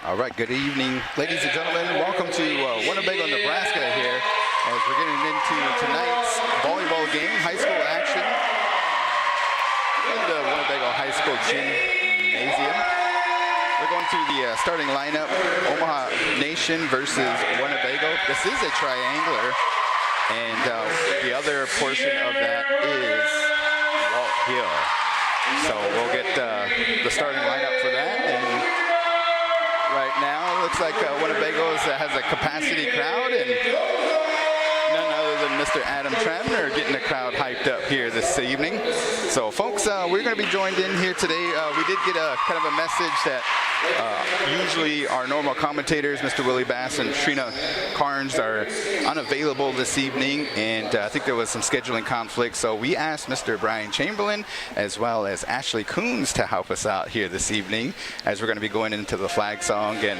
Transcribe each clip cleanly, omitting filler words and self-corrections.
All right, good evening, ladies and gentlemen. Welcome to Winnebago, Nebraska here, as we're getting into tonight's volleyball game, high school action in the Winnebago High School Gymnasium. We're going through the starting lineup, Omaha Nation versus Winnebago. This is a triangular, and the other portion of that is Walthill. So we'll get the starting lineup for that. And right now, it looks like Winnebago has a capacity crowd, and none other than Mr. Adam Tramner getting the crowd hyped up here this evening. So, folks, we're going to be joined in here today. We did get a kind of a message that usually our normal commentators, Mr. Willie Bass and Trina Carnes, are unavailable this evening, and I think there was some scheduling conflict. So we asked Mr. Brian Chamberlain as well as Ashley Coons to help us out here this evening as we're going to be going into the flag song. And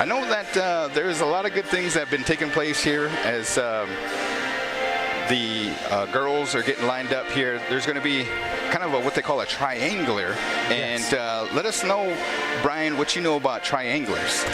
I know that there's a lot of good things that have been taking place here as the girls are getting lined up here. There's going to be kind of what they call a triangular. And let us know, Brian, what you know about triangulars.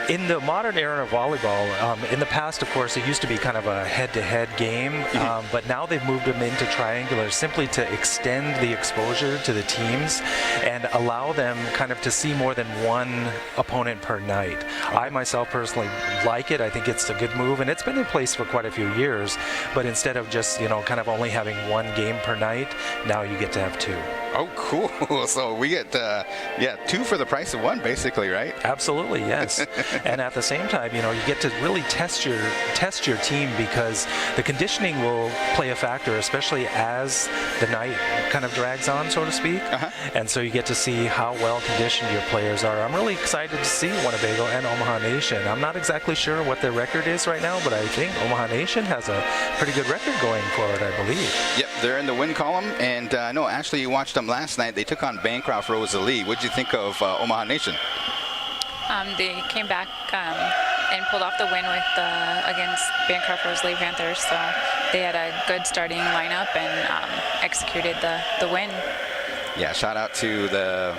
In the modern era of volleyball, in the past, of course, it used to be kind of a head-to-head game, but now they've moved them into triangulars simply to extend the exposure to the teams and allow them kind of to see more than one opponent per night. Okay. I myself personally like it. I think it's a good move, and it's been in place for quite a few years, but instead of just, you know, kind of only having one game per night, now you get to have two. Oh, cool. So we get, two for the price of one, basically, right? Absolutely, yes. And at the same time, you know, you get to really test your team, because the conditioning will play a factor, especially as the night kind of drags on, so to speak. And so you get to see how well conditioned your players are. I'm really excited to see Winnebago and Omaha Nation. I'm not exactly sure what their record is right now, but I think Omaha Nation has a pretty good record going for it, I believe. Yep, they're in the win column, and I know, Ashley, you watched them last night. They took on Bancroft Rosalie. What did you think of Omaha Nation? They came back and pulled off the win with against Bancroft Rosalie Panthers. So they had a good starting lineup and executed the win. Yeah, shout out to the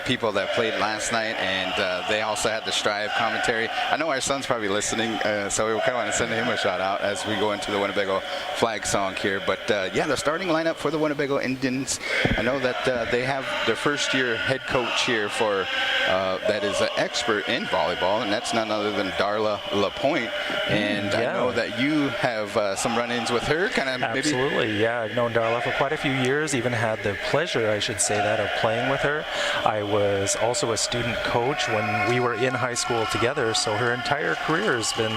people that played last night, and they also had the Strive commentary. I know our son's probably listening, so we kind of want to send him a shout out as we go into the Winnebago flag song here. But the starting lineup for the Winnebago Indians, I know that they have their first year head coach here for that is an expert in volleyball, and that's none other than Darla LaPointe. And I know that you have some run-ins with her, kind of. Absolutely, maybe? Yeah, I've known Darla for quite a few years, even had the pleasure, I should say that, of playing with her. I was also a student coach when we were in high school together, so her entire career has been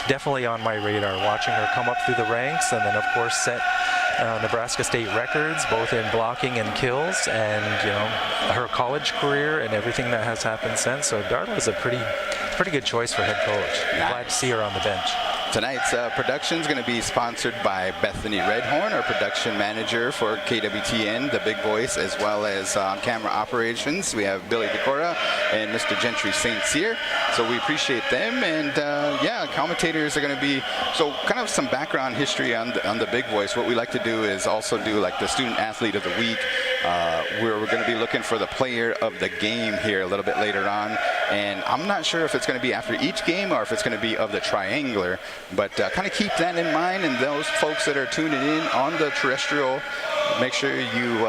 definitely on my radar, watching her come up through the ranks and then, of course, set Nebraska state records, both in blocking and kills, and, you know, her college career and everything that has happened since. So Darla is a pretty good choice for head coach. Nice. Glad to see her on the bench. Tonight's production is going to be sponsored by Bethany Redhorn, our production manager for KWTN, the big voice, as well as on-camera operations. We have Billy Decora and Mr. Gentry St. Cyr. So we appreciate them. And commentators are going to be, so kind of some background history on the big voice. What we like to do is also do like the student athlete of the week, where we're going to be looking for the player of the game here a little bit later on. And I'm not sure if it's going to be after each game or if it's going to be of the triangular. But kind of keep that in mind, and those folks that are tuning in on the terrestrial, make sure you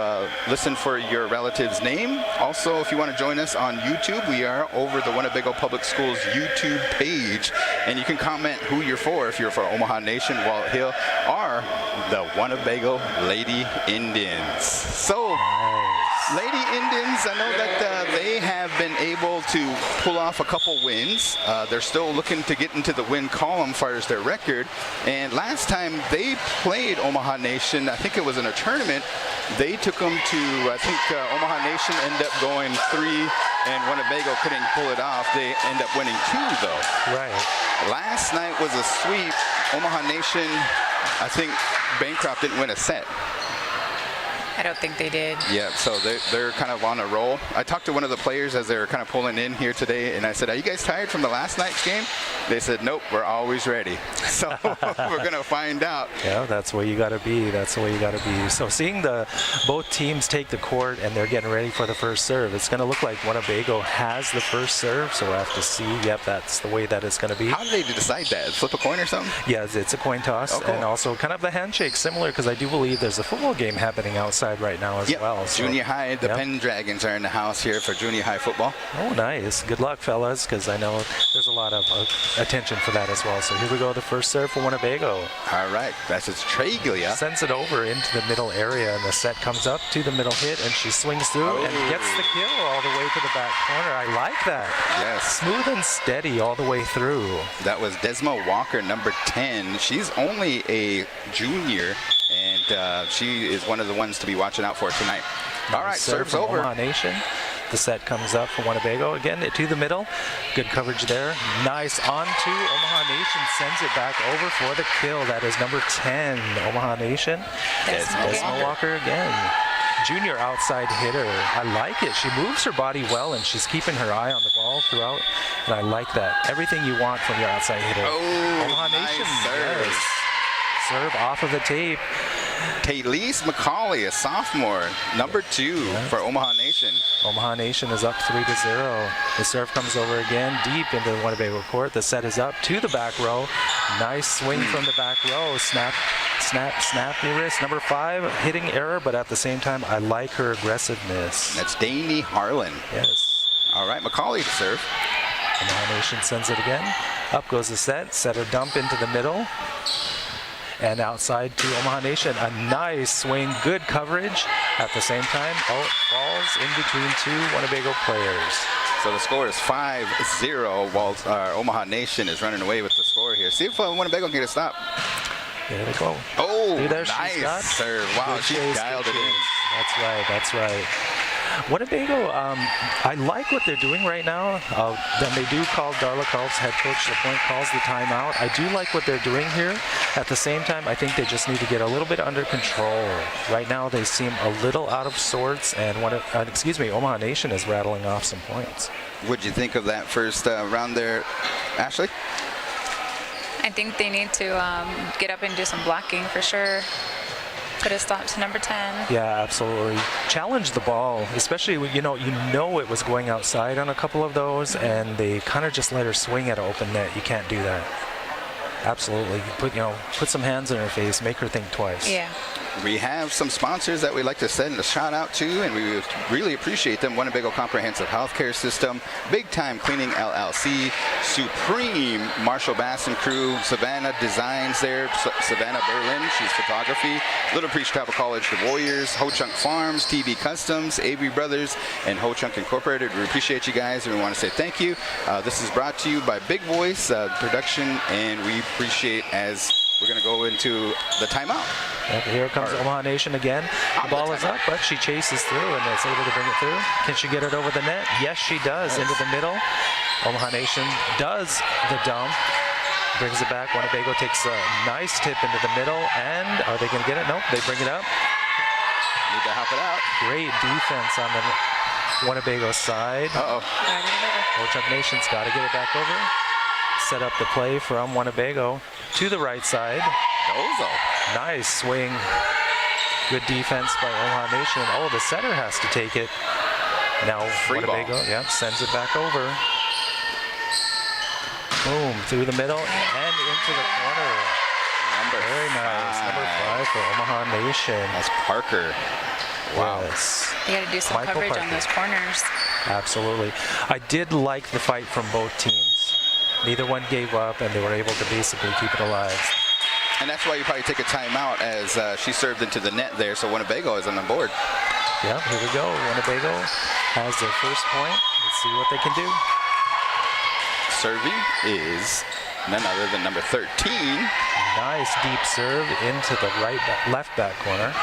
listen for your relative's name. Also, if you want to join us on YouTube, we are over the Winnebago Public Schools YouTube page, and you can comment who you're for, if you're for Omaha Nation, Walthill, or the Winnebago Lady Indians. So, Lady Indians, I know that they have been able to pull off a couple wins. They're still looking to get into the win column as far as their record. And last time they played Omaha Nation, I think it was in a tournament, they took them to, I think Omaha Nation ended up going 3, and Winnebago couldn't pull it off. They end up winning 2, though. Right. Last night was a sweep. Omaha Nation, I think Bancroft didn't win a set. I don't think they did. Yeah, so they're kind of on a roll. I talked to one of the players as they were kind of pulling in here today, and I said, "Are you guys tired from the last night's game?" They said, "Nope, we're always ready." So we're going to find out. Yeah, that's where you got to be. That's the way you got to be. So seeing both teams take the court and they're getting ready for the first serve, it's going to look like Winnebago has the first serve, so we'll have to see. Yep, that's the way that it's going to be. How do they decide that? Flip a coin or something? Yes, it's a coin toss, Oh, cool. and also kind of the handshake, similar, because I do believe there's a football game happening outside right now as well. So, Junior high, the Pendragons are in the house here for junior high football. Oh, nice. Good luck, fellas, because I know there's a lot of attention for that as well. So here we go, the first serve for Winnebago. All right, that's its Traglia. Sends it over into the middle area, and the set comes up to the middle hit, and she swings through and gets the kill all the way to the back corner. I like that. Yes. Smooth and steady all the way through. That was Desma Walker, number 10. She's only a junior, and she is one of the ones to be watching out for tonight. All right, serves from over. Omaha Nation. The set comes up for Winnebago. Again, to the middle. Good coverage there. Nice onto Omaha Nation. Sends it back over for the kill. That is number 10, Omaha Nation. Desma Walker again. Junior outside hitter. I like it. She moves her body well, and she's keeping her eye on the ball throughout. And I like that. Everything you want from your outside hitter. Oh, Omaha nice Nation. serve. Yes. Serve off of the tape. Taylise McCauley, a sophomore, number 2 for Omaha Nation. Omaha Nation is up 3-0. The serve comes over again, deep into the Winnebago court. The set is up to the back row. Nice swing from the back row. Snap, your wrist. Number 5, hitting error, but at the same time, I like her aggressiveness. That's Danny Harlan. Yes. All right, McCauley to serve. Omaha Nation sends it again. Up goes the set. Setter dump into the middle. And outside to Omaha Nation. A nice swing, good coverage. At the same time, it falls in between 2 Winnebago players. So the score is 5-0. Walt, Omaha Nation is running away with the score here. See if Winnebago can get a stop. There they go. Oh, There she's nice got. serve. Wow, Good she chase, dialed good it in. chase. That's right. Winnebago, I like what they're doing right now. Then they do call Darla Culp's head coach, the point calls the timeout. I do like what they're doing here. At the same time, I think they just need to get a little bit under control. Right now, they seem a little out of sorts, and Omaha Nation is rattling off some points. What'd you think of that first round there, Ashley? I think they need to get up and do some blocking for sure. Put a stop to number 10. Yeah, absolutely. Challenge the ball, especially you know it was going outside on a couple of those, and they kind of just let her swing at an open net. You can't do that. Absolutely. Put some hands in her face, make her think twice. Yeah. We have some sponsors that we'd like to send a shout out to, and we really appreciate them. Winnebago Comprehensive Healthcare System, Big Time Cleaning LLC, Supreme Marshall Bass and Crew, Savannah Designs there, Savannah Berlin, she's photography, Little Preach Tribal College, the Warriors, Ho Chunk Farms, TV Customs, Avery Brothers, and Ho Chunk Incorporated. We appreciate you guys, and we want to say thank you. This is brought to you by Big Voice Production, and we appreciate as we're going to go into the timeout. Yep, here comes Omaha Nation again. The ball is up, but she chases through and is able to bring it through. Can she get it over the net? Yes, she does. Into the middle. Omaha Nation does the dump. Brings it back. Winnebago takes a nice tip into the middle. And are they going to get it? Nope, they bring it up. Need to help it out. Great defense on the Winnebago side. Uh-oh. Ho-Chunk Nation's got to get it back over. Set up the play from Winnebago to the right side. Ozo. Nice swing. Good defense by Omaha Nation. Oh, the setter has to take it. Now Free Winnebago, ball. sends it back over. Boom, through the middle and into the corner. Very nice. Number 5 for Omaha Nation. That's Parker. Wow. Yes. They got to do some Michael coverage Parker. on those corners. Absolutely. I did like the fight from both teams. Neither one gave up, and they were able to basically keep it alive. And that's why you probably take a timeout as she served into the net there, so Winnebago is on the board. Yeah, here we go. Winnebago has their first point. Let's see what they can do. Serving is none other than number 13. Nice deep serve into the left back corner.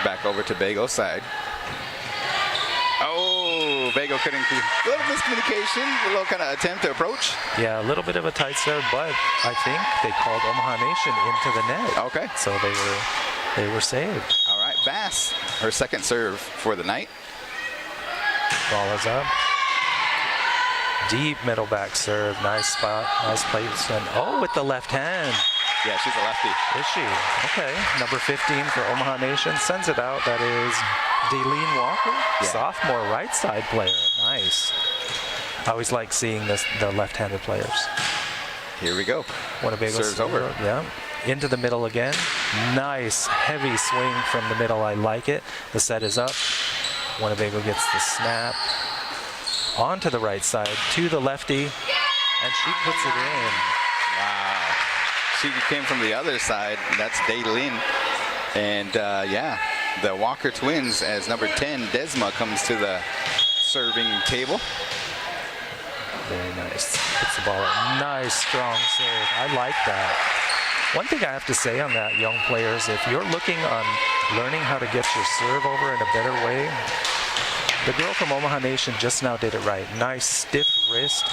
Back over to Bago's side. Oh, Bago couldn't keep. A little miscommunication, a little kind of attempt to approach. Yeah, a little bit of a tight serve, but I think they called Omaha Nation into the net. Okay. So they were saved. All right, Bass, her second serve for the night. Ball is up. Deep middle back serve. Nice spot. Nice placement. Oh, with the left hand. Yeah, she's a lefty. Is she? Okay. Number 15 for Omaha Nation sends it out. That is Daylene Walker, sophomore right side player. Nice. I always like seeing the left-handed players. Here we go. Winnebago serves over. Yeah. Into the middle again. Nice heavy swing from the middle. I like it. The set is up. Winnebago gets the snap onto the right side to the lefty, and she puts it in. Wow. She came from the other side. That's Daylene. And yeah, the Walker twins as number 10, Desma, comes to the serving table. Very nice. Puts the ball up. Nice, strong serve. I like that. One thing I have to say on that, young players, if you're looking on learning how to get your serve over in a better way, the girl from Omaha Nation just now did it right. Nice stiff wrist,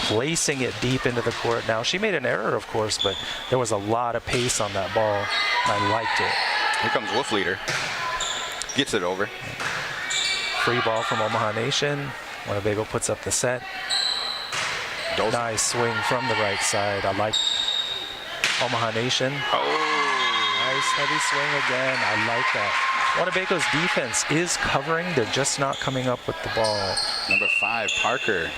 placing it deep into the court. Now, she made an error, of course, but there was a lot of pace on that ball. I liked it. Here comes Wolf Leader. Gets it over. Free ball from Omaha Nation. Winnebago puts up the set. Nice swing from the right side. I like Omaha Nation. Oh. Nice heavy swing again. I like that. Winnebago's defense is covering. They're just not coming up with the ball. Number 5, Parker.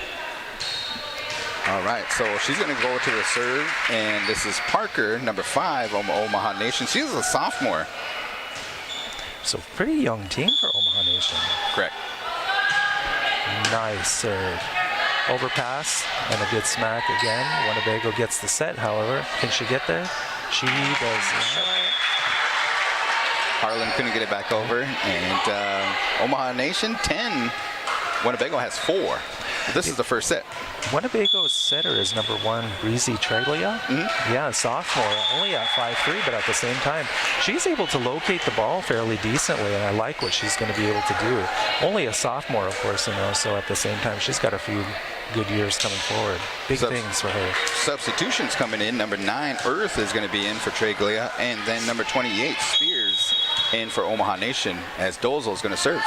All right, so she's going to go to the serve, and this is Parker, number 5, Omaha Nation. She's a sophomore. So pretty young team for Omaha Nation. Correct. Nice serve. Overpass and a good smack again. Winnebago gets the set, however. Can she get there? She does not. Harlan couldn't get it back over, and Omaha Nation 10. Winnebago has 4. This is the first set. Winnebago's setter is number 1, Breezy Treglia. Yeah, sophomore, only at 5'3", but at the same time, she's able to locate the ball fairly decently, and I like what she's going to be able to do. Only a sophomore, of course, so at the same time, she's got a few good years coming forward. Big things for her. Substitutions coming in. Number 9, Earth, is going to be in for Treglia, and then number 28, Spears, in for Omaha Nation, as Dozel is going to serve.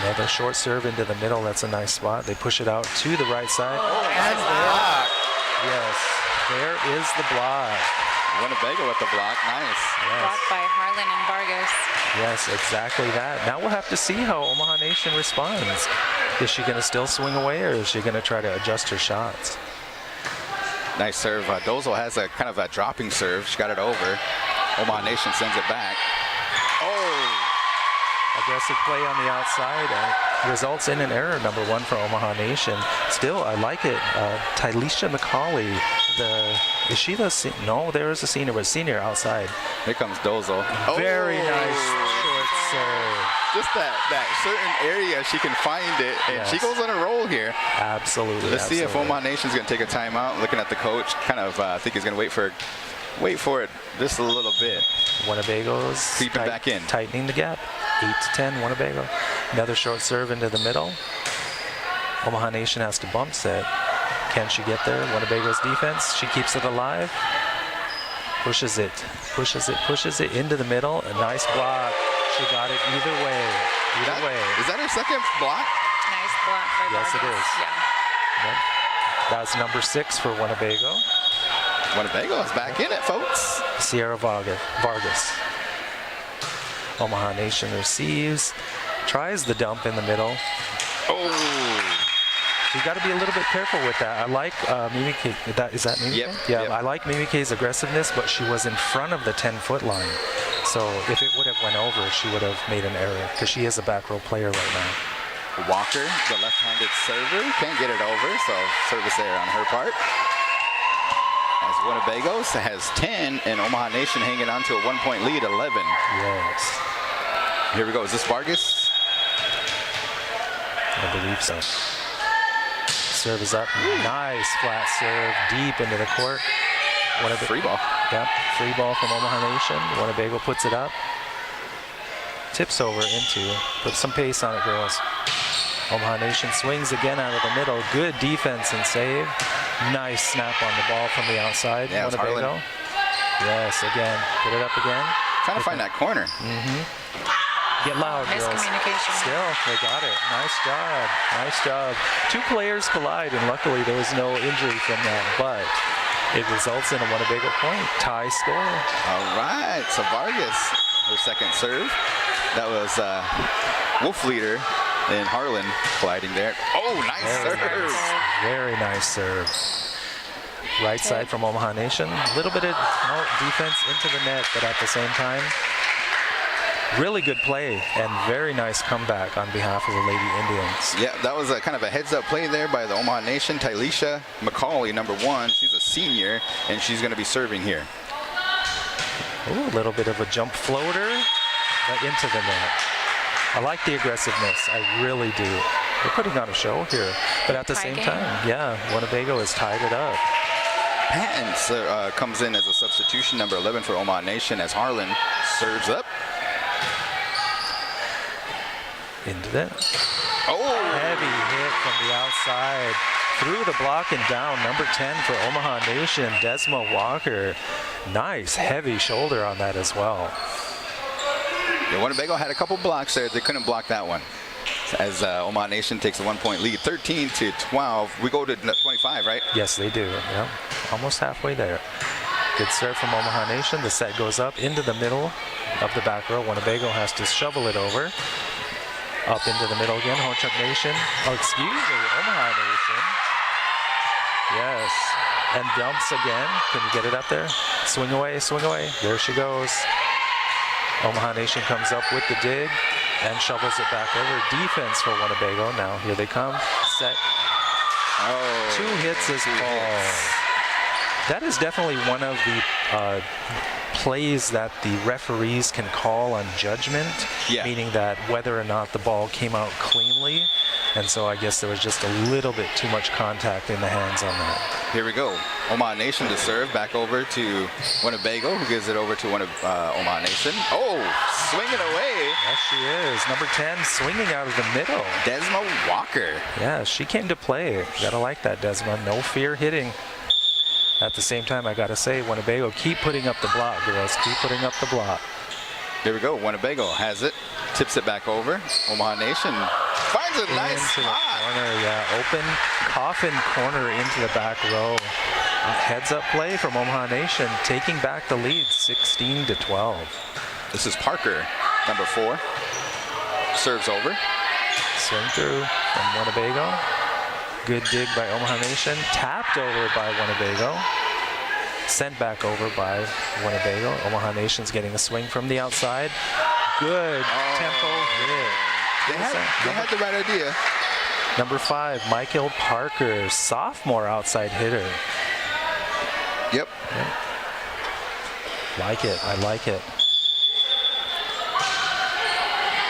Another short serve into the middle. That's a nice spot. They push it out to the right side. And block. Yes, there is the block. Winnebago with the block. Nice. Yes. Blocked by Harlan and Vargas. Yes, exactly that. Now we'll have to see how Omaha Nation responds. Is she going to still swing away, or is she going to try to adjust her shots? Nice serve. Dozel has a kind of a dropping serve. She got it over. Omaha Nation sends it back. Aggressive play on the outside results in an error, number 1 for Omaha Nation. Still, I like it. Tylisha McCauley, is she the senior? No, there is a senior, but senior outside. Here comes Dozel. Very nice short serve. Just that certain area, she can find it, and she goes on a roll here. Absolutely. Let's see if Omaha Nation's going to take a timeout. Looking at the coach, kind of I think he's going to wait for it just a little bit. Winnebago's creeping back in, tightening the gap. 8-10 Winnebago. Another short serve into the middle. Omaha Nation has to bump set. Can she get there? Winnebago's defense. She keeps it alive. Pushes it into the middle. A nice block. She got it either way. Is that her second block? Nice block for Yes, Vargas. it is. Yeah. Yep. That's number 6 for Winnebago. Winnebago is back in it, folks. Sierra Vargas. Omaha Nation receives, tries the dump in the middle. Oh! You got to be a little bit careful with that. I like Mimi K. Is that Mimi? Yep. Yeah, yep. I like Mimi K's aggressiveness, but she was in front of the 10-foot line. So if it would have went over, she would have made an error, because she is a back row player right now. Walker, the left-handed server, can't get it over, so service error on her part. As Winnebago has 10, and Omaha Nation hanging on to a 1-point lead, 11. Yes. Here we go. Is this Vargas? I believe so. Serve is up. Nice flat serve deep into the court. Free ball. Yep. Free ball from Omaha Nation. Winnebago puts it up. Tips over into. Put some pace on it, girls. Omaha Nation swings again out of the middle. Good defense and save. Nice snap on the ball from the outside. Yeah, Winnebago. Yes, again. Put it up again. trying to find that corner. Get loud, girls. Miscommunication. Still, they got it. Nice job. Nice job. Two players collide, and luckily there was no injury from that, but it results in a Winnebago point. Tie score. All right, so Vargas, her second serve. That was Wolf leader in Harlan colliding there. Oh, nice serve. Very nice serve. Right side from Omaha Nation. A little bit of defense into the net, but at the same time, really good play and very nice comeback on behalf of the Lady Indians. Yeah, that was a kind of a heads-up play there by the Omaha Nation. Tylisha McCauley, number 1. She's a senior, and she's going to be serving here. Ooh, a little bit of a jump floater, but into the net. I like the aggressiveness. I really do. They're putting on a show here, but at the same time, yeah, Winnebago has tied it up. Patton comes in as a substitution, number 11 for Omaha Nation, as Harlan serves up. Into that. Oh! Heavy hit from the outside. Through the block and down. Number 10 for Omaha Nation, Desma Walker. Nice heavy shoulder on that as well. Yeah, Winnebago had a couple blocks there. They couldn't block that one. As Omaha Nation takes a 1-point lead, 13-12. We go to 25, right? Yes, they do. Yeah, almost halfway there. Good serve from Omaha Nation. The set goes up into the middle of the back row. Winnebago has to shovel it over. Up into the middle again. Ho-Chunk Nation. Oh, excuse me, Omaha Nation. Yes, and dumps again. Can you get it up there? Swing away, swing away. There she goes. Omaha Nation comes up with the dig and shovels it back over. Defense for Winnebago. Now here they come. Set. Oh, 2 hits is called. That is definitely one of the plays that the referees can call on judgment, meaning that whether or not the ball came out cleanly. And so I guess there was just a little bit too much contact in the hands on that. Here we go. Omaha Nation to serve back over to Winnebago, who gives it over to Omaha Nation. Oh, swinging away. Yes, she is. Number 10 swinging out of the middle. Desma Walker. Yeah, she came to play. Gotta like that, Desma. No fear hitting. At the same time, I gotta say, Winnebago, keep putting up the block, girls. Keep putting up the block. Here we go. Winnebago has it, tips it back over. Omaha Nation finds a nice into spot. the corner, yeah. Open coffin corner into the back row. A heads-up play from Omaha Nation, taking back the lead, 16-12. This is Parker, number 4. Serves over. Swing through from Winnebago. Good dig by Omaha Nation. Tapped over by Winnebago. Sent back over by Winnebago. Omaha Nation's getting a swing from the outside. Good tempo hit. They had the right idea. Number 5, Michael Parker, sophomore outside hitter. Yep. Like it. I like it.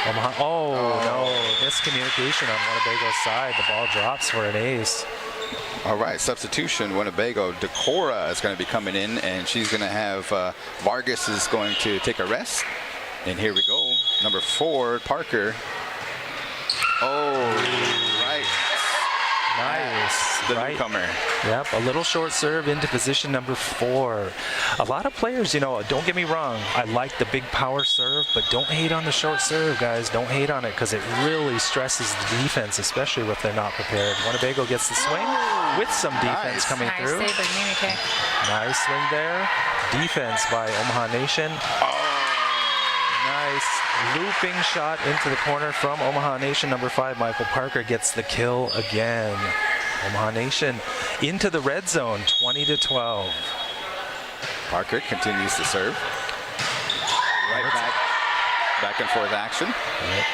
Omaha. Oh, no. Miscommunication on Winnebago's side. The ball drops for an ace. All right, substitution, Winnebago. Decora is going to be coming in, and she's going to have Vargas is going to take a rest. And here we go. Number 4, Parker. Oh, right. Nice. The right. newcomer. Yep, a little short serve into position number 4. A lot of players, you know, don't get me wrong, I like the big power serve, but don't hate on the short serve, guys. Don't hate on it, because it really stresses the defense, especially if they're not prepared. Winnebago gets the swing with some defense coming through. Nice save by Munich. Nice swing there. Defense by Omaha Nation. Nice looping shot into the corner from Omaha Nation. Number 5, Michael Parker gets the kill again. Omaha Nation into the red zone, 20-12. Parker continues to serve. Right back and forth action. Right.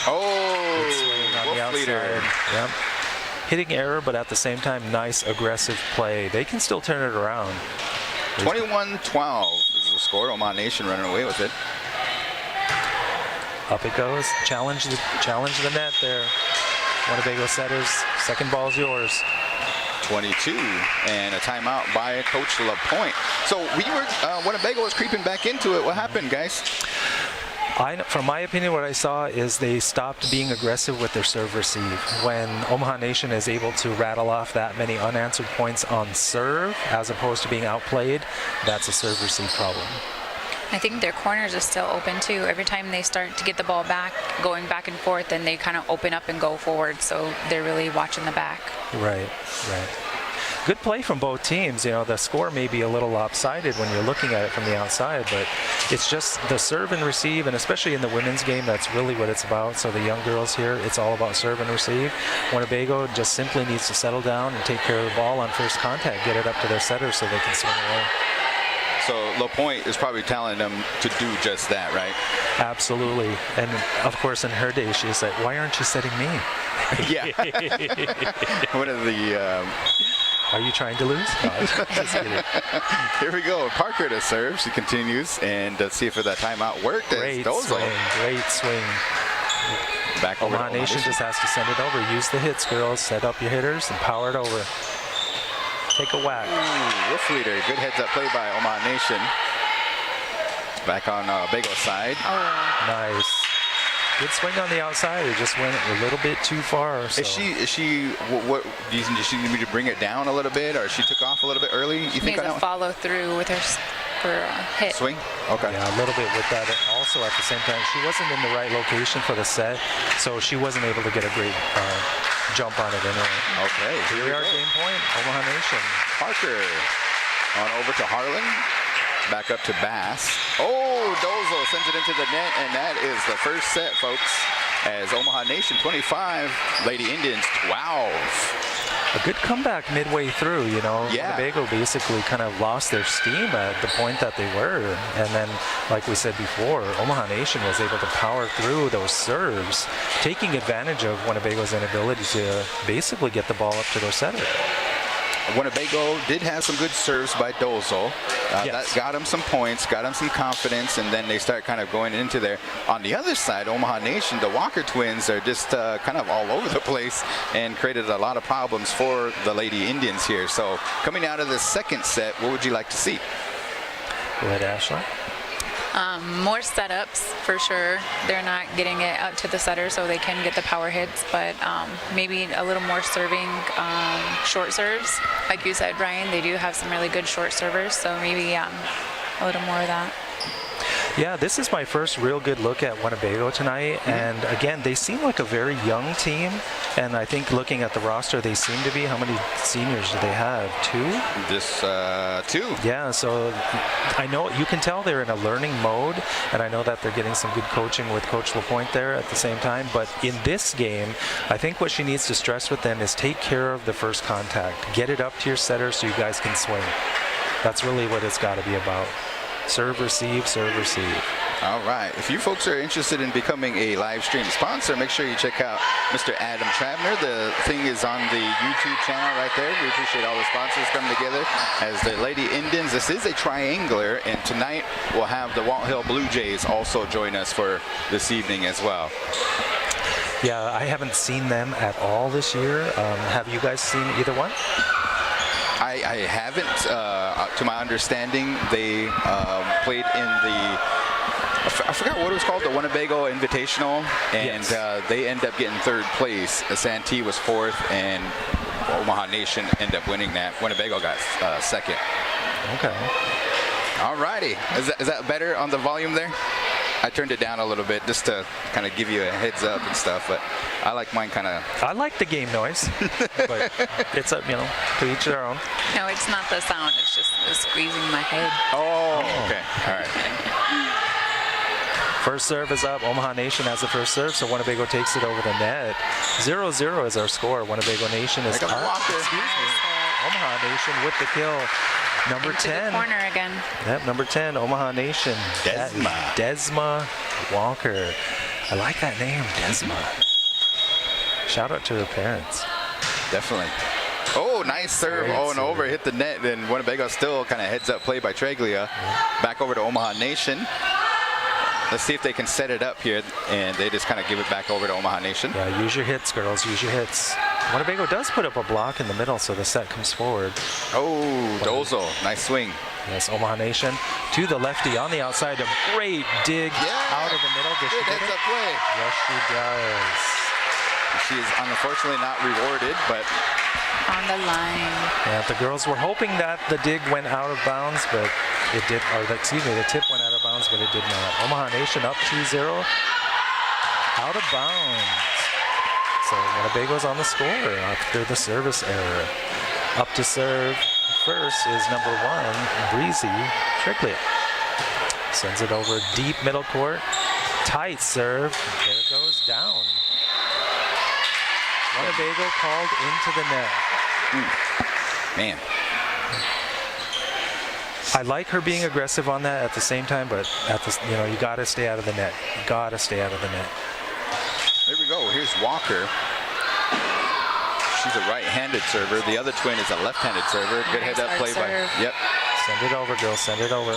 Oh, Good swing on the Wolf leader. outside. Yep. Hitting error, but at the same time, nice aggressive play. They can still turn it around. 21-12 is the score. Omaha Nation running away with it. Up it goes. Challenge the net there. Winnebago setters. Second ball's yours. 22 and a timeout by Coach LaPointe. So Winnebago was creeping back into it. What happened, guys? From my opinion, what I saw is they stopped being aggressive with their serve receive. When Omaha Nation is able to rattle off that many unanswered points on serve, as opposed to being outplayed, that's a serve receive problem. I think their corners are still open too. Every time they start to get the ball back, going back and forth, then they kind of open up and go forward. So they're really watching the back. Right. Good play from both teams. You know, the score may be a little lopsided when you're looking at it from the outside, but it's just the serve and receive, and especially in the women's game, that's really what it's about. So the young girls here, it's all about serve and receive. Winnebago just simply needs to settle down and take care of the ball on first contact, get it up to their setter so they can swing away. So LaPointe is probably telling them to do just that, right? Absolutely. And of course, in her day, she said, "Why aren't you setting me?" Yeah. One of the... Are you trying to lose? No, just kidding. Here we go. Parker to serve. She continues, and see if that timeout worked. Great swing. Back over Omaha Nation just has to send it over. Use the hits, girls. Set up your hitters and power it over. Take a whack. Ooh, Wolf leader. Good heads-up play by Omaha Nation. Back on Bago's side. Oh. Nice. Good swing on the outside. It just went a little bit too far. So. Is she? What do you think? Does she need me to bring it down a little bit, or she took off a little bit early? You think Needs to follow through with her hit. Swing? Okay. Yeah, a little bit with that. And also at the same time, she wasn't in the right location for the set, so she wasn't able to get a great jump on it anyway. Okay. Here we are, game point. Omaha Nation. Parker on over to Harlan. Back up to Bass. Oh, Dozo sends it into the net, and that is the first set, folks. As Omaha Nation 25, Lady Indians 12. A good comeback midway through, you know. Yeah. Winnebago basically kind of lost their steam at the point that they were. And then, like we said before, Omaha Nation was able to power through those serves, taking advantage of Winnebago's inability to basically get the ball up to their setter. Winnebago did have some good serves by Dozo. Yes. That got him some points, got him some confidence, and then they start kind of going into there. On the other side, Omaha Nation, the Walker twins are just kind of all over the place and created a lot of problems for the Lady Indians here. So coming out of the second set, what would you like to see? Go ahead, Ashley. More setups for sure. They're not getting it out to the setter so they can get the power hits, but maybe a little more serving short serves. Like you said, Ryan, they do have some really good short servers, so maybe a little more of that. Yeah, this is my first real good look at Winnebago tonight, and again, they seem like a very young team, and I think looking at the roster, they seem to be, how many seniors do they have? 2? This 2. Yeah, so I know, you can tell they're in a learning mode, and I know that they're getting some good coaching with Coach LaPointe there at the same time, but in this game, I think what she needs to stress with them is take care of the first contact. Get it up to your setter so you guys can swing. That's really what it's got to be about. Serve, receive, serve, receive. All right. If you folks are interested in becoming a live stream sponsor, make sure you check out Mr. Adam Trabner. The thing is on the YouTube channel right there. We appreciate all the sponsors coming together. As the Lady Indians, this is a triangular, and tonight we'll have the Walthill Blujays also join us for this evening as well. Yeah, I haven't seen them at all this year. Have you guys seen either one? I haven't. To my understanding, they played in the, I forgot what it was called, the Winnebago Invitational, and yes. they end up getting third place. Santee was fourth, and Omaha Nation ended up winning that. Winnebago got second. Okay. All righty. Is that better on the volume there? I turned it down a little bit just to kind of give you a heads up and stuff, but I like mine kind of... I like the game noise, but it's up, to each their own. No, it's not the sound. It's just the squeezing my head. Oh, okay. All right. First serve is up. Omaha Nation has the first serve, so Winnebago takes it over the net. 0-0 is our score. Winnebago Nation is up. Omaha Nation with the kill. Number Into 10. the corner again. Yep, number 10, Omaha Nation. Desma Walker. I like that name, Desma. Shout out to her parents. Definitely. Oh, nice serve. Great and serve. over, hit the net. Then Winnebago still kind of heads up play by Treglia. Back over to Omaha Nation. Let's see if they can set it up here, and they just kind of give it back over to Omaha Nation. Yeah, use your hits, girls. Use your hits. Winnebago does put up a block in the middle, so the set comes forward. Oh, Dozo. Nice swing. Yes, Omaha Nation to the lefty on the outside. A great dig out of the middle. Does she Good get heads it? up play. Yes, she does. She is unfortunately not rewarded, but On the line. Yeah, the girls were hoping that the dig went out of bounds, but it did. Or the tip went out of bounds, but it did not. Omaha Nation up 2-0. Out of bounds. So Winnebago's on the score after the service error. Up to serve first is number 1, Breezy Tricklett. Sends it over deep middle court. Tight serve. There it goes down. Winnebago called into the net. Man. I like her being aggressive on that at the same time, but you got to stay out of the net. You got to stay out of the net. Here we go. Here's Walker. She's a right-handed server. The other twin is a left-handed server. Good Nice head-up play by. Yep. Send it over, girls. Send it over.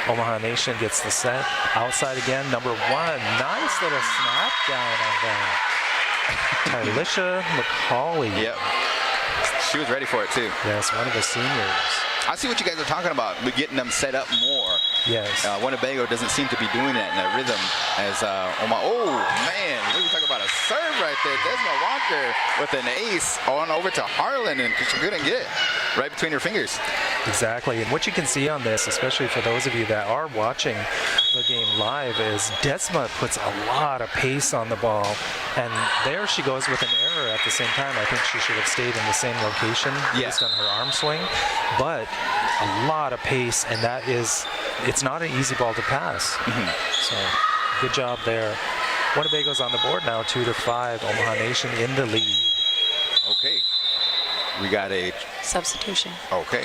Omaha Nation gets the set. Outside again, number 1. Nice little snap down on that. Tylisha McCauley. Yep. She was ready for it too. Yes, one of the seniors. I see what you guys are talking about. We're getting them set up more. Yes. Winnebago doesn't seem to be doing that in that rhythm as Omaha. Oh, man. We talk about a serve right there. Desmond Walker with an ace on over to Harlan, and she couldn't get it right between her fingers. Exactly. And what you can see on this, especially for those of you that are watching the game live, is Desma puts a lot of pace on the ball. And there she goes with an error at the same time. I think she should have stayed in the same location based on her arm swing. But a lot of pace, and it's not an easy ball to pass. So good job there. Winnebago's on the board now, 2-5. Omaha Nation in the lead. Okay. We got a Substitution. Okay.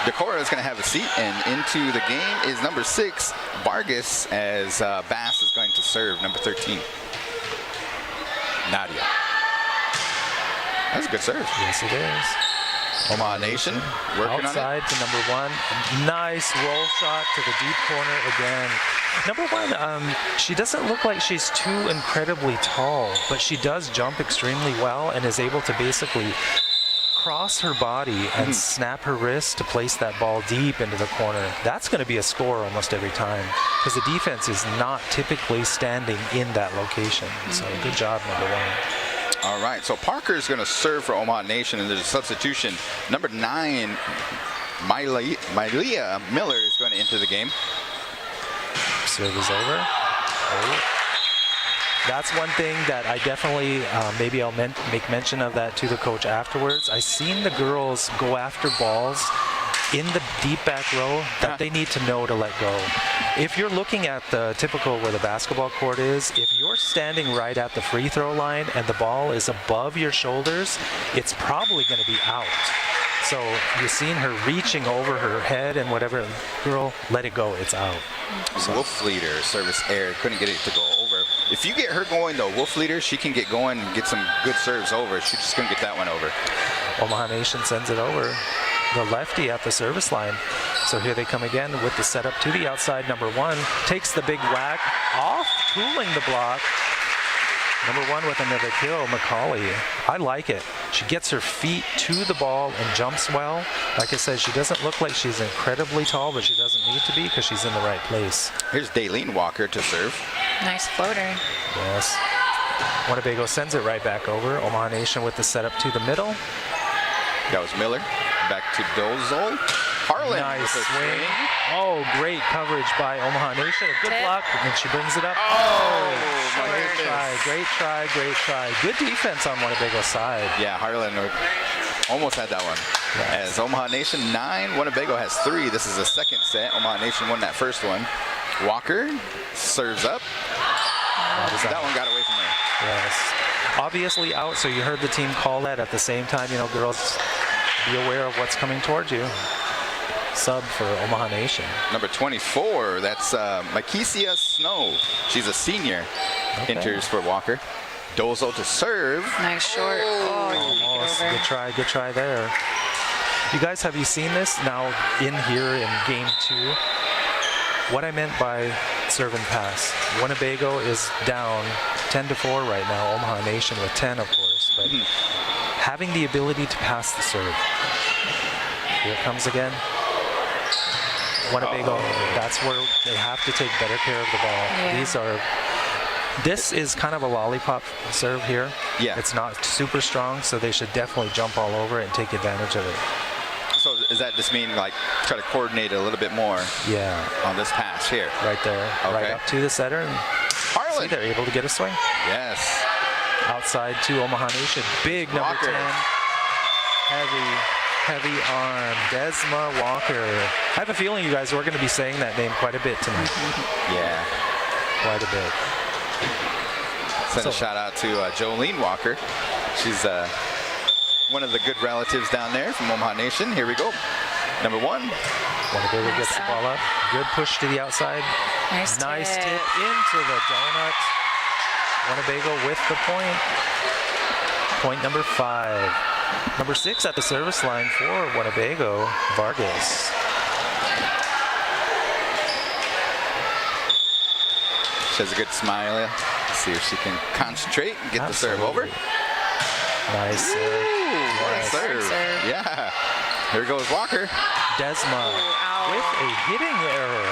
Decora is going to have a seat, and into the game is number 6, Vargas, as Bass is going to serve, number 13. Nadia. That's a good serve. Yes, it is. Omaha Nation working outside on it. to number 1. Nice roll shot to the deep corner again. Number 1, she doesn't look like she's too incredibly tall, but she does jump extremely well and is able to basically cross her body and snap her wrist to place that ball deep into the corner. That's going to be a score almost every time because the defense is not typically standing in that location. So good job, number 1. All right, so Parker is going to serve for Omaha Nation, and there's a substitution. Number 9, Mylia Miller is going to enter the game. Serve is over. Oh. That's one thing that I definitely, maybe I'll make mention of that to the coach afterwards. I've seen the girls go after balls in the deep back row that they need to know to let go. If you're looking at the typical where the basketball court is, if you're standing right at the free throw line and the ball is above your shoulders, it's probably going to be out. So you've seen her reaching over her head and whatever. Girl, let it go. It's out. So Wolf Leader service air, couldn't get it to go over. If you get her going though, Wolf Leader, she can get going and get some good serves over. She just couldn't get that one over. Omaha Nation sends it over. The lefty at the service line. So here they come again with the setup to the outside. Number 1 takes the big whack off, cooling the block. Number 1 with another kill, McCauley. I like it. She gets her feet to the ball and jumps well. Like I said, she doesn't look like she's incredibly tall, but she doesn't need to be because she's in the right place. Here's Daylene Walker to serve. Nice floater. Yes. Winnebago sends it right back over. Omaha Nation with the setup to the middle. That was Miller. Back to Dozol. Harlan. Nice with a swing. Oh, great coverage by Omaha Nation. A good Tip. block, and she brings it up. Oh, my great goodness. try, great try, great try. Good defense on Winnebago's side. Yeah, Harlan almost had that one. As Omaha Nation 9, Winnebago has 3. This is the second set. Omaha Nation won that first one. Walker serves up. That one got away from her. Yes. Obviously out, so you heard the team call that at the same time. You know, girls, be aware of what's coming towards you. Sub for Omaha Nation. Number 24, that's Makesia Snow. She's a senior. Okay. Enters for Walker. Dozo to serve. Nice short. Oh, didn't Almost. make it over. Good try there. You guys, have you seen this now in here in game 2? What I meant by serve and pass. Winnebago is down 10-4 right now. Omaha Nation with 10, of course. But having the ability to pass the serve. Here it comes again. Winnebago, that's where they have to take better care of the ball. Yeah. This is kind of a lollipop serve here. Yeah. It's not super strong, so they should definitely jump all over it and take advantage of it. So is that just mean like try to coordinate a little bit more Yeah, on this pass here? right there, right Okay. up to the setter, and see, Harlan. they're able to get a swing. Yes. Outside to Omaha Nation. Big number Walker. 10. Heavy arm. Desma Walker. I have a feeling you guys are going to be saying that name quite a bit tonight. Yeah. Quite a bit. Send a So- shout out to Jolene Walker. She's one of the good relatives down there from Omaha Nation. Here we go. Number 1. Winnebago gets the ball up. Good push to the outside. Nice tip tip. into the donut. Winnebago with the point. Point number 5. Number 6 at the service line for Winnebago, Vargas. She has a good smile. Let's see if she can concentrate and get the serve over. Nice serve. Ooh, what a Yes. serve. Serve. Yeah. Here goes Walker. Desma Ow. with a hitting error.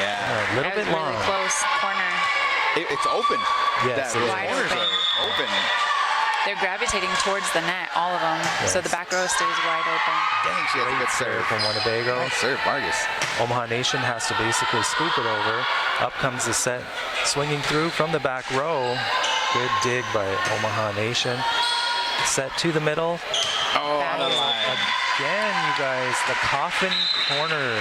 Yeah. A little That was bit long. really close corner. It's open. Yes, Those it is. Wide corners open. are open. They're gravitating towards the net, all of them. So Yes. the back row stays wide open. Dang, she has a Great good serve serve. from Winnebago. Nice serve, Vargas. Omaha Nation has to basically scoop it over. Up comes the set, swinging through from the back row. Good dig by Omaha Nation. Set to the middle. Oh, on the line. Again, you guys, the coffin corner.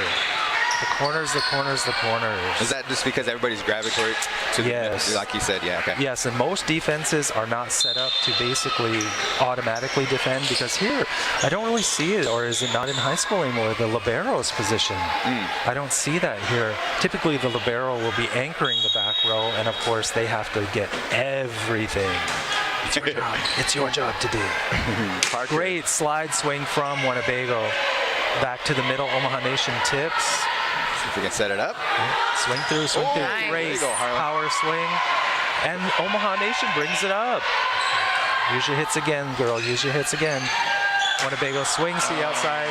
The corners, the corners, the corners. Is that just because everybody's gravitating to the Yes. middle, like you said? Yeah, okay. Yes, and most defenses are not set up to basically automatically defend, because here, I don't really see it, or is it not in high school anymore, the libero's position. I don't see that here. Typically, the libero will be anchoring the back row, and of course, they have to get everything. It's your job. It's your job to do. Parker. Great slide swing from Winnebago. Back to the middle, Omaha Nation tips. See if we can set it up. Swing through, swing through. Nice. Great There you go, Harlan. power swing. And Omaha Nation brings it up. Use your hits again, girl. Use your hits again. Winnebago swings to the outside.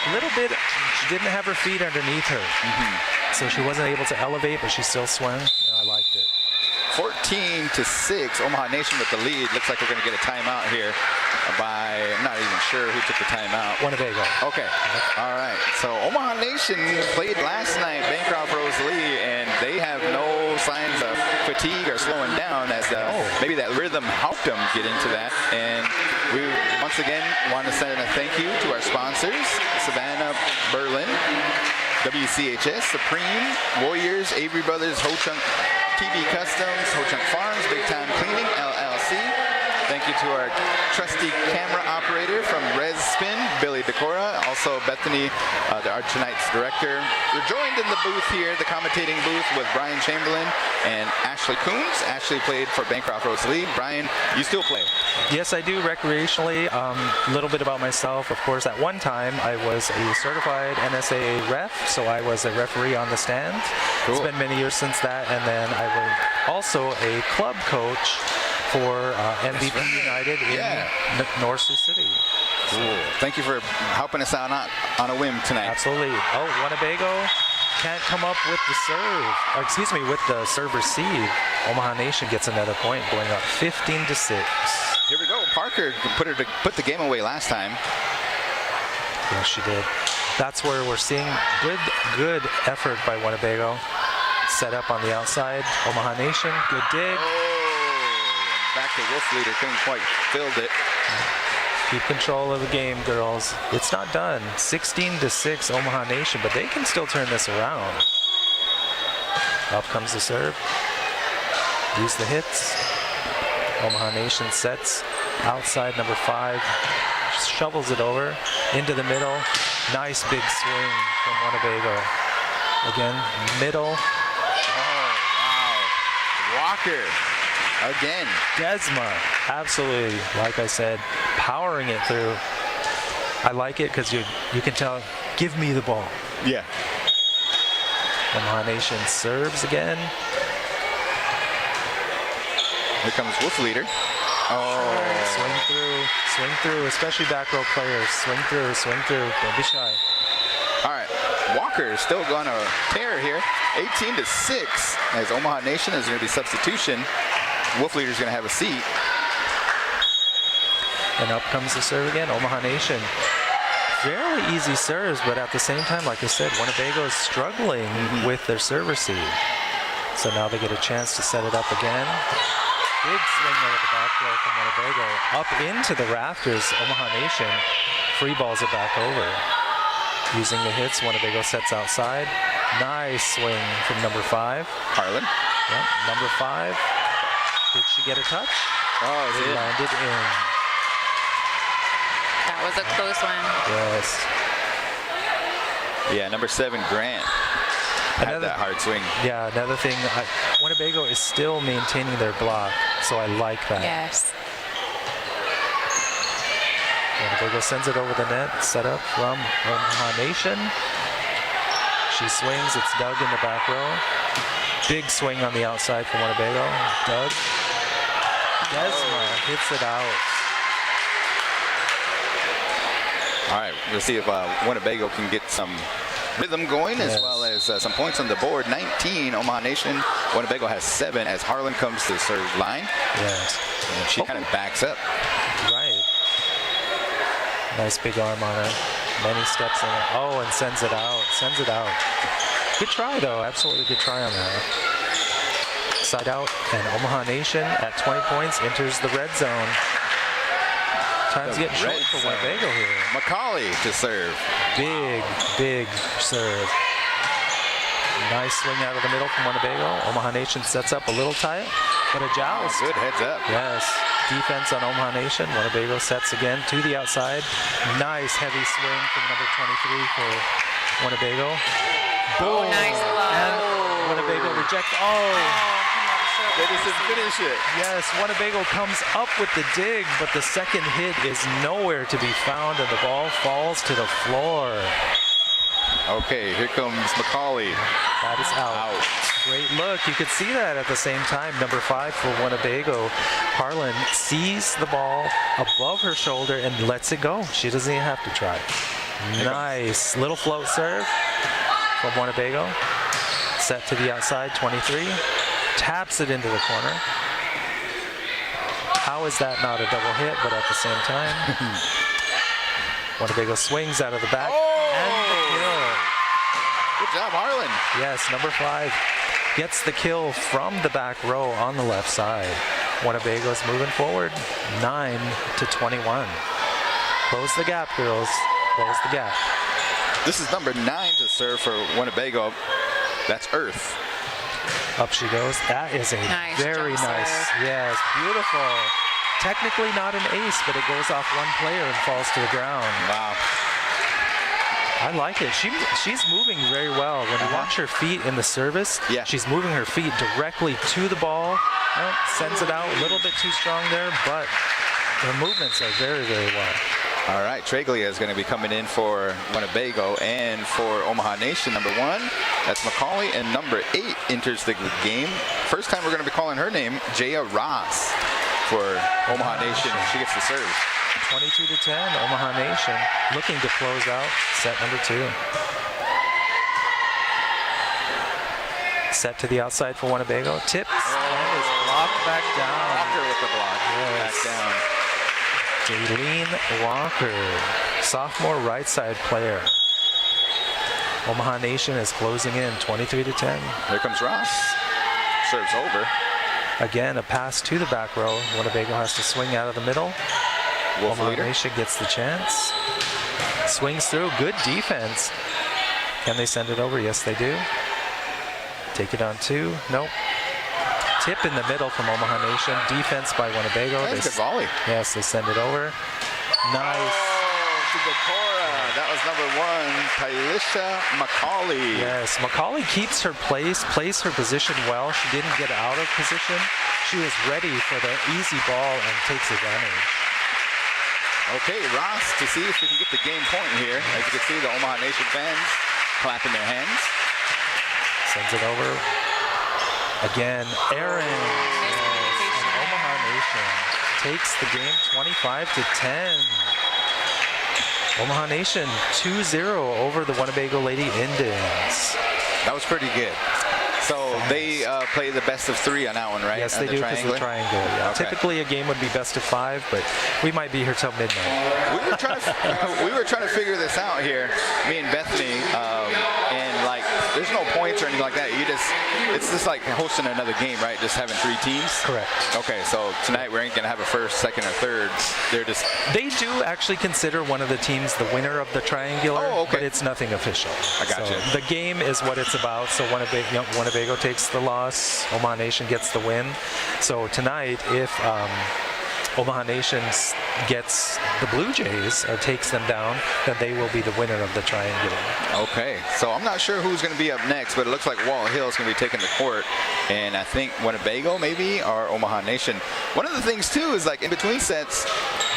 A little bit, she didn't have her feet underneath her. So she wasn't able to elevate, but she still swung. And I liked it. 14-6, Omaha Nation with the lead. Looks like we're going to get a timeout here by, I'm not even sure who took the timeout. Winnebago. Okay, all right. So Omaha Nation played last night, Bancroft Rosalie, and they have no signs of fatigue or slowing down, as maybe that rhythm helped them get into that. And we once again want to send a thank you to our sponsors, Savannah Berlin, WCHS, Supreme, Warriors, Avery Brothers, Ho Chunk TV Customs, Ho Chunk Farms, Big Time Cleaning, LLC. Thank you to our trusty camera operator from Res Spin, Billy Decora, also Bethany, our tonight's director. We're joined in the booth here, the commentating booth, with Brian Chamberlain and Ashley Coombs. Ashley played for Bancroft Rosalie. Brian, you still play? Yes, I do recreationally. A little bit about myself. Of course, at one time, I was a certified NSAA ref, so I was a referee on the stand. Cool. It's been many years since that, and then I was also a club coach for MVP United in North Sioux City. Cool. Thank you for helping us out on a whim tonight. Absolutely. Oh, Winnebago can't come up with the serve. Or excuse me, with the serve receive. Omaha Nation gets another point, going up 15-6. Here we go. Parker put the game away last time. Yes, she did. That's where we're seeing good effort by Winnebago. Set up on the outside. Omaha Nation, good dig. Back to Wolf Leader, couldn't quite field it. Keep control of the game, girls. It's not done. 16-6 Omaha Nation, but they can still turn this around. Up comes the serve. Use the hits. Omaha Nation sets outside number 5. Shovels it over into the middle. Nice big swing from Winnebago. Again, middle. Oh, wow. Walker. Again. Desma, absolutely, like I said, powering it through. I like it because you can tell, give me the ball. Yeah. Omaha Nation serves again. Here comes Wolf Leader. Oh. Swing through, especially back row players. Swing through, don't be shy. All right. Walker is still going to tear here. 18-6 as Omaha Nation is going to be substitution. Wolf Leader is going to have a seat. And up comes the serve again, Omaha Nation. fairly easy serves, but at the same time, like I said, Winnebago is struggling with their serve receive. So now they get a chance to set it up again. Big swing over the back row from Winnebago. Up into the rafters, Omaha Nation free balls it back over. Using the hits, Winnebago sets outside. Nice swing from number 5. Harlan. Yep, number 5. Did she get a touch? Oh, It landed in. That was a close one. Yes. Yeah, number 7, Grant. Had that hard swing. Yeah, another thing, Winnebago is still maintaining their block, so I like that. Yes. Winnebago sends it over the net, set up from Omaha Nation. She swings, it's Doug in the back row. Big swing on the outside from Winnebago. Doug. Desma hits it out. All right, we'll see if Winnebago can get some rhythm going, as well as some points on the board. 19, Omaha Nation. Winnebago has 7 as Harlan comes to the serve line. Yes. And she kind of backs up. Right. Nice big arm on her. Many steps in it. Oh, and sends it out. Sends it out. Good try, though. Absolutely good try on that. Side out, and Omaha Nation at 20 points enters the red zone. Time's getting short for Winnebago here. Macaulay to serve. Big serve. Nice swing out of the middle from Winnebago. Omaha Nation sets up a little tight, but a joust. Good heads up. Yes. Defense on Omaha Nation. Winnebago sets again to the outside. Nice heavy swing from number 23 for Winnebago. Oh, nice love. And Winnebago rejects. Oh. Finish it. Yes, Winnebago comes up with the dig, but the second hit is nowhere to be found, and the ball falls to the floor. Okay, here comes Macaulay. That is out. Great look. You could see that at the same time. Number 5 for Winnebago. Harlan sees the ball above her shoulder and lets it go. She doesn't even have to try. Nice. Little float serve from Winnebago. Set to the outside, 23. Taps it into the corner. How is that not a double hit, but at the same time? Winnebago swings out of the back. And the kill. Good job, Harlan. Yes, number 5 gets the kill from the back row on the left side. Winnebago's moving forward, 9-21. Close the gap, girls. Close the gap. This is number 9 to serve for Winnebago. That's Earth. Up she goes. That is a very nice. Yes, beautiful. Technically not an ace, but it goes off one player and falls to the ground. Wow. I like it. She's moving very well. When you watch her feet in the service, she's moving her feet directly to the ball. Sends it out a little bit too strong there, but her movements are very, very well. All right, Treglia is going to be coming in for Winnebago, and for Omaha Nation, number 1, that's Macaulay, and number 8 enters the game. First time we're going to be calling her name, Jaya Ross for Omaha Nation. She gets the serve. 22-10, Omaha Nation looking to close out set number 2. Set to the outside for Winnebago. Tips and is blocked back down. Walker with the block. Back down. Jaylene Walker, sophomore right side player. Omaha Nation is closing in 23-10. Here comes Ross. Serves over. Again, a pass to the back row. Winnebago has to swing out of the middle. Omaha Nation gets the chance. Swings through. Good defense. Can they send it over? Yes, they do. Take it on 2. Nope. Tip in the middle from Omaha Nation. Defense by Winnebago. That's a good volley. Yes, they send it over. Nice. To the Cora. That was number 1, Tylisha Macaulay. Yes, Macaulay keeps her place, plays her position well. She didn't get out of position. She was ready for the easy ball and takes advantage. Okay, Ross to see if we can get the game point here. As you can see, the Omaha Nation fans clapping their hands. Sends it over. Again, Aaron. And Omaha Nation takes the game 25-10. Omaha Nation 2-0 over the Winnebago Lady Indians. That was pretty good. So they play the best of 3 on that one, right? Yes, On they do, because the triangle. Yeah. Okay. Typically, a game would be best of 5, but we might be here till midnight. We were trying to figure this out here, me and Bethany, and like, there's no points or anything like that. It's just like hosting another game, right? Just having 3 teams. Correct. Okay, so tonight we ain't gonna have a first, second, or third. They do actually consider one of the teams the winner of the triangular, but it's nothing official. I got you. The game is what it's about. So Winnebago takes the loss, Omaha Nation gets the win. So tonight, if Omaha Nation gets the Blujays or takes them down, then they will be the winner of the triangular. Okay, so I'm not sure who's going to be up next, but it looks like Walthill is going to be taking the court, and I think Winnebago maybe, or Omaha Nation. One of the things too is, like, in between sets,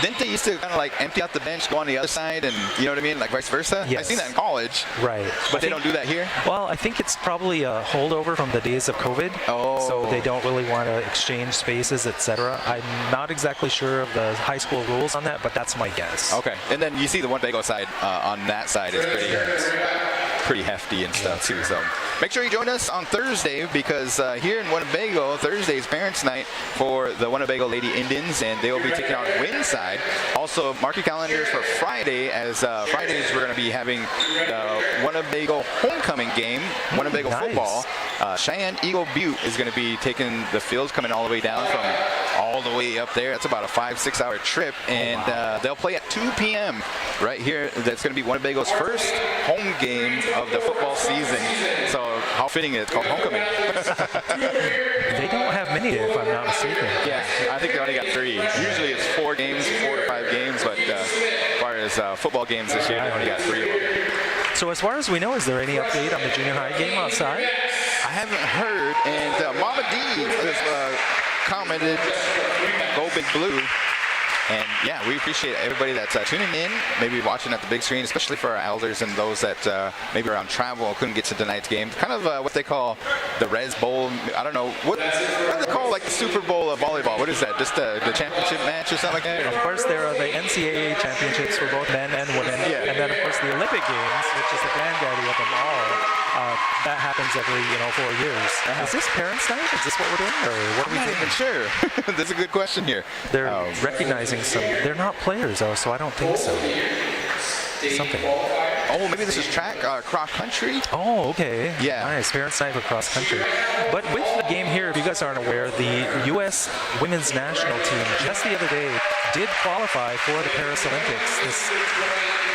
didn't they used to kind of like empty out the bench, go on the other side, and you know what I mean, like vice versa? Yes. I've seen that in college. Right. But they don't do that here? Well, I think it's probably a holdover from the days of COVID. Oh. So they don't really want to exchange spaces, etc. I'm not exactly sure of the high school rules on that, but that's my guess. Okay, and then you see the Winnebago side on that side is pretty hefty and stuff too. So make sure you join us on Thursday, because here in Winnebago, Thursday is Parents' Night for the Winnebago Lady Indians, and they will be taking on Windside. Also, mark your calendars for Friday, as Fridays we're going to be having the Winnebago homecoming game, Winnebago football. Cheyenne Eagle Butte is going to be taking the fields, coming all the way down from all the way up there. It's about a 5-6 hour trip, and they'll play at 2 p.m. right here. That's going to be Winnebago's first home game of the football season. So how fitting it's called homecoming. They don't have many, if I'm not mistaken. Yeah, I think they only got 3. Usually it's 4 games, 4 to 5 games, but as far as football games this year, they only got 3 of them. So as far as we know, is there any update on the junior high game outside? I haven't heard, and Mama D has commented, "Go Big Blue." And yeah, we appreciate everybody that's tuning in, maybe watching at the big screen, especially for our elders and those that maybe are on travel, couldn't get to tonight's game. Kind of what they call the Res Bowl. I don't know, what do they call, like, the Super Bowl of volleyball? What is that? Just the championship match or something like that? Of course, there are the NCAA championships for both men and women. Yeah. And then, of course, the Olympic Games, which is the granddaddy of them all. That happens every 4 years. Is this Parents' Night? Is this what we're doing, or what are we doing? I'm not even sure. That's a good question here. They're recognizing some. They're not players, though, so I don't think so. Something. Oh, maybe this is track, cross country? Oh, okay. Yeah. Nice. Parents' Night for cross country. But with the game here, if you guys aren't aware, the U.S. women's national team just the other day did qualify for the Paris Olympics this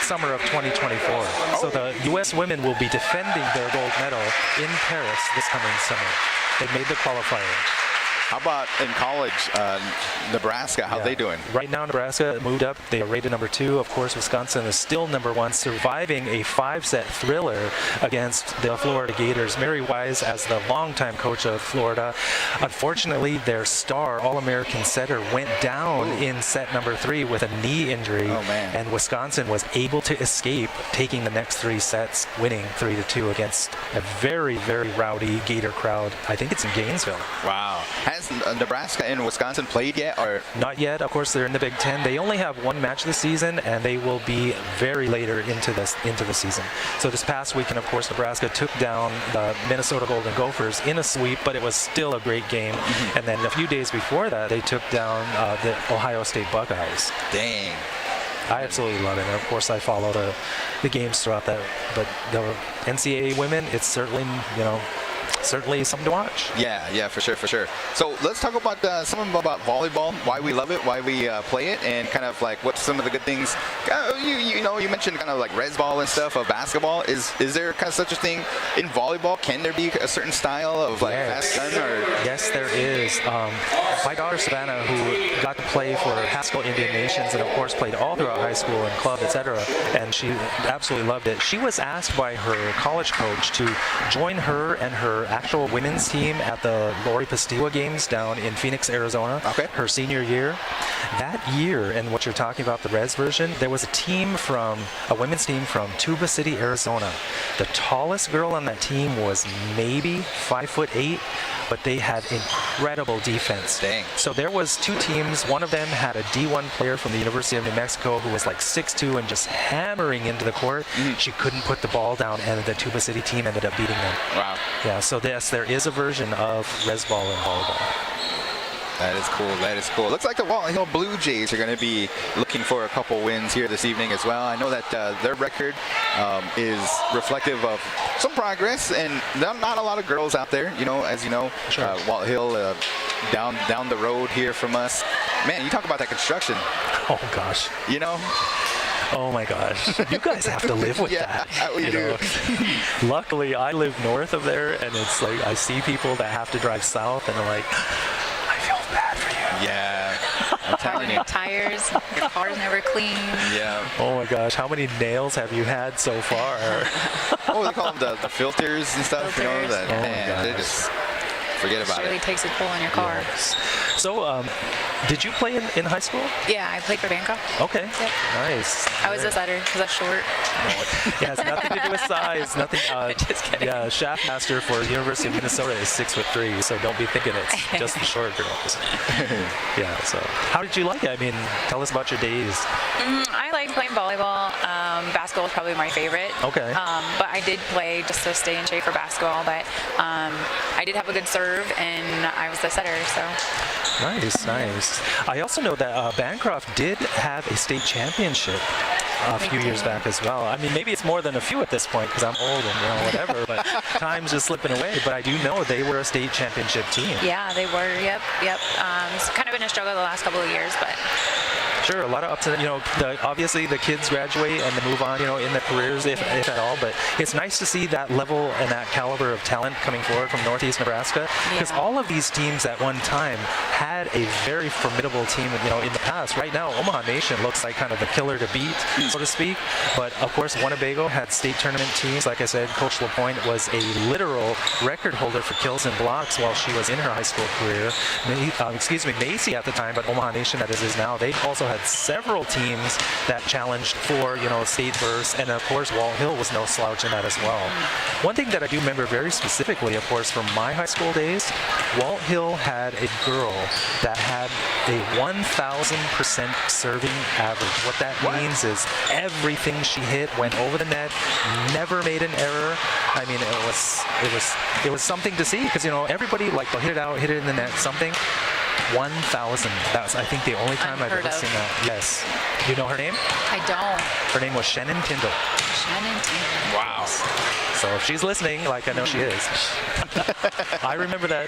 summer of 2024. So the U.S. women will be defending their gold medal in Paris this coming summer. They made the qualifier. How about in college, Nebraska? How they doing? Right now, Nebraska moved up. They are rated number 2. Of course, Wisconsin is still number 1, surviving a 5-set thriller against the Florida Gators. Mary Wise, as the longtime coach of Florida, unfortunately, their star All-American setter went down in set number 3 with a knee injury. Oh, man. And Wisconsin was able to escape, taking the next 3 sets, winning 3-2 against a very, very rowdy Gator crowd. I think it's in Gainesville. Wow. Has Nebraska and Wisconsin played yet, or not yet? Of course, they're in the Big Ten. They only have 1 match this season, and they will be very later into the season. So this past weekend, of course, Nebraska took down the Minnesota Golden Gophers in a sweep, but it was still a great game. And then a few days before that, they took down the Ohio State Buckeyes. Dang. I absolutely love it. And of course, I follow the games throughout that. But the NCAA women, it's certainly certainly something to watch. Yeah, for sure. So let's talk about something about volleyball, why we love it, why we play it, and kind of like what's some of the good things. You mentioned kind of like res ball and stuff of basketball. Is there kind of such a thing in volleyball? Can there be a certain style of like fast gun? Or? Yes, there is. My daughter Savannah, who got to play for Haskell Indian Nations and of course played all throughout high school and club, etc., and she absolutely loved it. She was asked by her college coach to join her and her actual women's team at the Lori Pastua Games down in Phoenix, Arizona, her senior year. That year, and what you're talking about, the res version, there was a women's team from Tuba City, Arizona. The tallest girl on that team was maybe 5'8", but they had incredible defense. Dang. So there was two teams. One of them had a D1 player from the University of New Mexico who was like 6'2" and just hammering into the court. She couldn't put the ball down, and the Tuba City team ended up beating them. Wow. Yeah, so yes, there is a version of res ball and volleyball. That is cool. That is cool. Looks like the Walthill Blujays are going to be looking for a couple wins here this evening as well. I know that their record is reflective of some progress, and not a lot of girls out there. You know, as you know, Sure. Walthill down the road here from us. Man, you talk about that construction. Oh gosh. You know. Oh my gosh. You guys have to live with that. Yeah, we do. Luckily, I live north of there, and it's like I see people that have to drive south, and they're like, I feel bad for you. Yeah. I'm telling you. Tires, your car's never clean. Yeah. Oh my gosh, how many nails have you had so far? Oh, they call them the filters and stuff. You know, Filters, that, yeah. man, they just forget about Surely it. takes a toll on your car. Yes. So, did you play in high school? Yeah, I played for Bancroft. Okay. Yep. Nice. I was a setter because I'm short. It has nothing to do with size. Nothing. Just kidding. Yeah, Shaftmaster for University of Minnesota is 6'3", so don't be thinking it's just the short girls. Yeah. So, how did you like it? I mean, tell us about your days. I like playing volleyball. Basketball is probably my favorite. Okay. But I did play just to stay in shape for basketball. But I did have a good serve, and I was the setter. So. Nice. I also know that Bancroft did have a state championship a few years back as well. I mean, maybe it's more than a few at this point because I'm old and whatever, but time's just slipping away. But I do know they were a state championship team. Yeah, they were. Yep. It's kind of been a struggle the last couple of years, but. Sure, a lot of ups and obviously the kids graduate and they move on, in their careers, if at all. But it's nice to see that level and that caliber of talent coming forward from Northeast Nebraska, because all of these teams at one time had a very formidable team, in the past. Right now, Omaha Nation looks like kind of the killer to beat, so to speak. But of course, Winnebago had state tournament teams. Like I said, Coach LaPointe was a literal record holder for kills and blocks while she was in her high school career. Macy at the time, but Omaha Nation that is now. They also had several teams that challenged for state verse, and of course Walthill was no slouch in that as well. One thing that I do remember very specifically, of course, from my high school days, Walthill had a girl that had a 1,000% serving average. What that means is everything she hit went over the net, never made an error. I mean, it was something to see, because everybody they'll hit it out, hit it in the net, something. 1,000. That's, I think, the only time I've ever seen that. Yes. You know her name? I don't. Her name was Shannon Tyndall. Shannon Tyndall. Wow. So if she's listening, like I know she is, I remember that.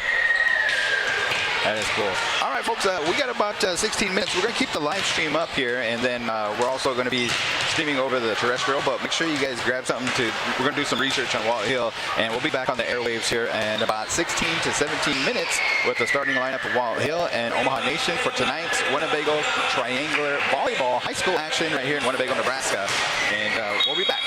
That is cool. All right, folks, we got about 16 minutes. We're going to keep the live stream up here, and then we're also going to be streaming over the terrestrial, but make sure you guys grab something we're going to do some research on Walthill, and we'll be back on the airwaves here in about 16 to 17 minutes with the starting lineup of Walthill and Omaha Nation for tonight's Winnebago Triangular Volleyball High School action right here in Winnebago, Nebraska. And we'll be back.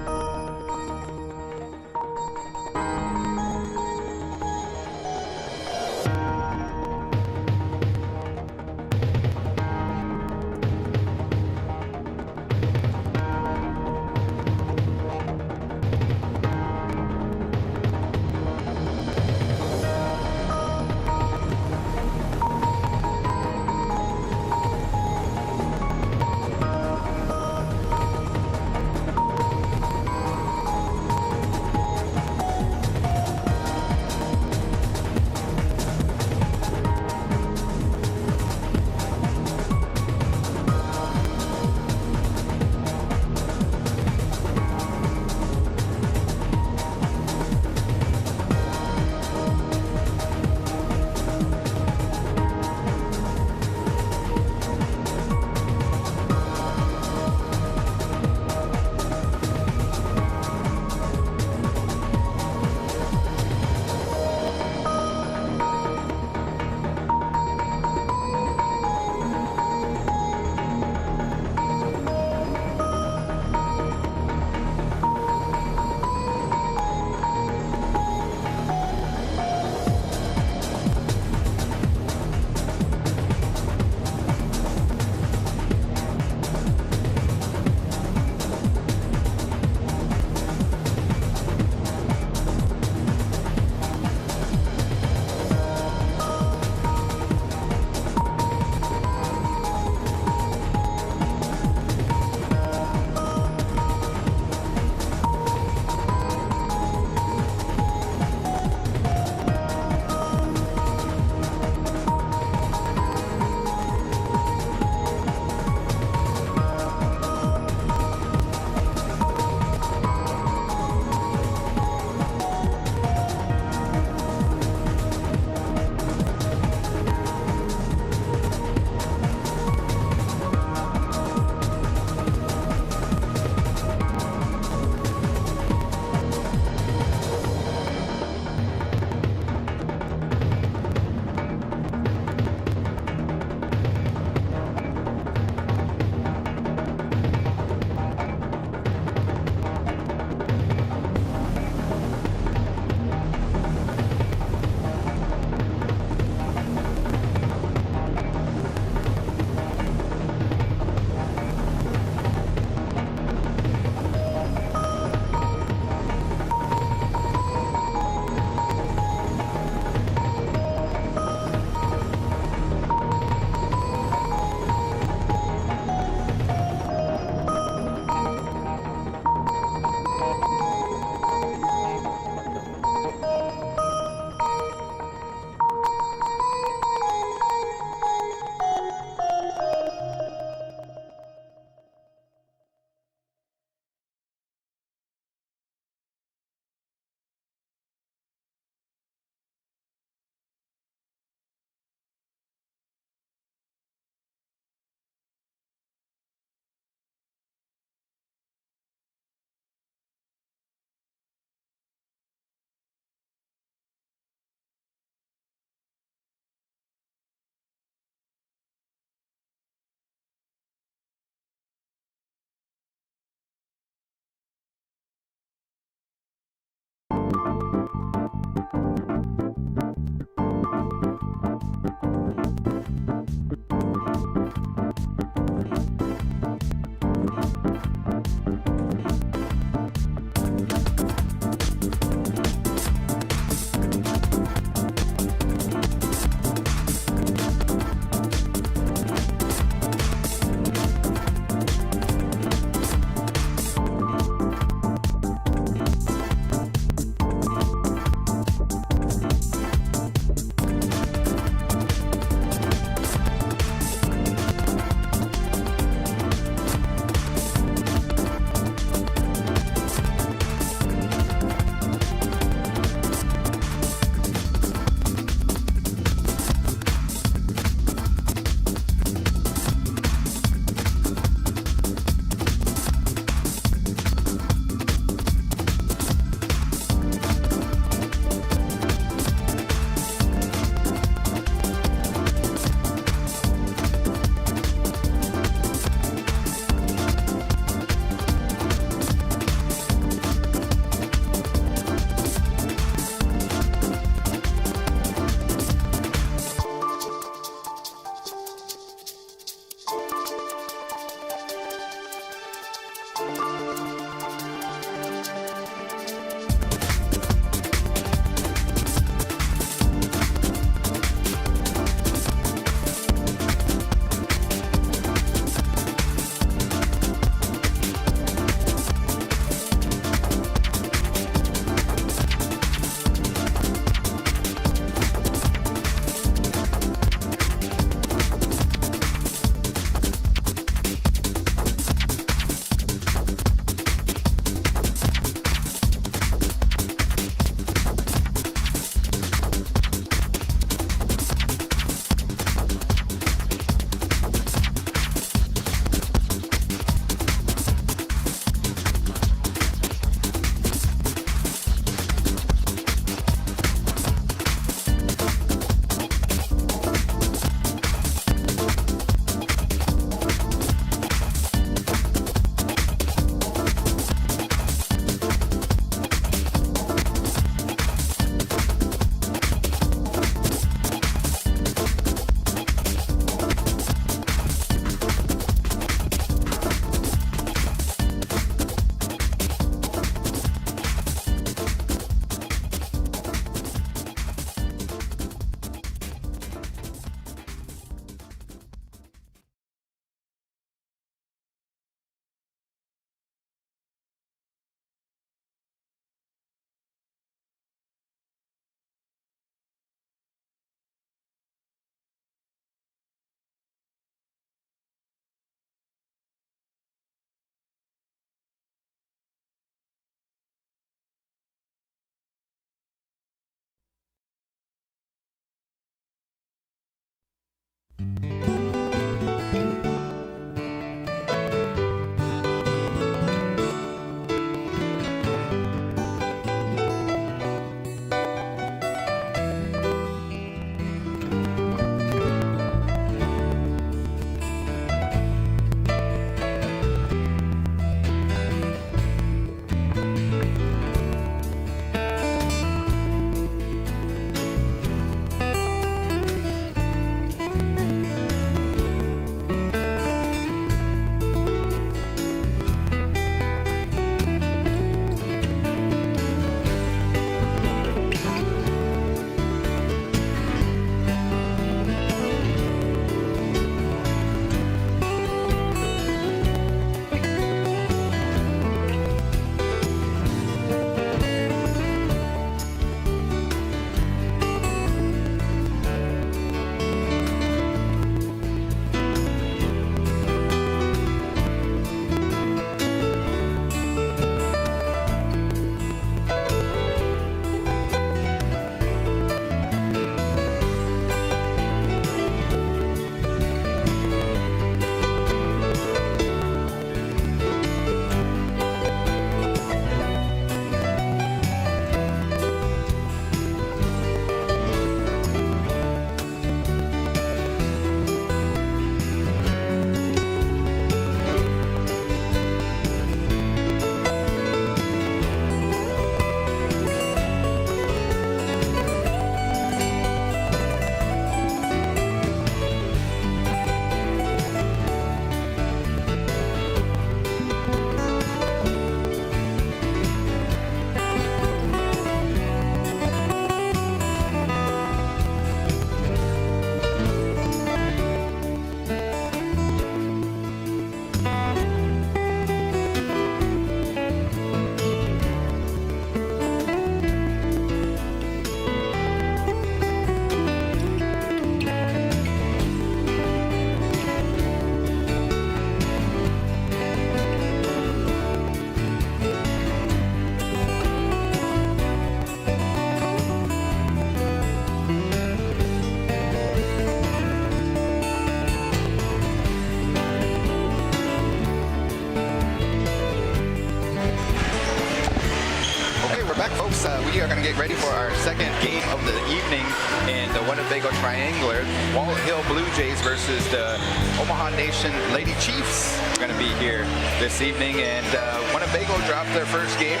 back, folks. We are going to get ready for our second game of the evening in the Winnebago Triangular. Walthill Blujays versus the Omaha Nation Lady Chiefs are going to be here this evening. And Winnebago dropped their first game.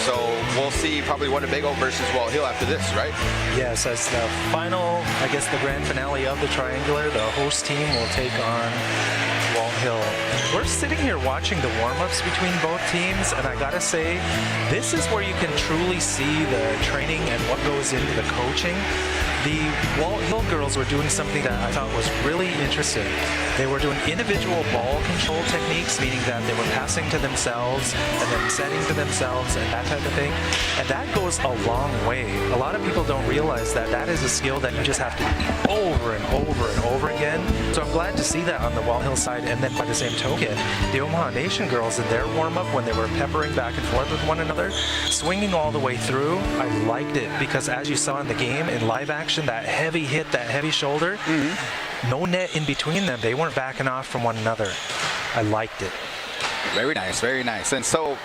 So we'll see probably Winnebago versus Walthill after this, right? Yes, as the final, I guess the grand finale of the Triangular, the host team will take on Walthill. We're sitting here watching the warm-ups between both teams, and I gotta say, this is where you can truly see the training and what goes into the coaching. The Walthill girls were doing something that I thought was really interesting. They were doing individual ball control techniques, meaning that they were passing to themselves and then setting to themselves and that type of thing. And that goes a long way. A lot of people don't realize that that is a skill that you just have to do over and over and over again. So I'm glad to see that on the Walthill side. And then by the same token, the Omaha Nation girls in their warm-up, when they were peppering back and forth with one another, swinging all the way through, I liked it because as you saw in the game, in live action, that heavy hit, that heavy shoulder, no net in between them. They weren't backing off from one another. I liked it. Very nice, very nice. And so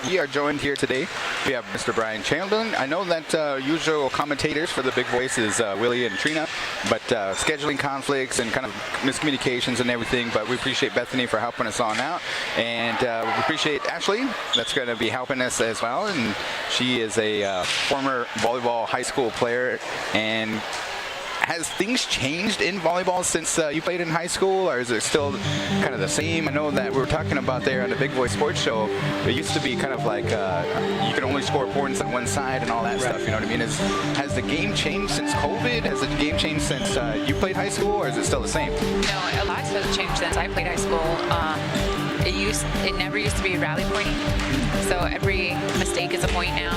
we are joined here today. We have Mr. Brian Chamberlain. I know that usual commentators for the Big Voice is Willie and Trina, but scheduling conflicts and kind of miscommunications and everything, but we appreciate Bethany for helping us on out. And we appreciate Ashley that's going to be helping us as well. And she is a former volleyball high school player. And has things changed in volleyball since you played in high school, or is it still kind of the same? I know that we were talking about there on the Big Voice Sports Show, it used to be kind of like you can only score points on one side and all that stuff, you know what I mean? Has the game changed since COVID? Has the game changed since you played high school, or is it still the same? No, a lot has changed since I played high school. It never used to be rally pointing, so every mistake is a point now.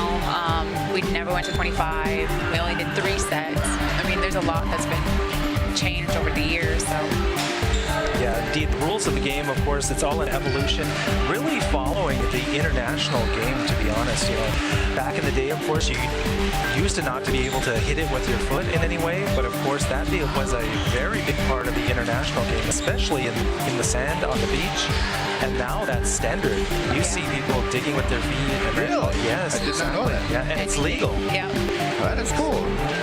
We never went to 25. We only did 3 sets. I mean, there's a lot that's been changed over the years. So. Yeah, indeed. The rules of the game, of course, it's all an evolution, really following the international game, to be honest. You know, back in the day, of course, you used to not to be able to hit it with your foot in any way, but of course that was a very big part of the international game, especially in the sand on the beach. And now that's standard. You see people digging with their feet. And Really? Yes. I did not know that. Yeah, and it's legal. Yeah. That is cool.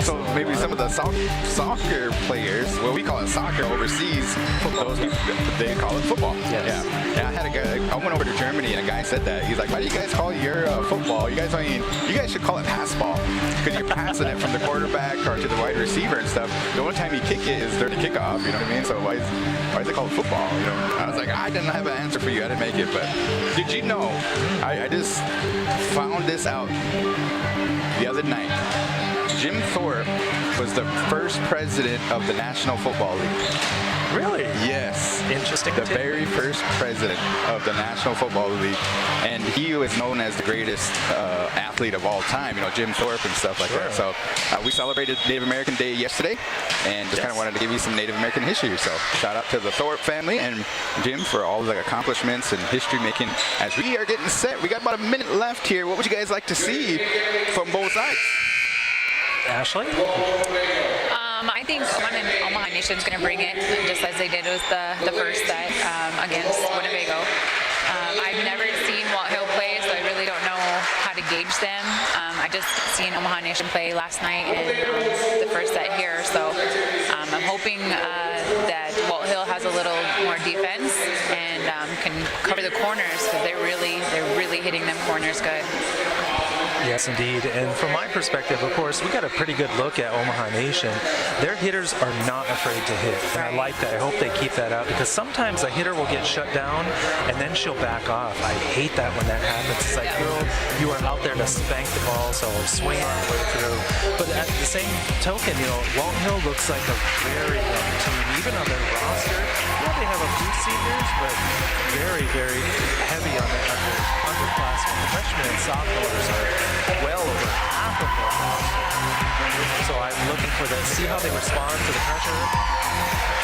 So maybe some of the soccer players, well, we call it soccer overseas, those they call it football. Yes. Yeah. I had a guy. I went over to Germany and a guy said that. He's like, "Why do you guys call your football? You guys should call it pass ball because you're passing it from the quarterback or to the wide receiver and stuff. The only time you kick it is during the kickoff. You know what I mean? So why is it called football? You know?" I was like, I didn't have an answer for you. I didn't make it, but did you know? I just found this out the other night. Jim Thorpe was the first president of the National Football League. Really? Yes. Interesting. The very first president of the National Football League. And he was known as the greatest athlete of all time, you know, Jim Thorpe and stuff like that. So we celebrated Native American Day yesterday and just kind of wanted to give you some Native American history. So shout out to the Thorpe family and Jim for all the accomplishments and history making. As we are getting set, we got about a minute left here. What would you guys like to see from both sides? Ashley? I think Omaha Nation's going to bring it, just as they did with the first set against Winnebago. I've never seen Walthill play, so I really don't know how to gauge them. I just seen Omaha Nation play last night and the first set here, so I'm hoping that Walthill has a little more defense and can cover the corners because they're really hitting them corners good. Yes, indeed. And from my perspective, of course, we got a pretty good look at Omaha Nation. Their hitters are not afraid to hit. And I like that. I hope they keep that up because sometimes a hitter will get shut down and then she'll back off. I hate that when that happens. It's like, girl, you are out there to spank the ball, so swing all the way through. But at the same token, you know, Walthill looks like a very young team. Even on their roster, yeah, they have a few seniors, but very, very heavy on the underclassmen. The freshmen and sophomores are well over half of their roster. So I'm looking for see how they respond to the pressure.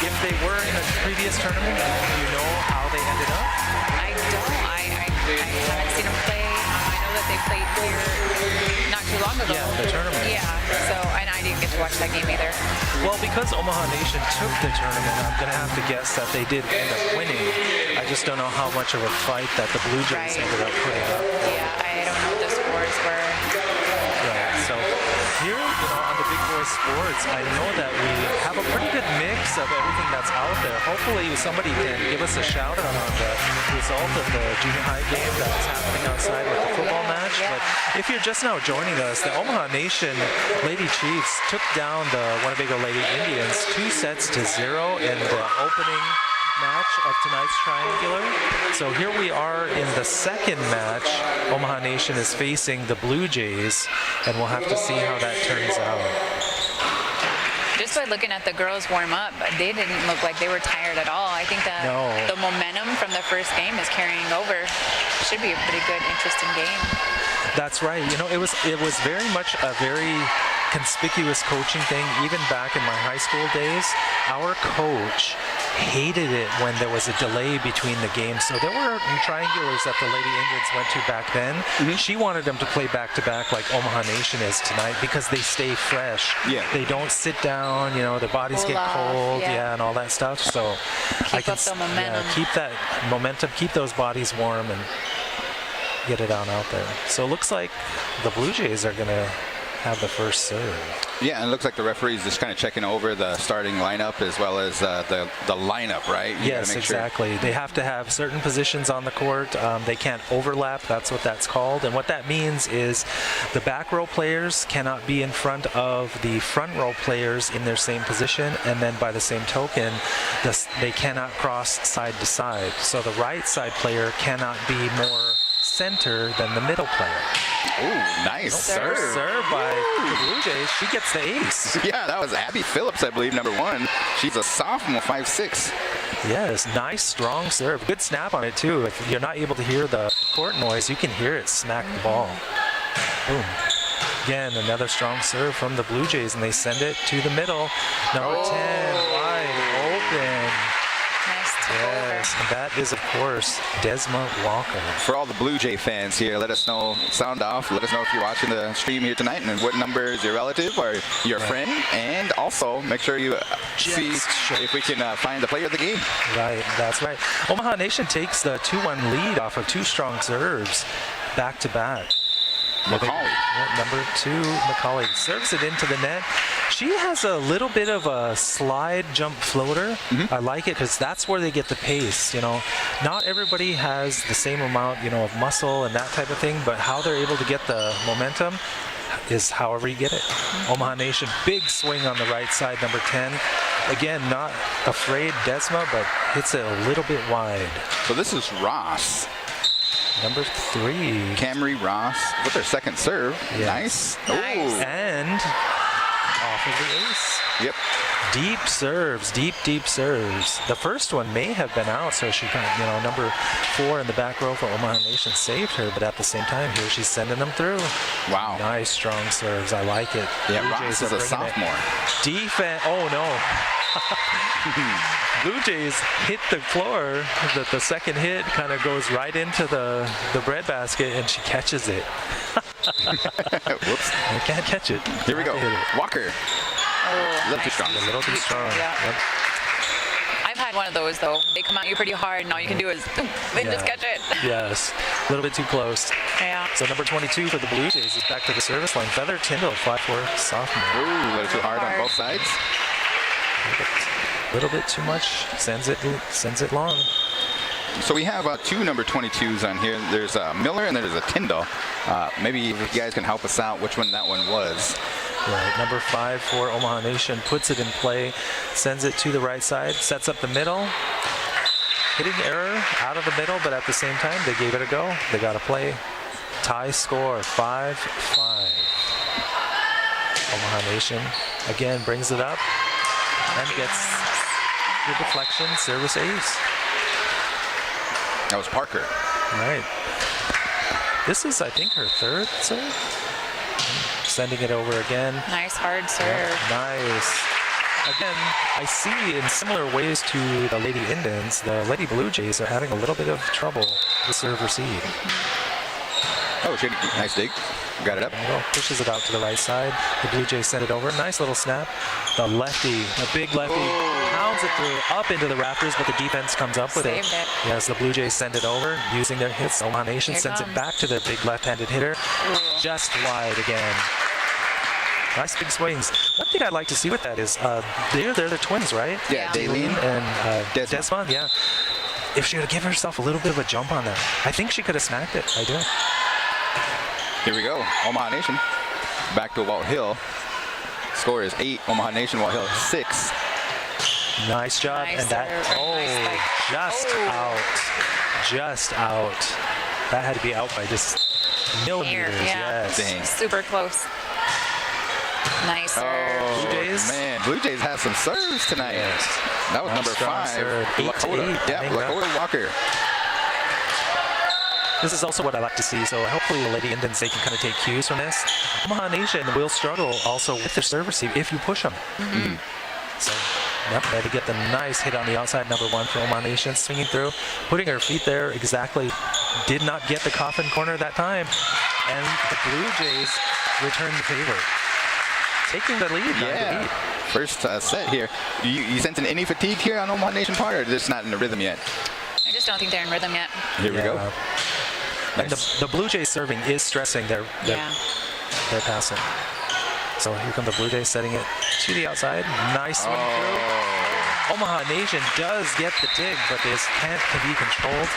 If they were in a previous tournament, do you know how they ended up? I don't. I haven't seen them play. I know that they played here not too long ago. Yeah, the tournament. Yeah. So, and I didn't get to watch that game either. Well, because Omaha Nation took the tournament, I'm going to have to guess that they did end up winning. I just don't know how much of a fight that the Blujays ended up putting up. Yeah, I don't know what the scores were. courts, I know that we have a pretty good mix of everything that's out there. Hopefully somebody can give us a shout out on the result of the junior high game that's happening outside with the football match. Yeah. But if you're just now joining us, the Omaha Nation Lady Chiefs took down the Winnebago Lady Indians 2-0 in the opening match of tonight's triangular. So here we are in the second match. Omaha Nation is facing the Blujays, and we'll have to see how that turns out. Just by looking at the girls warm up, they didn't look like they were tired at all. I think that the momentum from the first game is carrying over. Should be a pretty good, interesting game. That's right. You know, it was very much a very conspicuous coaching thing. Even back in my high school days, our coach hated it when there was a delay between the games. So there were triangulars that the Lady Indians went to back then. She wanted them to play back-to-back like Omaha Nation is tonight because they stay fresh. Yeah. They don't sit down, you know, their bodies get cold, and all that stuff. So keep up the momentum. keep that momentum, keep those bodies warm and get it on out there. So it looks like the Blujays are going to have the first serve. Yeah, and it looks like the referee's just kind of checking over the starting lineup as well as the lineup, right? Yes, exactly. They have to have certain positions on the court. They can't overlap. That's what that's called. And what that means is the back row players cannot be in front of the front row players in their same position. And then by the same token, they cannot cross side to side. So the right side player cannot be more center than the middle player. Ooh, nice serve. Serve by the Blujays. She gets the ace. Yeah, that was Abby Phillips, I believe, number 1. She's a sophomore, 5'6". Yes, nice, strong serve. Good snap on it, too. If you're not able to hear the court noise, you can hear it smack the ball. Boom. Again, another strong serve from the Blujays, and they send it to the middle. Number 10, wide open. Yes, and that is, of course, Desma Walker. For all the Blue Jay fans here, let us know, sound off, let us know if you're watching the stream here tonight and what number is your relative or your friend. And also, make sure you see if we can find the player of the game. Right, that's right. Omaha Nation takes the 2-1 lead off of 2 strong serves back-to-back. Macaulay. Number 2, Macaulay serves it into the net. She has a little bit of a slide jump floater. I like it because that's where they get the pace. You know, not everybody has the same amount, you know, of muscle and that type of thing, but how they're able to get the momentum is however you get it. Omaha Nation, big swing on the right side, number 10. Again, not afraid, Desma, but hits it a little bit wide. So this is Ross. Number 3. Camry Ross with their second serve. Yes. Nice. Nice. Ooh. And off of the ace. Yep. Deep serves, deep serves. The first one may have been out, so she got, you know, number 4 in the back row for Omaha Nation saved her, but at the same time here she's sending them through. Wow. Nice strong serves. I like it. Yeah, Blue Ross Jays is are a bringing it. sophomore. Defense. Oh no. Blue Jays hit the floor. The second hit kind of goes right into the breadbasket, and she catches it. Whoops. I can't catch it. Here we go. Hit it. Walker. A little too strong. A little too strong. Yeah. Yep. I've had one of those though. They come at you pretty hard, and all you can do is just catch it. Yes, a little bit too close. Yeah. So number 22 for the Blue Jays is back to the service line. Feather Tyndall, 5'4" sophomore. Ooh, a little too hard on both sides. A little bit too much. Sends it long. So we have 2 number 22s on here. There's a Miller and there's a Tyndall. Maybe if you guys can help us out which one that one was. Right, number 5 for Omaha Nation puts it in play, sends it to the right side, sets up the middle. Hitting error out of the middle, but at the same time, they gave it a go. They got a play. Tie score, 5-5. Omaha Nation again brings it up and gets the deflection, service ace. That was Parker. Right. This is, I think, her 3rd serve. Sending it over again. Nice hard serve. Yep, nice. Again, I see in similar ways to the Lady Indians, the Lady Blue Jays are having a little bit of trouble with serve receive. Oh, shit. Nice dig. Got it up. Pushes it out to the right side. The Blue Jays send it over. Nice little snap. The lefty, the big lefty, pounds it through up into the rafters, but the defense comes up with it. Saved it. Yes, the Blue Jays send it over using their hits. Omaha Nation Here sends comes. it back to their big left-handed hitter. Ooh. Just wide again. Nice big swings. One thing I'd like to see with that is they're the twins, right? Yeah, Daleen and Desmond. Desmond. Yeah. If she would give herself a little bit of a jump on that, I think she could have smacked it. I do. Here we go. Omaha Nation back to Walthill. Score is 8. Omaha Nation, Walthill 6. Nice job. Nice And that, serve. Nice spike. Just out. That had to be out by just millimeters. Yeah. Yes. Dang. Super close. Nice serve. Oh, Blujays? man. Blujays have some serves tonight. Yes. That was Nice number strong 5. serve. 8-8. Yeah, Lakota Walker. This is also what I like to see, so hopefully the Lady Indians, they can kind of take cues from this. Omaha Nation will struggle also with their serve receive if you push them. So, yep, they had to get the nice hit on the outside, number 1 for Omaha Nation, swinging through, putting her feet there exactly. Did not get the coffin corner that time, and the Blujays return the favor. Taking the lead, 9-8. First set here. You sensing any fatigue here on Omaha Nation part, or just not in the rhythm yet? I just don't think they're in rhythm yet. Here we go. And the Blue Jays serving is stressing their passing. So here come the Blue Jays setting it to the outside. Nice swing through. Omaha Nation does get the dig, but this can be controlled.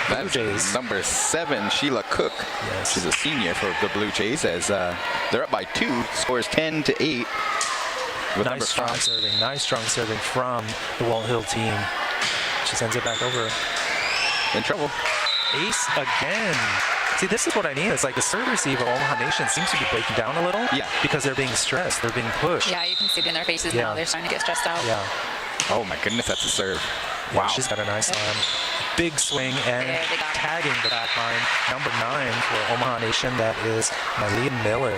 Blue Jays. Number 7, Sheila Cook. Yes. She's a senior for the Blue Jays as they're up by 2. Scores 10-8. With Nice strong serving. Nice strong serving from the Walthill team. She sends it back over. In trouble. Ace again. See, this is what I mean. It's like the serve receive of Omaha Nation seems to be breaking down a little. Yeah. Because they're being stressed. They're being pushed. Yeah, you can see it in their faces Yeah. now. They're starting to get stressed out. Yeah. Oh my goodness, that's a serve. Yeah, Wow. she's got a nice arm. Big swing and There, they got it. tagging the back line. Number 9 for Omaha Nation. That is Marlene Miller.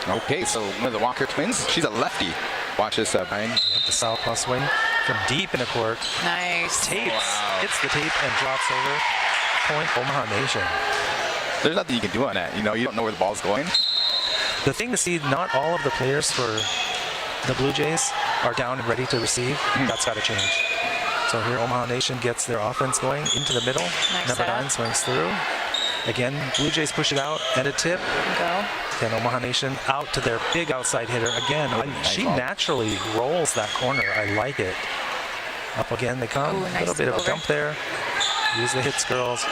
Okay, so one of the Walker twins. She's a lefty. Watch this, Brian. The southpaw swing from deep in the court. Nice. Tapes. Hits the tape and drops over. Point Omaha Nation. There's nothing you can do on that. You know, you don't know where the ball's going. The thing to see, not all of the players for the Blue Jays are down and ready to receive. That's got to change. So here Omaha Nation gets their offense going into the middle. Nice Number setup. 9 swings through. Again, Blue Jays push it out and a tip. Go. Then Omaha Nation out to their big outside hitter. Again, she ball. naturally rolls that corner. I like it. Up again they come. Ooh, A nice little bit of a over. dump there. Use the hits, girls.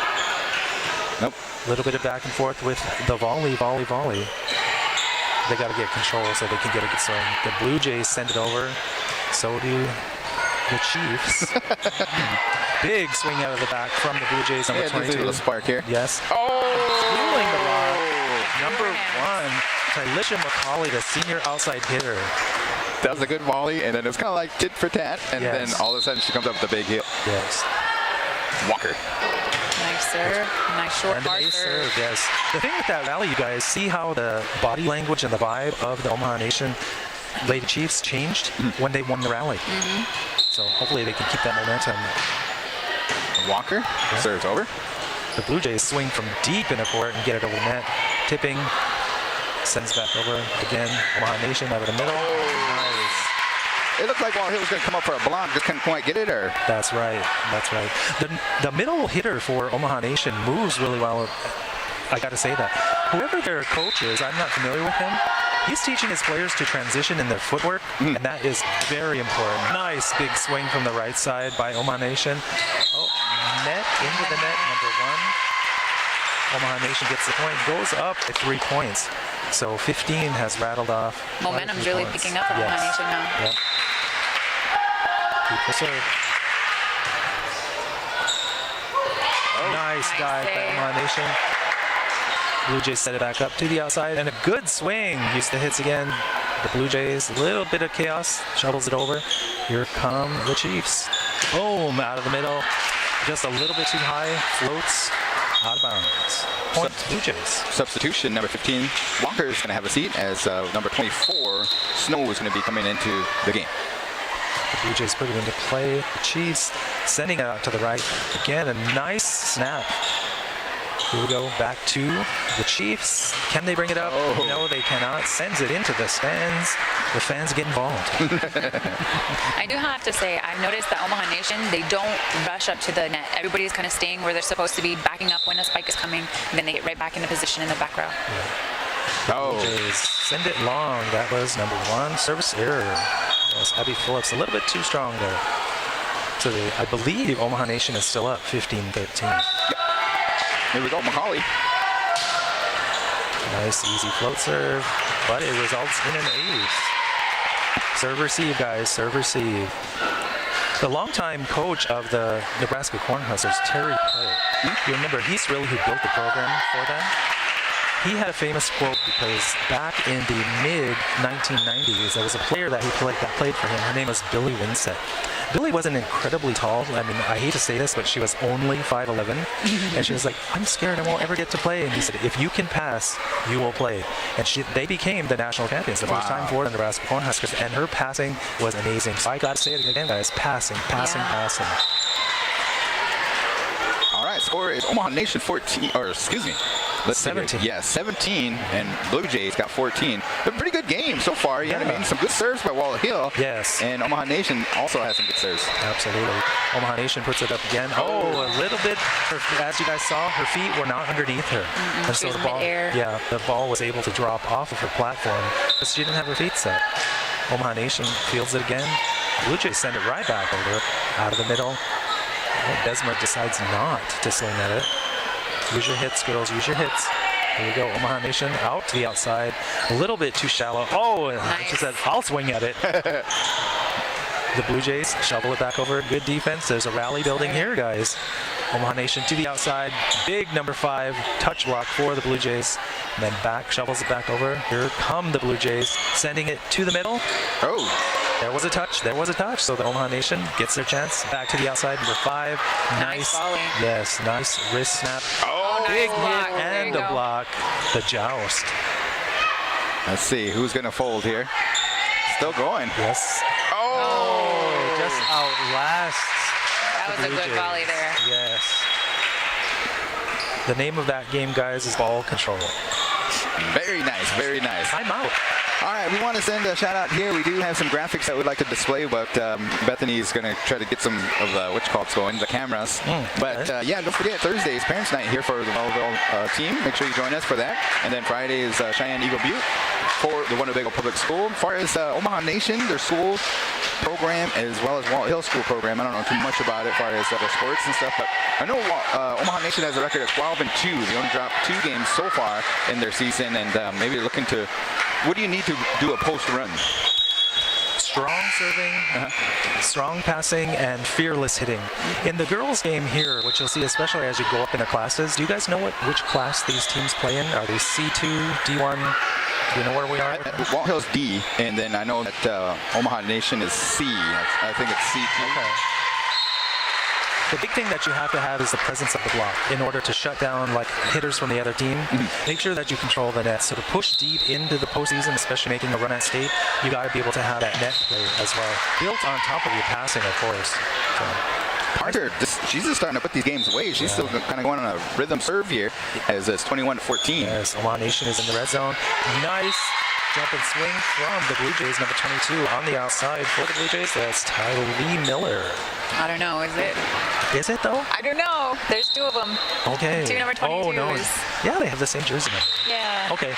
Nope. A little bit of back and forth with the volley. They got to get control so they can get a good swing. The Blue Jays send it over. So do the Chiefs. Big swing out of the back from the Blue Jays, number Yeah, there's a 22. little spark here. Yes. Oh! Stealing the ball. Number Hands. 1, Tylisha McCauley, the senior outside hitter. That was a good volley, and then it was kind of like tit for tat, and Yes. then all of a sudden she comes up with a big hit. Yes. Walker. Nice serve. Nice short And an hard ace serve. serve, yes. The thing with that rally, you guys, see how the body language and the vibe of the Omaha Nation Lady Chiefs changed when they won the rally. So hopefully they can keep that momentum. Walker serves over. The Blue Jays swing from deep in the court and get it over the net. Tipping, sends back over again. Omaha Nation over the middle. Nice. It looked like Walthill was going to come up for a block, just couldn't quite get it, or That's right. That's right. The middle hitter for Omaha Nation moves really well. I got to say that. Whoever their coach is, I'm not familiar with him. He's teaching his players to transition in their footwork, and that is very important. Nice big swing from the right side by Omaha Nation. Oh, net into the net, number 1. Omaha Nation gets the point, goes up at 3 points. So 15 has rattled off. Momentum's 3 really points. picking up for Omaha Nation now. Yep. Keep the serve. Nice dive by save. Omaha Nation. Blue Jays set it back up to the outside, and a good swing. Use the hits again. The Blue Jays, a little bit of chaos, shovels it over. Here come the Chiefs. Boom, out of the middle. Just a little bit too high, floats out of bounds. Point Blue Jays. substitution, number 15. Walker is going to have a seat as number 24, Snow, is going to be coming into the game. The Blue Jays put it into play. The Chiefs sending it out to the right. Again, a nice snap. Here we go, back to the Chiefs. Can they bring it up? Oh. No, they cannot. Sends it into the stands. The fans get involved. I do have to say, I've noticed that Omaha Nation, they don't rush up to the net. Everybody's kind of staying where they're supposed to be, backing up when a spike is coming, and then they get right back into position in the back row. Oh, Blue Jays send it long. That was number 1. Service error. Yes, Abby Phillips a little bit too strong there. So I believe Omaha Nation is still up 15-13. Yep. Here we go, Macaulay. Nice easy float serve, but it results in an ace. Serve receive, guys, serve receive. The longtime coach of the Nebraska Cornhuskers, Terry Pettit, you remember he's really who built the program for them. He had a famous quote because back in the mid-1990s, there was a player that played for him. Her name was Billy Winsett. Billy wasn't incredibly tall. I mean, I hate to say this, but she was only 5'11", and she was like, "I'm scared I won't ever get to play." And he said, "If you can pass, you will play." And they became the national champions the first time for the Nebraska Cornhuskers, and her passing was amazing. So I got to say it again, guys: passing. All right, score is Omaha Nation 14, or excuse me, 17. Yeah, 17, and Blujays got 14. A pretty good game so far. You know what I mean? Some good serves by Walthill. Yes. And Omaha Nation also has some good serves. Absolutely. Omaha Nation puts it up again. Oh, a little bit. As you guys saw, her feet were not underneath her. And she was the ball, mid-air. yeah, the ball was able to drop off of her platform because she didn't have her feet set. Omaha Nation fields it again. Blujays send it right back over, out of the middle. Desma decides not to swing at it. Use your hits, girls. Use your hits. Here we go. Omaha Nation out to the outside. A little bit too shallow. Oh, nice. She said, "I'll swing at it." The Blujays shovel it back over. Good defense. There's a rally building here, guys. Omaha Nation to the outside. Big number 5 touch block for the Blujays. And then back, shovels it back over. Here come the Blujays, sending it to the middle. Oh. There was a touch. So the Omaha Nation gets their chance. Back to the outside, number 5. Nice volley. Yes, nice wrist snap. Oh, nice Big block. hit There and you a go. block. The joust. Let's see who's going to fold here. Still going. Yes. Oh. Just outlasts. That was a good Blujays. volley there. Yes. The name of that game, guys, is ball control. Very nice, very nice. Time out. All right, we want to send a shout out here. We do have some graphics that we'd like to display, but Bethany's going to try to get some of the going, the cameras. But yeah, don't forget, Thursday is Parents Night here for the Walthill team. Make sure you join us for that. And then Friday is Cheyenne Eagle Butte for the Winnebago Public School. As far as Omaha Nation, their school program as well as Walthill school program, I don't know too much about it as far as the sports and stuff, but I know Omaha Nation has a record of 12-2. They only dropped 2 games so far in their season, and maybe they're looking to. What do you need to do a post run? Strong serving, strong passing, and fearless hitting. In the girls' game here, which you'll see especially as you go up in the classes, do you guys know which class these teams play in? Are they C2, D1? Do you know where we are? Walthill's D, and then I know that Omaha Nation is C. I think it's C2. Okay. The big thing that you have to have is the presence of the block in order to shut down like hitters from the other team. Make sure that you control the net. So to push deep into the postseason, especially making a run at state, you got to be able to have that net play as well. Built on top of your passing, of course. So. Parker, she's just starting to put these games away. She's still kind of going on a rhythm serve here as it's 21-14. Yes, Omaha Nation is in the red zone. Nice jump and swing from the Blujays, number 22 on the outside for the Blujays. That's Tylee Miller. I don't know, is it? Is it though? I don't know. There's 2 of them. Okay. 2 number 22s. Oh, no. Yeah, they have the same jersey number. Yeah. Okay.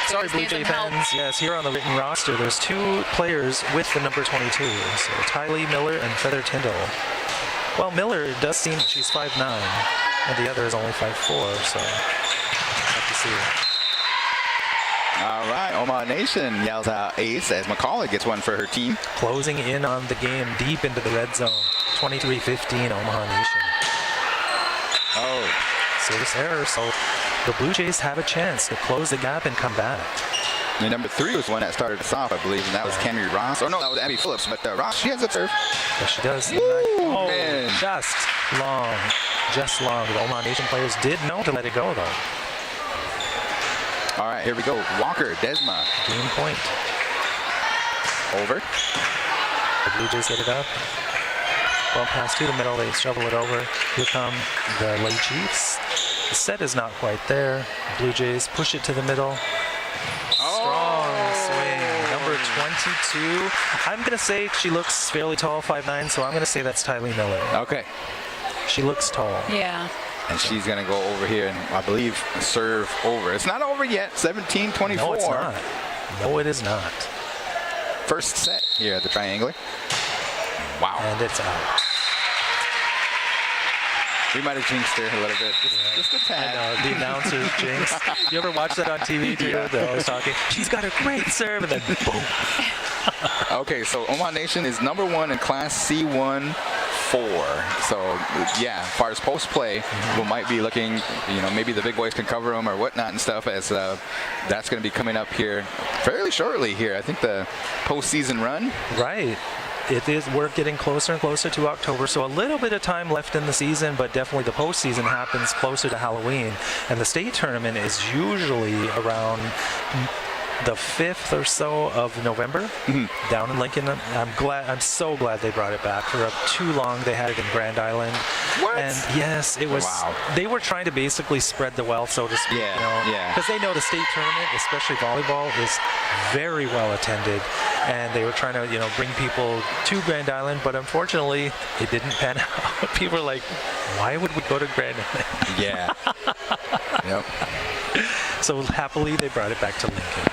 Sorry, just Blue need Jay some help. fans. Yes, here on the written roster, there's 2 players with the number 22. So Tylee Miller and Feather Tyndall. Well, Miller does seem she's 5'9", and the other is only 5'4", so have to see. All right, Omaha Nation yells out ace as Macaulay gets one for her team. Closing in on the game deep into the red zone. 23-15, Omaha Nation. Oh. Service error, so the Blue Jays have a chance to close the gap and come back. And number 3 was one that started us off, I believe, and that was Camry Ross. Oh, no, that was Abby Phillips, but Ross, she has a serve. Yes, she does. Woo, oh, man. just long. Just long. The Omaha Nation players did know to let it go, though. All right, here we go. Walker, Desma. Game point. Over. The Blue Jays get it up. Ball pass to the middle. They shovel it over. Here come the Lady Chiefs. The set is not quite there. Blue Jays push it to the middle. Strong swing. Number 22. I'm going to say she looks fairly tall, 5'9", so I'm going to say that's Tylee Miller. Okay. She looks tall. Yeah. And she's going to go over here and, I believe, serve over. It's not over yet. 17-24. No, it's not. No, it is not. First set here at the Triangular. Wow. And it's out. We might have jinxed her a little bit. Just a tad. I know, the announcers jinx. You ever watch that on TV too? Yeah. They're always talking, she's got a great serve, and then boom. Okay, so Omaha Nation is #1 in Class C1-4. So, yeah, as far as post play, we might be looking, maybe the big boys can cover them or whatnot and stuff, as that's going to be coming up here fairly shortly here. I think the postseason run. Right. It is. We're getting closer and closer to October, so a little bit of time left in the season, but definitely the postseason happens closer to Halloween. And the state tournament is usually around the 5th or so of November down in Lincoln. I'm so glad they brought it back. For too long they had it in Grand Island. What? And yes, it was. Wow. They were trying to basically spread the wealth, so to speak. Yeah. Because they know the state tournament, especially volleyball, is very well attended, and they were trying to bring people to Grand Island, but unfortunately it didn't pan out. People were like, why would we go to Grand Island? Yeah. Yep. So happily they brought it back to Lincoln.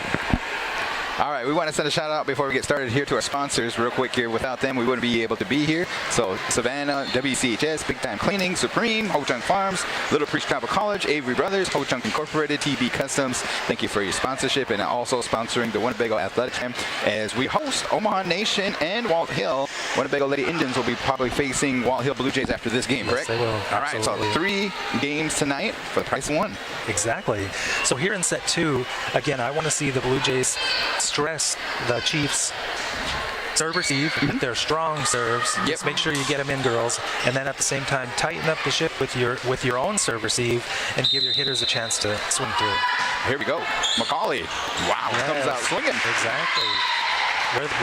All right, we want to send a shout out before we get started here to our sponsors real quick here. Without them, we wouldn't be able to be here. So Savannah, WCHS, Big Time Cleaning, Supreme, Ho Chunk Farms, Little Priest Travel College, Avery Brothers, Ho Chunk Incorporated, TB Customs. Thank you for your sponsorship, and also sponsoring the Winnebago Athletic Camp as we host Omaha Nation and Walthill. Winnebago Lady Indians will be probably facing Walthill Blujays after this game, correct? Yes, they will. All right, so Absolutely. 3 games tonight for the price of 1. Exactly. So here in set 2, again, I want to see the Blujays stress the Chiefs serve receive with their strong serves. Yep. Just make sure you get them in, girls, and then at the same time tighten up the ship with your own serve receive and give your hitters a chance to swing through. Here we go. McCauley. Wow, comes out swinging. Exactly.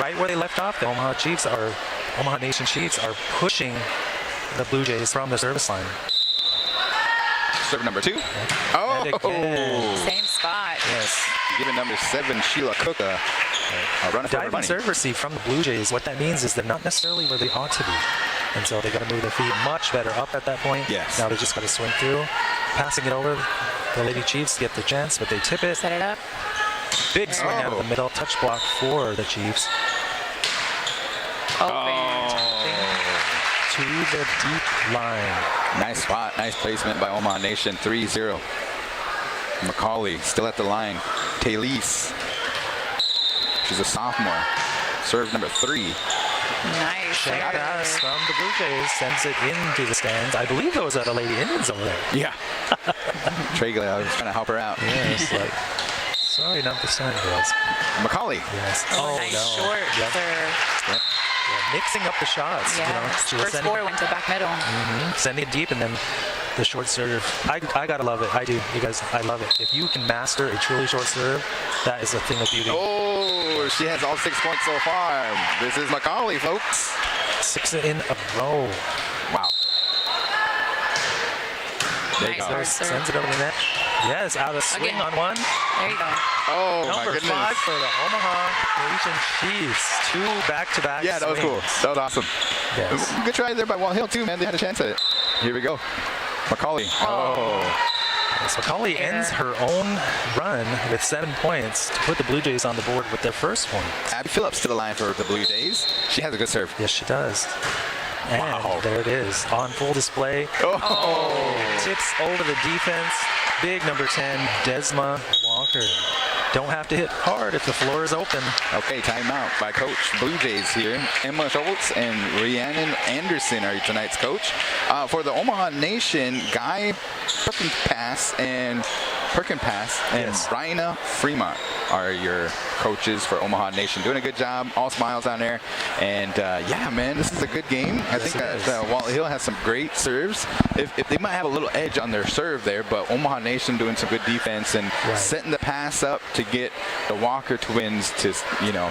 Right where they left off, the Omaha Nation Chiefs are pushing the Blujays from the service line. Serve number 2. And again. Same spot. Yes. Giving number 7, Sheila Cook, a run for her Diving money. serve receive from the Blujays, what that means is they're not necessarily where they ought to be. And so they got to move their feet much better up at that point. Yes. Now they just got to swing through, passing it over. The Lady Chiefs get the chance, but they tip it. Set it up. Big swing out of the middle, touch block for the Chiefs. To the deep line. Nice spot, nice placement by Omaha Nation. 3-0. McCauley still at the line. Taylise. She's a sophomore. Serve number 3. Nice. Shot pass from the Blujays sends it into the stands. I believe those are the Lady Indians over there. Yeah. Tragley, I was trying to help her out. Yes, like, sorry, not this time, girls. McCauley. Yes. Nice short serve. Yep. Yeah, mixing up the shots. Yeah. She was First 4 went to back middle. sending it deep, and then the short serve. I gotta love it. I do. You guys, I love it. If you can master a truly short serve, that is a thing of beauty. Oh, she has all 6 points so far. This is McCauley, folks. 6 in a row. Wow. There you Nice go. hard serve. Sends it over the net. Yes, out of swing Again. on one. There you go. Oh, my Number goodness. 5 for the Omaha Nation Chiefs. 2 back-to-back Yeah, that was cool. swings. That was awesome. Yes. Good try there by Walthill, too, man. They had a chance at it. Here we go. McCauley. So McCauley ends her own run with 7 points to put the Blujays on the board with their first point. Abby Phillips to the line for the Blue Jays. She has a good serve. Yes, she does. And Wow. there it is, on full display. Tips over the defense. Big number 10, Desma Walker. Don't have to hit hard if the floor is open. Okay, timeout by Coach Blue Jays here. Emma Schultz and Rhiannon Anderson are tonight's coach. For the Omaha Nation, Guy Perkinpass and Yes. Rhina Fremont are your coaches for Omaha Nation. Doing a good job. All smiles on there. And yeah, man, this is a good game. I think that Walthill has some great serves. If they might have a little edge on their serve there, but Omaha Nation doing some good defense and setting the pass up to get the Walker twins to,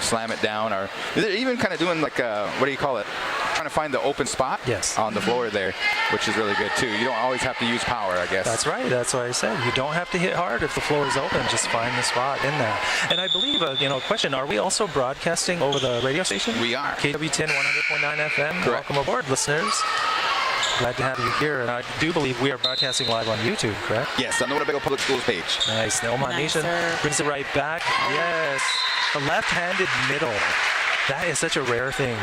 slam it down. Or they're even kind of doing like what do you call it? Trying to find the open spot on the floor there, which is really good too. You don't always have to use power, I guess. That's right. That's what I said. You don't have to hit hard if the floor is open. Just find the spot in there. And I believe, question, are we also broadcasting over the radio station? We are. KW10 100.9 FM. Correct. Welcome aboard, listeners. Glad to have you here. And I do believe we are broadcasting live on YouTube, correct? Yes, on the Winnebago Public Schools page. Nice. The Omaha Nice, Nation sir. brings it right back. Yes. The left-handed middle. That is such a rare thing.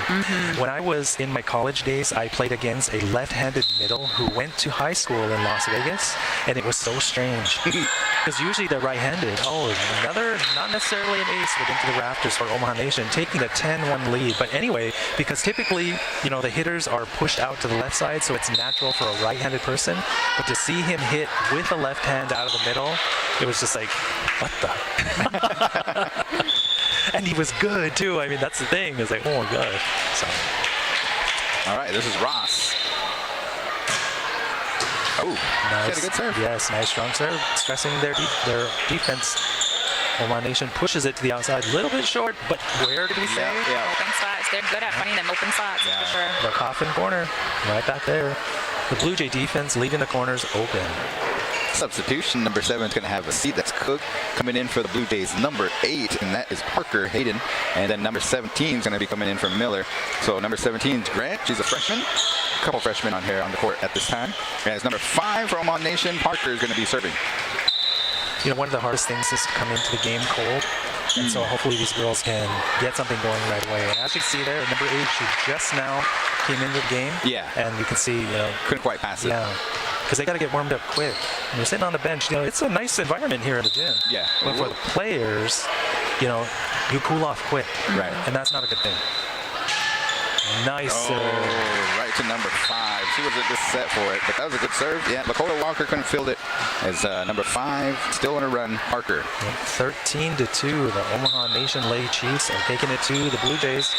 When I was in my college days, I played against a left-handed middle who went to high school in Las Vegas, and it was so strange. Because usually they're right-handed. Oh, another, not necessarily an ace, but into the rafters for Omaha Nation, taking the 10-1 lead. But anyway, because typically, you know, the hitters are pushed out to the left side, so it's natural for a right-handed person. But to see him hit with the left hand out of the middle, it was just like, what the? And he was good too. I mean, that's the thing. It's like, oh my gosh. So. All right, this is Ross. Oh, Nice. she had a good serve. Yes, nice strong serve. Stressing their defense. Omaha Nation pushes it to the outside. A little bit short, but where did we say? Yeah. Open spots. They're good at finding them open spots Yeah. for sure. The coffin corner, right back there. The Blue Jay defense leaving the corners open. Substitution, number 7 is going to have a seat. That's Cook. Coming in for the Blue Jays, number 8, and that is Parker Hayden. And then number 17 is going to be coming in for Miller. So number 17 is Grant. She's a freshman. A couple freshmen on here on the court at this time. And as number 5 for Omaha Nation, Parker is going to be serving. You know, one of the hardest things is to come into the game cold. And so hopefully these girls can get something going right away. And as you can see there, number 8, she just now came into the game. Yeah. And you can see, you know, Couldn't quite pass it. yeah, because they got to get warmed up quick. When you're sitting on the bench, you know, it's a nice environment here in the gym. Yeah. But for the players, you know, you cool off quick. Right. And that's not a good thing. Nice serve. Oh, right to number 5. She was a good set for it, but that was a good serve. Yeah, Lakota Walker couldn't field it as number 5 still on a run, Parker. 13-2, the Omaha Nation Lady Chiefs are taking it to the Blue Jays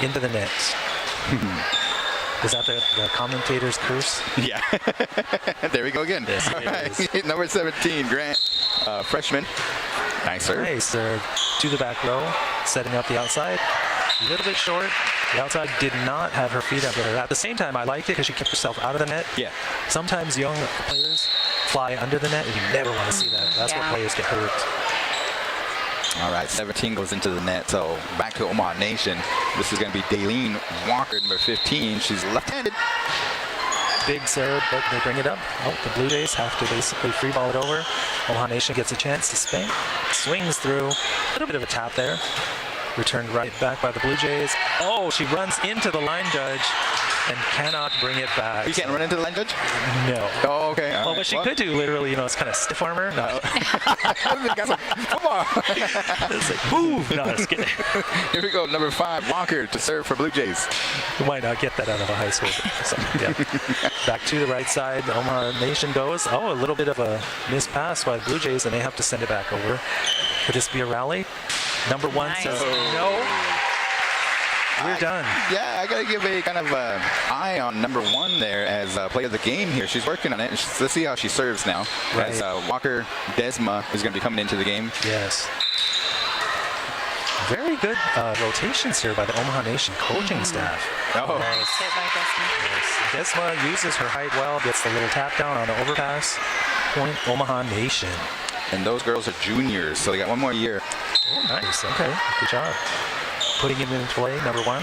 into the net. Is that the commentator's curse? Yeah. There we go again. Yes, it All right. Number 17, Grant, freshman. Nice serve. Nice serve to the back row, setting up the outside. A little bit short. The outside did not have her feet under her. At the same time, I liked it because she kept herself out of the net. Yeah. Sometimes young players fly under the net, and you never want to see that. That's where Yeah. players get hurt. All right, 17 goes into the net. So back to Omaha Nation. This is going to be Daleen Walker, number 15. She's left-handed. Big serve, but they bring it up. Oh, the Blue Jays have to basically free ball it over. Omaha Nation gets a chance to spin. Swings through. A little bit of a tap there. Returned right back by the Blue Jays. Oh, she runs into the line judge and cannot bring it back. You can't run into the line judge? No. Oh, okay. All Well, right. but she could do literally, you know, it's kind of stiff armor. No. Come on. It's like, move. No, just kidding. Here we go. Number 5, Walker to serve for Blue Jays. You might not get that out of a high school. So, yeah. Back to the right side. The Omaha Nation goes. Oh, a little bit of a missed pass by the Blue Jays, and they have to send it back over. Could this be a rally? Number 1 Nice. says no. We're done. Yeah, I got to give a kind of eye on number 1 there as player of the game here. She's working on it. Let's see how she serves now. Right. As Walker Desma is going to be coming into the game. Yes. Very good rotations here by the Omaha Nation coaching staff. Oh. Nice hit by Destiny. Desma uses her height well, gets the little tap down on the overpass. Point Omaha Nation. And those girls are juniors, so they got 1 more year. Oh, nice. Okay. Good job. Putting it into play, number 1.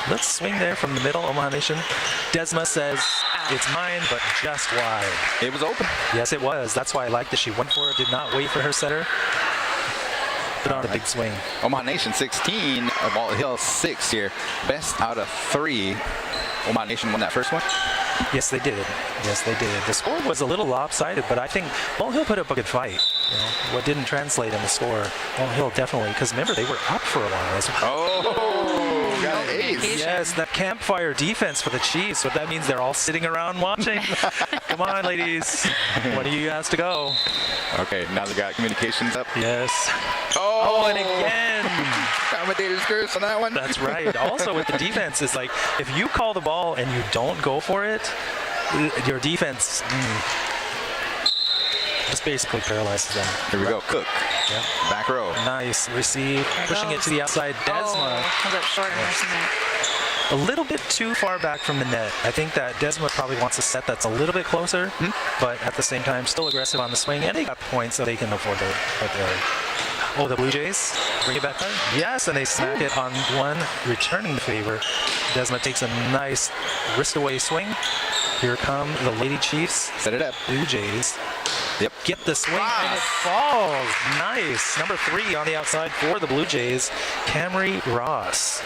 Let's swing there from the middle, Omaha Nation. Desma says, it's mine, but just wide. It was open. Yes, it was. That's why I like that she went for it, did not wait for her setter. Put on the big swing. Omaha Nation 16, Walthill 6 here. Best out of 3. Omaha Nation won that first one. Yes, they did. Yes, they did. The score was a little lopsided, but I think Walthill put up a good fight. You know, what didn't translate in the score, Walthill definitely, because remember, they were up for a while as well. Oh, got an ace. Yes, that campfire defense for the Chiefs. What that means, they're all sitting around watching. Come on, ladies. One of you has to go. Okay, now they got communications up. Yes. Oh, Oh, and again. Commentator's curse on that one. That's right. Also with the defense, it's like if you call the ball and you don't go for it, your defense just basically paralyzes them. Here we go. Cook. Yeah. Back row. Nice receive, pushing it to the outside. Desma. Oh, comes up short and missing it. A little bit too far back from the net. I think that Desma probably wants a set that's a little bit closer, but at the same time still aggressive on the swing, and they got points so they can afford to right there. Oh, the Blue Jays bring it back on. Yes, and they smack it on 1, returning the favor. Desma takes a nice wrist away swing. Here come the Lady Chiefs. Set it up. Blujays. Yep. Get the swing, and it falls. Nice. Number 3 on the outside for the Blujays, Camry Ross.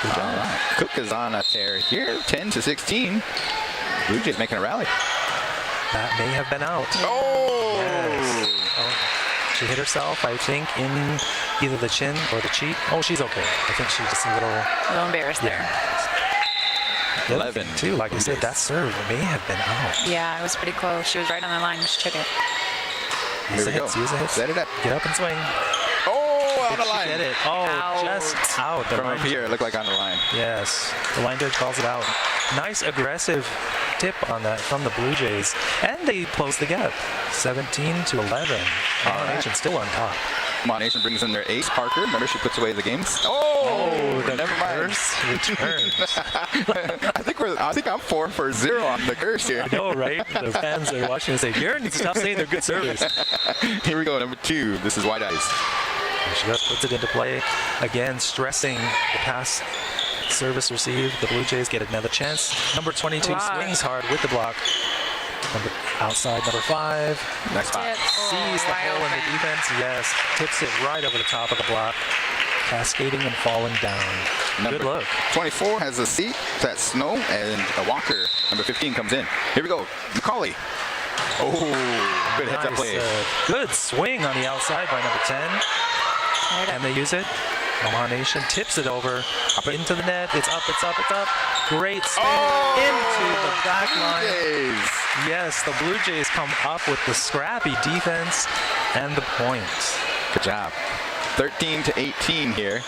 Good job. Right. Cook is on a tear here, 10-16. Blue Jays making a rally. That may have been out. Oh! Yes. Oh, she hit herself, I think, in either the chin or the cheek. Oh, she's okay. I think she's just a little embarrassed there. The other thing, too, like I said, that serve may have been out. Yeah, it was pretty close. She was right on the line. She took it. Use Here we go. Use the hits. Set it up. Get up and swing. Oh, on Did the line. she get it? Oh, Out. just out. The From line up here, it looked like on the line. Yes, the line judge calls it out. Nice aggressive tip on that from the Blue Jays, and they close the gap, 17-11. Nation still on top. Omaha Nation brings in their ace, Parker. Remember, she puts away the games. Oh, the never mind. curse returns. I think I'm 4 for 0 on the curse here. I know, right? The fans are watching and say, Garrett needs to stop saying they're good service. Here we go, number 2. This is White Eyes. She just puts it into play. Again, stressing the pass. Service received. The Blue Jays get another chance. Number 22 block. swings hard with the block. Outside number 5. Nice spot. Sees the wide hole in the open. defense. Yes. Tips it right over the top of the block. Cascading and falling down. Number Good look. 24 has a seat. That's Snow, and a Walker. Number 15 comes in. Here we go. Macaulay. Oh, good heads up play. Good swing on the outside by number 10. And they use it. Omaha Nation tips it over into the net. It's up, it's up, it's up. Great spin into the back line. Jays. Yes, the Blue Jays come up with the scrappy defense and the points. Good job. 13-18 here.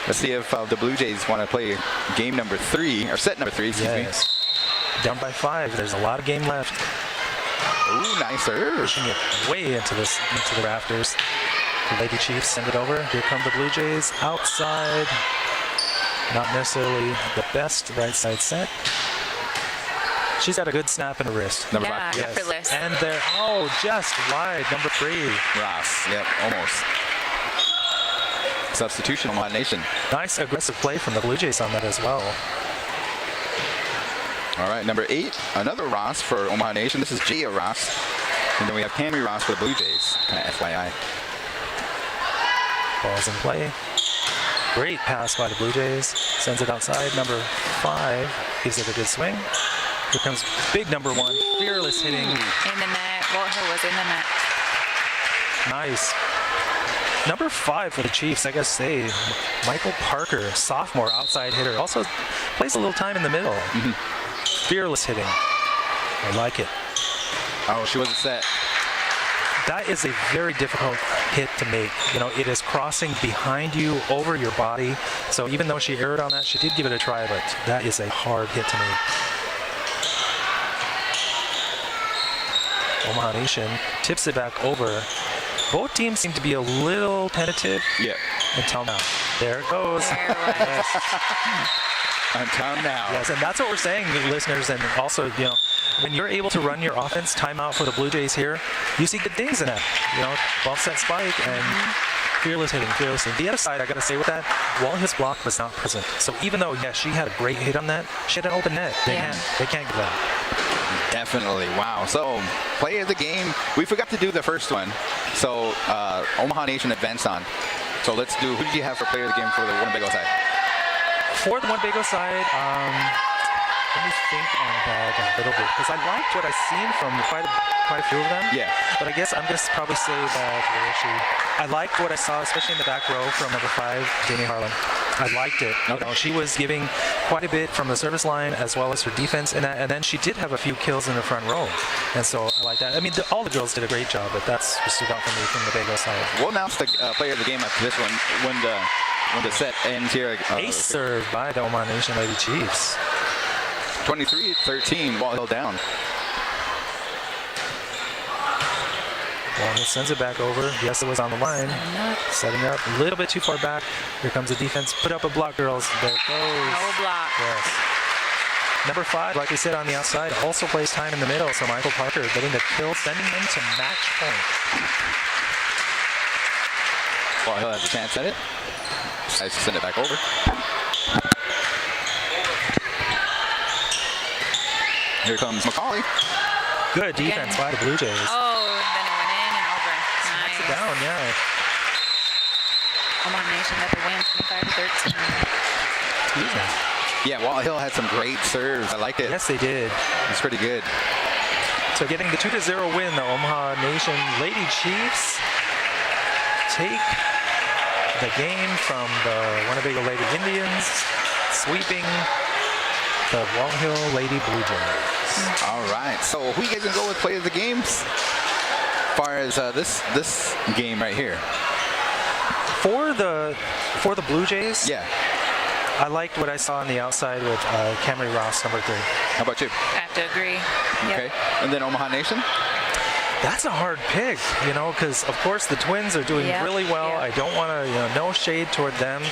Let's see if the Blue Jays want to play game number 3, or set number 3, excuse me. Down by 5. There's a lot of game left. Ooh, nice serve. Pushing it way into the rafters. The Lady Chiefs send it over. Here come the Blue Jays outside. Not necessarily the best right side set. She's got a good snap in her wrist. Number Yeah, 5. effortless. And they're, just wide. Number 3. Ross. Yep, almost. Substitution, Omaha Nation. Nice aggressive play from the Blue Jays on that as well. All right, number 8, another Ross for Omaha Nation. This is Gia Ross. And then we have Camry Ross for the Blue Jays. Kind of FYI. Balls in play. Great pass by the Blue Jays. Sends it outside. Number 5 gives it a good swing. Here comes big number 1. Fearless hitting. In the net. Walthill was in the net. Nice. Number 5 for the Chiefs, I gotta say, Michael Parker, sophomore outside hitter. Also plays a little time in the middle. Fearless hitting. I like it. Oh, she wasn't set. That is a very difficult hit to make. You know, it is crossing behind you, over your body. So even though she erred on that, she did give it a try, but that is a hard hit to make. Omaha Nation tips it back over. Both teams seem to be a little tentative until now. There it goes. There it was. Yes. Until now. Yes, and that's what we're saying, listeners, and also, you know, when you're able to run your offense timeout for the Blue Jays here, you see good things in that. You know, ball set spike and fearless hitting, fearless hitting. The other side, I got to say with that, Walthill's block was not present. So even though, yes, she had a great hit on that, she had an open net. They can't give that. Definitely. Wow. So, play of the game. We forgot to do the first one. So, Omaha Nation advanced on. So, let's do, who did you have for player of the game for the Winnebago side? For the Winnebago side, let me think on that a little bit, because I liked what I've seen from quite a few of them. Yeah. But I guess I'm going to probably say that I liked what I saw, especially in the back row from number 5, Jamie Harlan. I liked it. Okay. You know, she was giving quite a bit from the service line as well as her defense, and then she did have a few kills in the front row. And so I like that. I mean, all the girls did a great job, but that's what stood out for me from the Winnebago side. We'll announce the player of the game after this one when the set ends here. Ace serve by the Omaha Nation Lady Chiefs. 23-13, Walthill down. Walthill sends it back over. Yes, it was on the line. Setting up a little bit too far back. Here comes the defense. Put up a block, girls. There it goes. No block. Yes. Number 5, like we said on the outside, also plays time in the middle. So Michael Parker getting the kill, sending them to match point. Walthill has a chance at it. Nice to send it back over. Here comes McCauley. Good defense by the Blue Jays. Oh, then it went in and over. Knocks it Nice. down, yeah. Omaha Nation got the win, 25-13. Yeah, Walthill had some great serves. I liked it. Yes, they did. It's pretty good. So getting the 2-0 win, the Omaha Nation Lady Chiefs take the game from the Winnebago Lady Indians, sweeping the Walthill Lady Blue Jays. All right. So who you guys gonna go with play of the games? As far as this game right here. For the Blue Jays, Yeah. I liked what I saw on the outside with Camry Ross, number 3. How about you? I have to agree. Okay. And then Omaha Nation. That's a hard pick, because of course the Twins are doing Yep, really well. yep. I don't want to, no shade toward them,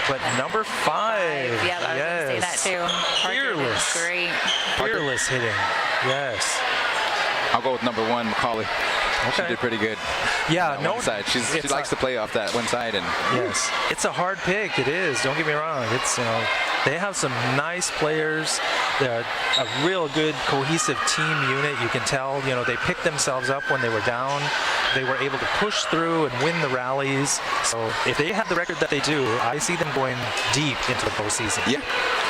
but number 5, Yeah, I was going to say that too. Parker did Fearless. Great. Fearless hitting, yes. I'll go with number 1, McCauley. She did pretty good. Yeah, On one side. She likes to play off that one side, and yes, it's a hard pick. It is. Don't get me wrong. It's they have some nice players. They're a real good cohesive team unit. You can tell. They picked themselves up when they were down. They were able to push through and win the rallies. So if they have the record that they do, I see them going deep into the postseason. yeah,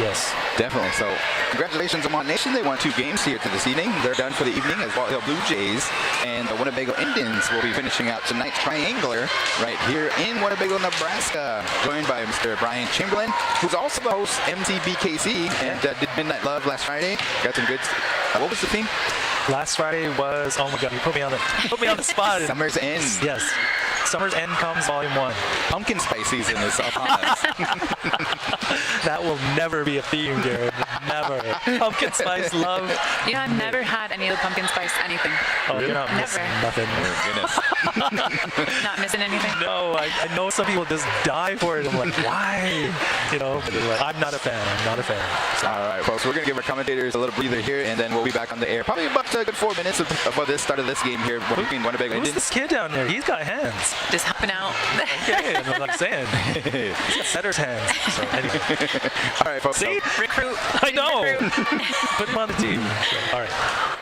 Yes. definitely. So congratulations, Omaha Nation. They won 2 games here to this evening. They're done for the evening as Walthill Blue Jays and the Winnebago Indians will be finishing out tonight's triangular right here in Winnebago, Nebraska, joined by Mr. Brian Chamberlain, who's also the host MTBKC and did Midnight Love last Friday. Got some good. What was the theme? Last Friday was, oh my God, you put me on the spot. Summer's End. Yes. Summer's End comes Volume 1. Pumpkin spice season is upon us. That will never be a theme, Jared. Never. Pumpkin spice love. I've never had any of the pumpkin spice anything. Oh, you're not missing nothing. Oh, goodness. Not missing anything. No, I know some people just die for it. I'm like, why? I'm not a fan. I'm not a fan. All right, folks, we're going to give our commentators a little breather here, and then we'll be back on the air. Probably about a good 4 minutes before the start of this game here between Winnebago Who's Indians. this kid down there? He's got hands. Just hopping out. Okay, that's what I'm saying. He's got setter's hands. So anyway. All right, folks. See? Recruit. I know. Recruit. Put him on the team. All right.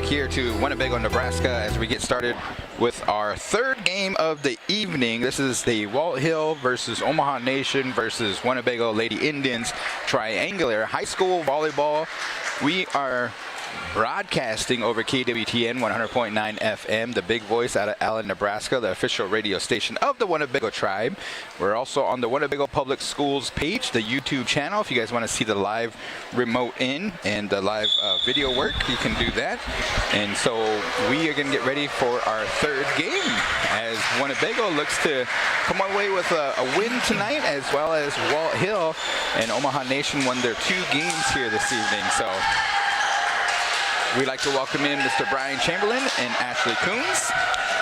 here to Winnebago, Nebraska, as we get started with our third game of the evening. This is the Walthill versus Omaha Nation versus Winnebago Lady Indians triangular high school volleyball. We are broadcasting over KWTN 100.9 FM, the big voice out of Allen, Nebraska, the official radio station of the Winnebago tribe. We're also on the Winnebago Public Schools page, the YouTube channel. If you guys want to see the live remote in and the live video work, you can do that. And so we are going to get ready for our third game as Winnebago looks to come away with a win tonight, as well as Walthill and Omaha Nation won their 2 games here this evening. So we'd like to welcome in Mr. Brian Chamberlain and Ashley Coons.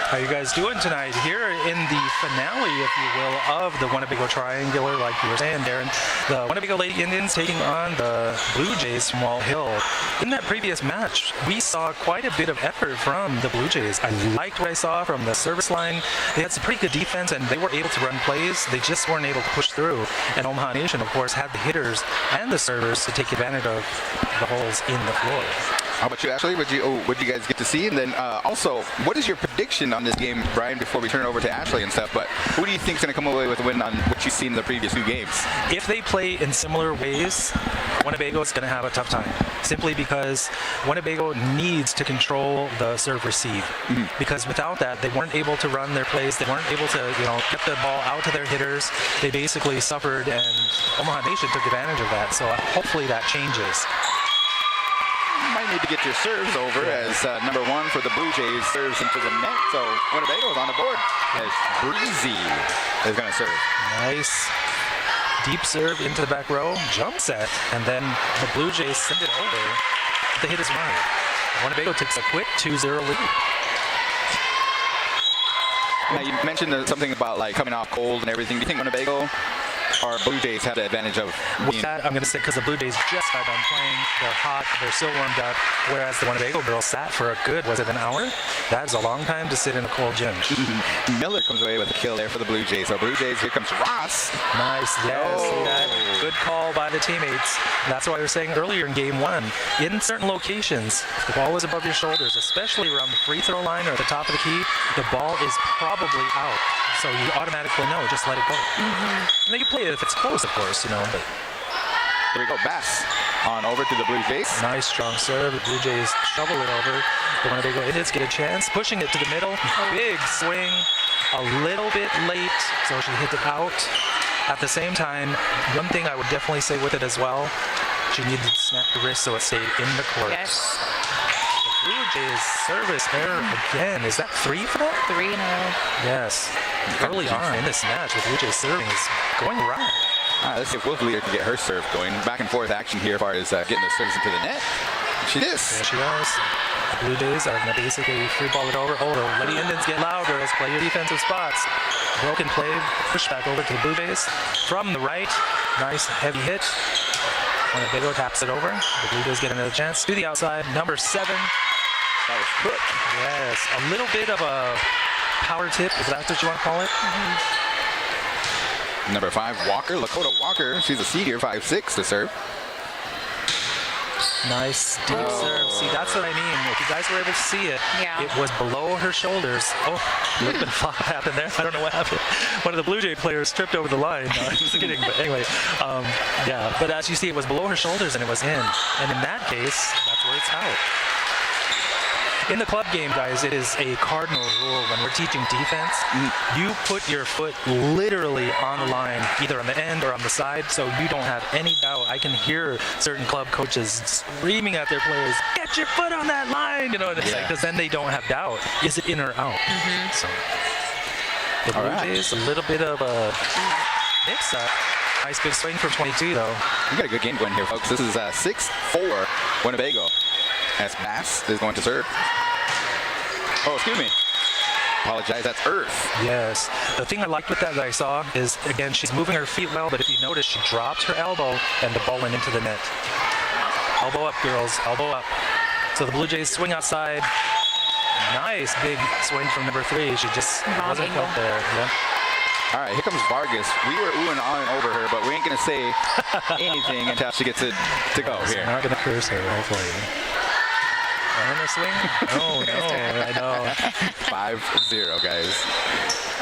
How you guys doing tonight? Here in the finale, if you will, of the Winnebago Triangular, like you were saying, Darren, the Winnebago Lady Indians taking on the Blujays from Walthill. In that previous match, we saw quite a bit of effort from the Blujays. I liked what I saw from the service line. They had some pretty good defense, and they were able to run plays. They just weren't able to push through. And Omaha Nation, of course, had the hitters and the servers to take advantage of the holes in the floor. How about you, Ashley? What you guys get to see? And then also, what is your prediction on this game, Brian, before we turn it over to Ashley and stuff? But who do you think is going to come away with a win on what you've seen in the previous 2 games? If they play in similar ways, Winnebago is going to have a tough time, simply because Winnebago needs to control the serve-receive. Because without that, they weren't able to run their plays. They weren't able to, get the ball out to their hitters. They basically suffered, and Omaha Nation took advantage of that. So hopefully that changes. You might need to get your serves over as number 1 for the Blujays serves into the net. So Winnebago is on the board as Breezy is going to serve. Nice deep serve into the back row, jump set, and then the Blujays send it over. The hit is right. Winnebago takes a quick 2-0 lead. Now you mentioned something about like coming off cold and everything. Do you think Winnebago or Blujays have the advantage of with that? I'm going to say because the Blujays just got done playing. They're hot. They're still warmed up. Whereas the Winnebago girls sat for a good, was it an hour? That is a long time to sit in a cold gym. Miller comes away with a kill there for the Blujays. So Blujays, here comes Ross. Nice. Yes. See that? Good call by the teammates. That's why we were saying earlier in game 1, in certain locations, if the ball is above your shoulders, especially around the free throw line or at the top of the key, the ball is probably out. So you automatically know, just let it go. And then you play it if it's close, of course, but Here we go, Bass on over to the Blujays. Nice strong serve. The Blujays shovel it over. The Winnebago Indians get a chance, pushing it to the middle. Big swing, a little bit late, so she hit it out. At the same time, one thing I would definitely say with it as well, she needed to snap the wrist so it stayed in the court. Yes. The Blujays service error again. Is that 3 for that? 3 in a row. Yes. Early on in this match, the Blujays serving is going right. All right, let's see if Wolf Leader can get her serve going. Back and forth action here as far as getting the serves into the net. She does. There she does. The Blujays are going to basically free ball it over. Oh, the Lady Indians get loud, girls. Play your defensive spots. Broken play. Push back over to the Blujays. From the right. Nice heavy hit. Winnebago taps it over. The Blujays get another chance. To the outside. Number 7. That was Cook. Yes. A little bit of a power tip, if that's what you want to call it. Number 5, Walker. Lakota Walker. She's a senior, 5'6" to serve. Nice deep serve. See, that's what I mean. If you guys were able to see it, it was below her shoulders. Oh, a little bit of flop happened there. I don't know what happened. One of the Blue Jay players tripped over the line. No, I'm just kidding. But anyway, yeah. But as you see, it was below her shoulders and it was in. And in that case, that's where it's out. In the club game, guys, it is a cardinal rule when we're teaching defense. You put your foot literally on the line, either on the end or on the side, so you don't have any doubt. I can hear certain club coaches screaming at their players, "Get your foot on that line!" Because then they don't have doubt. Is it in or out? So the Blue Jays, a little bit of a mix-up. Nice big swing from 22, though. We got a good game going here, folks. This is 6-4 Winnebago. As Bass is going to serve. Oh, excuse me. Apologize, that's Earth. Yes. The thing I liked with that I saw is, again, she's moving her feet well, but if you notice, she dropped her elbow and the ball went into the net. Elbow up, girls. Elbow up. So the Blue Jays swing outside. Nice big swing from number 3. She just wasn't out there. Yeah. All right, here comes Vargas. We were oohing and ahhing over her, but we ain't going to say anything until she gets it to go here. I'm not going to curse her, hopefully. And a swing. Oh, no, I know. 5-0, guys.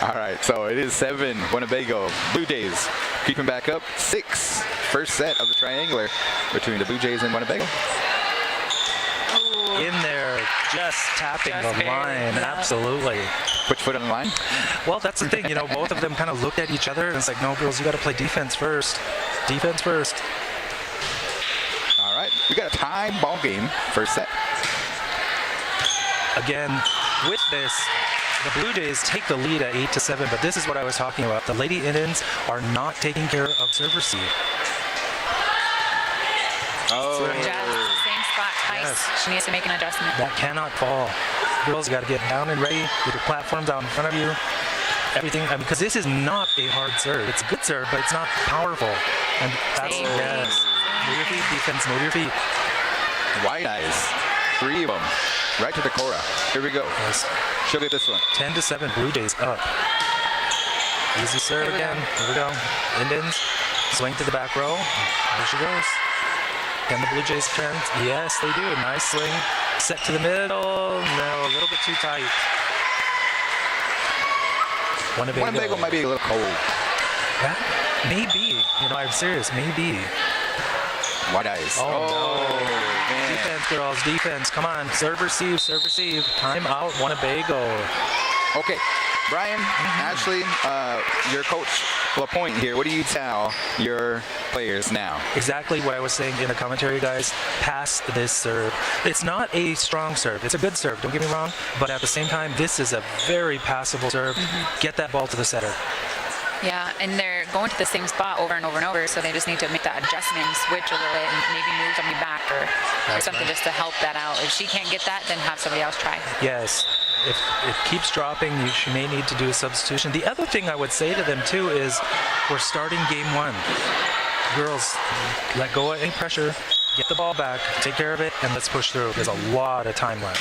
All right, so it is 7 Winnebago. Blue Jays keeping back up 6. First set of the triangular between the Blue Jays and Winnebago. In there, just tapping Just the barely, line. yeah. Absolutely. Put your foot on the line. Well, that's the thing. Both of them kind of looked at each other and it's like, no, girls, you got to play defense first. Defense first. All right, we got a tie ball game. First set. Again, with this, the Blue Jays take the lead at 8-7, but this is what I was talking about. The Lady Indians are not taking care of serve receive. Oh, Jazz is the same spot twice. Yes. She needs to make an adjustment. That cannot fall. Girls, you got to get down and ready with your platforms out in front of you. Everything, because this is not a hard serve. It's a good serve, but it's not powerful. And that's, Same. yes. Move your feet, defense, move your feet. White eyes. 3 of them. Right to the Cora. Here we go. Yes. She'll get this one. 10-7, Blue Jays up. Easy serve Here we again. go. Here we go. Indians, swing to the back row. There she goes. Can the Blue Jays trend? Yes, they do. Nice swing. Set to the middle. No, a little bit too tight. Winnebago might be a little cold. That maybe. I'm serious. Maybe. White eyes. Oh, no. man. Defense, girls. Defense. Come on. Serve, receive. Serve, receive. Time out. Winnebago. Okay, Brian, Ashley, your coach LaPointe here. What do you tell your players now? Exactly what I was saying in the commentary, guys. Pass this serve. It's not a strong serve. It's a good serve, don't get me wrong. But at the same time, this is a very passable serve. Get that ball to the setter. Yeah, and they're going to the same spot over and over and over, so they just need to make that adjustment, switch a little bit, and maybe move somebody back or something right. just to help that out. If she can't get that, then have somebody else try. Yes. If it keeps dropping, she may need to do a substitution. The other thing I would say to them, too, is we're starting game 1. Girls, let go of any pressure, get the ball back, take care of it, and let's push through. There's a lot of time left.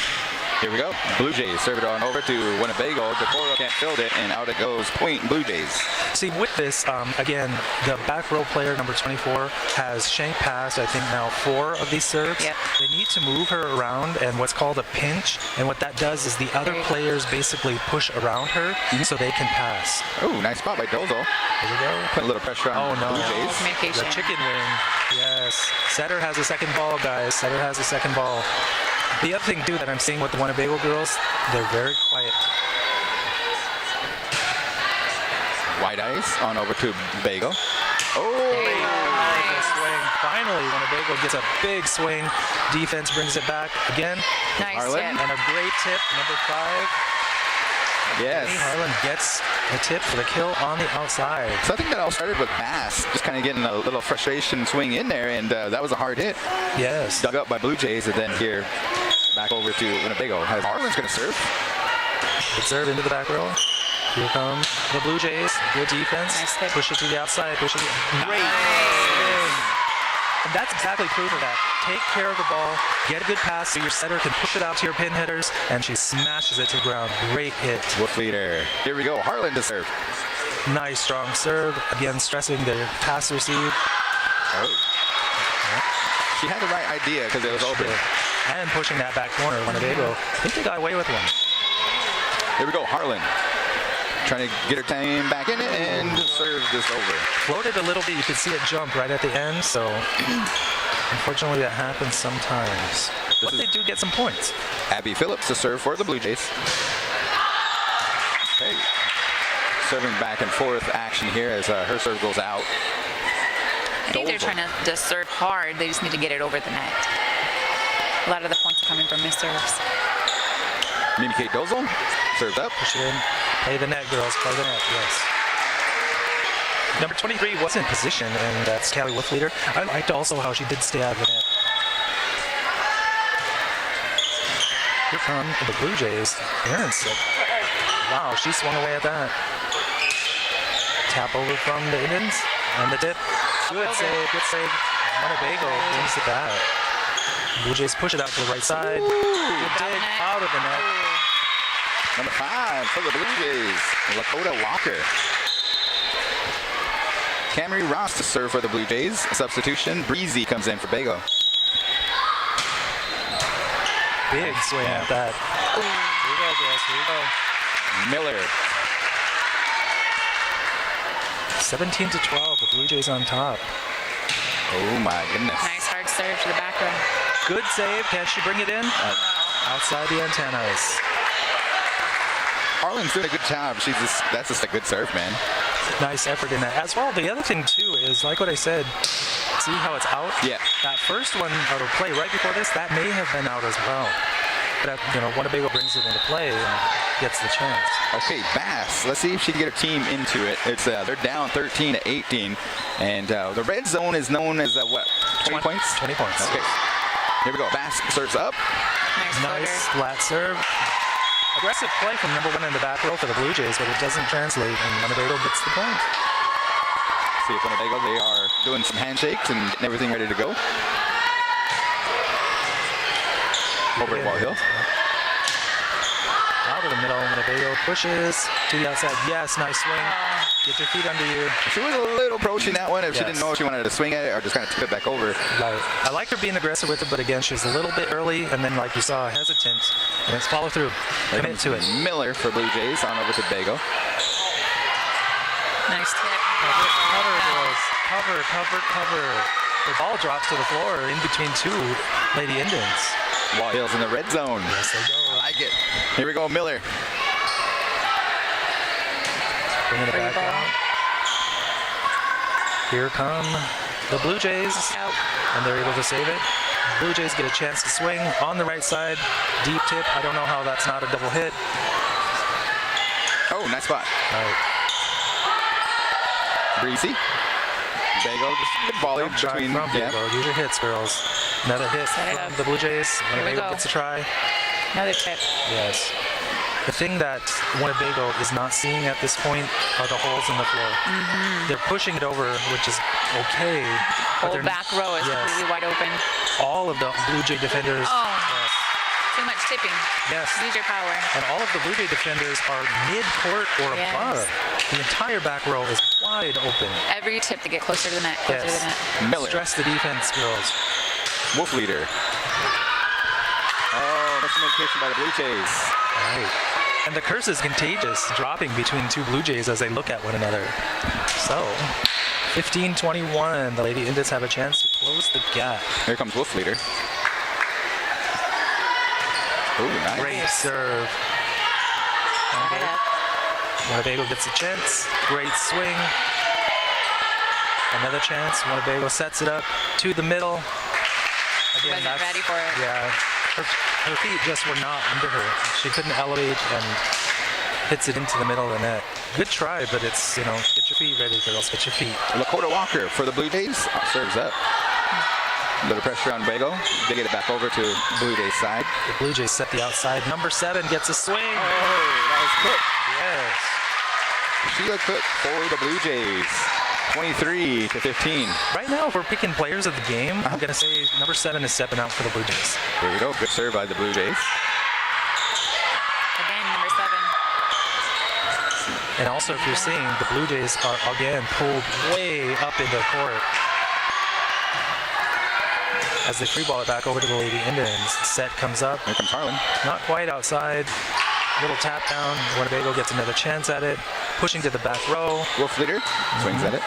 Here we go. Blue Jays serve it on over to Winnebago. DeCoro can't field it, and out it goes. Point Blue Jays. See, with this, again, the back row player, number 24, has shanked past, I think, now 4 of these serves. Yep. They need to move her around and what's called a pinch. And what that does is the other players basically push around her so they can pass. Oh, nice spot by Dozo. Here we go. Put a little pressure on Oh, no. Blue Jays. Communication. The chicken wing. Yes. Setter has a second ball, guys. Setter has a second ball. The other thing, too, that I'm seeing with the Winnebago girls, they're very quiet. White eyes on over to Bagel. Oh, There you go. Powerful swing. Finally, Winnebago gets a big swing. Defense brings it back again. Nice Harlan. hit. And a great tip, number 5. yes. Harlan gets a tip for the kill on the outside. So I think that all started with Bass, just kind of getting a little frustration swing in there, and that was a hard hit. Yes. Dug up by Blue Jays, and then here, back over to Winnebago. Harlan's going to serve. Good serve into the back row. Here come the Blue Jays. Good defense. Nice hit. Push it to the outside. Push it to great. And that's exactly proof of that. Take care of the ball. Get a good pass so your setter can push it out to your pin hitters, and she smashes it to the ground. Great hit. Wolf leader. Here we go. Harlan to serve. Nice strong serve. Again, stressing the pass receive. Oh. She had the right idea because it was open. And pushing that back corner. Winnebago. I think they got away with one. Here we go. Harlan. Trying to get her team back in it and serve this over. Floated a little bit. You could see it jump right at the end, so unfortunately that happens sometimes. But they do get some points. Abby Phillips to serve for the Blue Jays. Okay. Serving back and forth action here as her serve goes out. I think they're trying to just serve hard. They just need to get it over the net. A lot of the points are coming from missed serves. Mimi Kate Dozel served up. Push it in. Play the net, girls. Play the net, yes. Number 23 was in position, and that's Callie Wolf leader. I liked also how she did stay out of the net. Here come the Blue Jays. Aaron's wow, she swung away at that. Tap over from the Indians, and the dip. Good save, good save. Winnebago brings it back. Blue Jays push it out to the right side. Good dig out of the net. Number 5 for the Blue Jays, Lakota Walker. Camry Ross to serve for the Blue Jays. Substitution, Breezy comes in for Bago. big swing at that. Ooh. Here we go, girls. Here we go. Miller. 17-12. The Blue Jays on top. Oh my goodness. Nice hard serve to the back row. Good save. Can she bring it in? Outside the antennas. Harlan's doing a good job. That's just a good serve, man. Nice effort in that. As well, the other thing, too, is like what I said. See how it's out? Yeah. That first one out of play right before this, that may have been out as well. But, Winnebago brings it into play and gets the chance. Okay, Bass. Let's see if she can get her team into it. It's they're down 13-18, and the red zone is known as what? 20 points? 20 points. Okay. Here we go. Bass serves up. Nice flat serve. Aggressive play from number 1 in the back row for the Blue Jays, but it doesn't translate, and Winnebago gets the point. See if Winnebago, they are doing some handshakes and getting everything ready to go. Over at Walthill. Out of the middle, Winnebago pushes to the outside. Yes, nice swing. Get your feet under you. She was a little approaching that one if she Yes. didn't know if she wanted to swing at it or just kind of tip it back over. Right. I like her being aggressive with it, but again, she's a little bit early, and then, like you saw, hesitant. And it's follow through. Commit to it. Miller for Blue Jays on over to Bago. Nice tip. Cover, girls. Cover. The ball drops to the floor in between two Lady Indians. Walthill's in the red zone. Yes, they go. I like it. Here we go, Miller. Bringing it back out. Here come the Blue Jays, Out. and they're able to save it. Blue Jays get a chance to swing on the right side. Deep tip. I don't know how that's not a double hit. Oh, nice spot. Right. Breezy. Bago, just good volley Try between. from Winnebago. Use your hits, girls. Another hit Set it from up. the Blue Jays. Here we Winnebago go. gets a try. Another tip. Yes. The thing that Winnebago is not seeing at this point are the holes in the floor. They're pushing it over, which is okay. But Whole they're back row is yes. completely wide open. all of the Blue Jay defenders. Oh. Too much tipping. Yes. Use your power. And all of the Blue Jay defenders are mid-court or Yes. above. The entire back row is wide open. Every tip to get closer to the net. Closer to the net. Miller. Stress the defense, girls. Wolf leader. Oh, miscommunication by the Blue Jays. Right. And the curse is contagious, dropping between two Blue Jays as they look at one another. So, 15-21. The Lady Indians have a chance to close the gap. Here comes Wolf leader. Ooh, nice. Great serve. Right up. Winnebago gets a chance. Great swing. Another chance. Winnebago sets it up to the middle. She wasn't ready for it. Yeah. Her feet just were not under her. She couldn't elevate and hits it into the middle of the net. Good try, but it's, get your feet ready, girls. Get your feet. Lakota Walker for the Blue Jays. Serves up. A little pressure on Bago. They get it back over to Blue Jays side. The Blue Jays set the outside. Number 7 gets a swing. Oh, that was Cook. Yes. Sheila Cook for the Blue Jays. 23-15. Right now, if we're picking players of the game, I'm going to say number 7 is stepping out for the Blue Jays. There you go. Good serve by the Blue Jays. Again, number 7. And also, if you're seeing, the Blue Jays are again pulled way up into the court. As they free ball it back over to the Lady Indians. Set comes up. Here comes Harlan. Not quite outside. Little tap down. Winnebago gets another chance at it. Pushing to the back row. Wolf leader swings at it.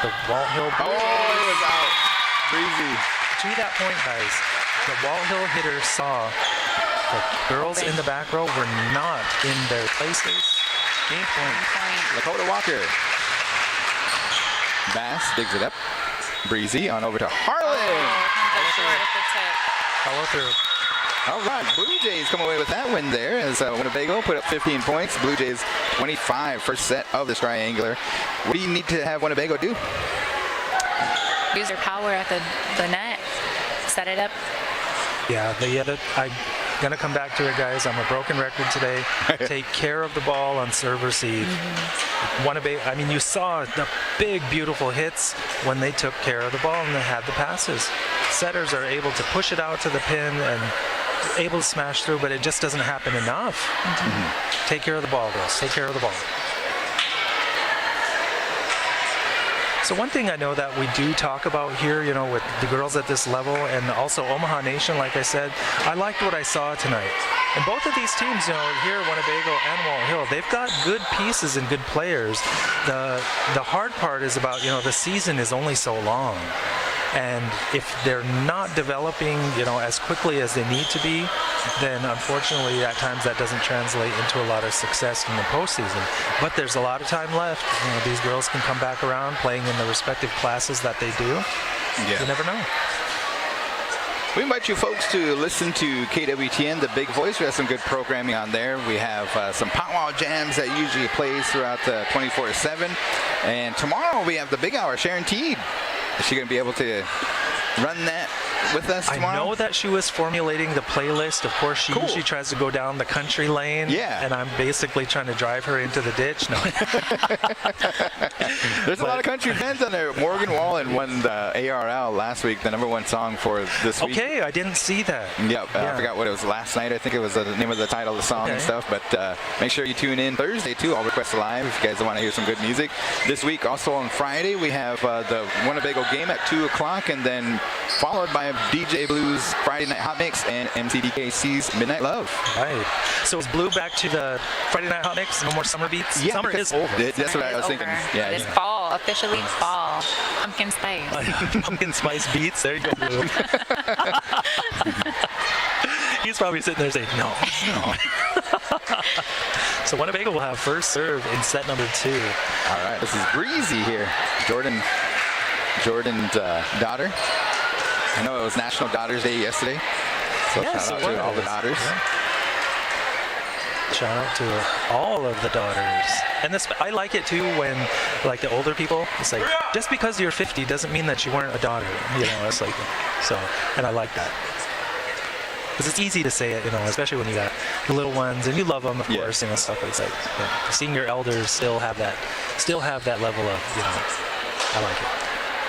The Walthill. Oh, it was out. Breezy. To that point, guys, the Walthill hitter saw the girls in the back row were not in their places. Game point. Lakota Walker. Bass digs it up. Breezy on over to Harlan. Comes up short at the tip. Follow through. All right, Blue Jays come away with that win there as Winnebago put up 15 points. Blue Jays 25, first set of this triangular. What do you need to have Winnebago do? Use your power at the net. Set it up. Yeah, I'm going to come back to it, guys. I'm a broken record today. Take care of the ball on serve receive. Winnebago, you saw the big, beautiful hits when they took care of the ball and they had the passes. Setters are able to push it out to the pin and able to smash through, but it just doesn't happen enough. Take care of the ball, girls. Take care of the ball. So one thing I know that we do talk about here, you know, with the girls at this level and also Omaha Nation, like I said, I liked what I saw tonight. And both of these teams, you know, here, Winnebago and Walthill, they've got good pieces and good players. The hard part is about, you know, the season is only so long. And if they're not developing, you know, as quickly as they need to be, then unfortunately at times that doesn't translate into a lot of success in the postseason. But there's a lot of time left. You know, these girls can come back around playing in the respective classes that they do. Yeah. You never know. We invite you folks to listen to KWTN, the Big Voice. We have some good programming on there. We have some powwow jams that usually plays throughout the 24/7. And tomorrow we have the Big Hour. Sharon Teed. Is she going to be able to run that with us tomorrow? I know that she was formulating the playlist. Of course, she usually tries to go down the country lane. Yeah. And I'm basically trying to drive her into the ditch. No. There's a lot of country fans on there. Morgan Wallen won the ARL last week, the #1 song for this week. Okay, I didn't see that. Yep, I forgot what it was last night. I think it was the name of the title of the song and stuff. But make sure you tune in Thursday, too. I'll request live if you guys want to hear some good music. This week, also on Friday, we have the Winnebago game at 2 o'clock, and then followed by DJ Blues Friday Night Hot Mix and MCDKC's Midnight Love. Right. So is Blue back to the Friday Night Hot Mix? No more summer beats? Yeah, summer is over. That's what I was thinking. Yeah, It's fall, officially fall. Pumpkin spice. Pumpkin spice beats. There you go, Blue. He's probably sitting there saying, no. So Winnebago will have first serve in set number 2. All right, this is breezy here. Jordan's daughter. I know it was National Daughters Day yesterday. So Yes, shout it out to was. all the daughters. Yeah. Shout out to all of the daughters. And this, I like it too when, like, the older people, it's like, just because you're 50 doesn't mean that you weren't a daughter. You know, it's like, so, and I like that. Because it's easy to say it, you know, especially when you got the little ones and you love them, of course, you know, stuff. But it's like, you know, seeing your elders still have that level of, you know, I like it.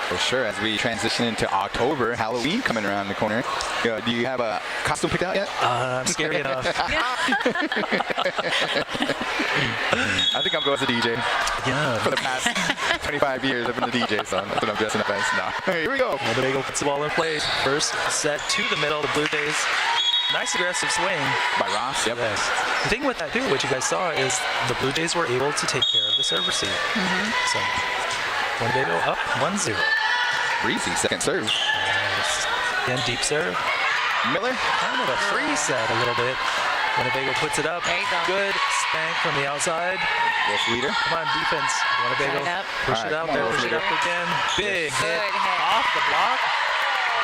For sure. As we transition into October, Halloween coming around the corner. Do you have a costume picked out yet? I'm scary enough. I think I'm going as a DJ. Yeah. For the past 25 years, I've been a DJ, so that's what I'm dressing up as now. Here we go. Winnebago puts the ball in play. First set to the middle. The Blujays. Nice aggressive swing. By Ross, yep. Yes. The thing with that, too, what you guys saw is the Blujays were able to take care of the serve receive. So, Winnebago up 1-0. Breezy, second serve. Nice. Again, deep serve. Miller. Kind of a free set a little bit. Winnebago puts it up. There you go. Good spank from the outside. Wolf leader. Come on, defense. Winnebago. Set it up. Push All it right, out come on, there. Wolf Push it leader. up again. Big Good hit. off the block.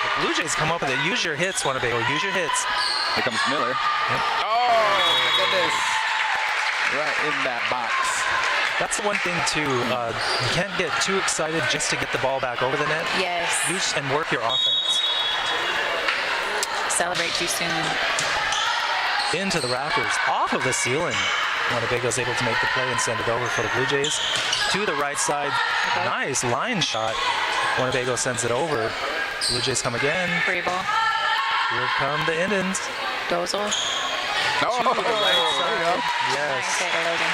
The Blujays come up with it. Use your hits, Winnebago. Use your hits. Here comes Miller. Yep. Oh, my goodness. Right in that box. That's the one thing, too. You can't get too excited just to get the ball back over the net. Yes. Use and work your offense. Celebrate too soon. Into the rafters. Off of the ceiling. Winnebago's able to make the play and send it over for the Blujays. To the right side. Okay. Nice line shot. Winnebago sends it over. Blujays come again. Free ball. Here come the Indians. Dozel. Oh, To the right there you go. side. Yes. Nice hit, Logan.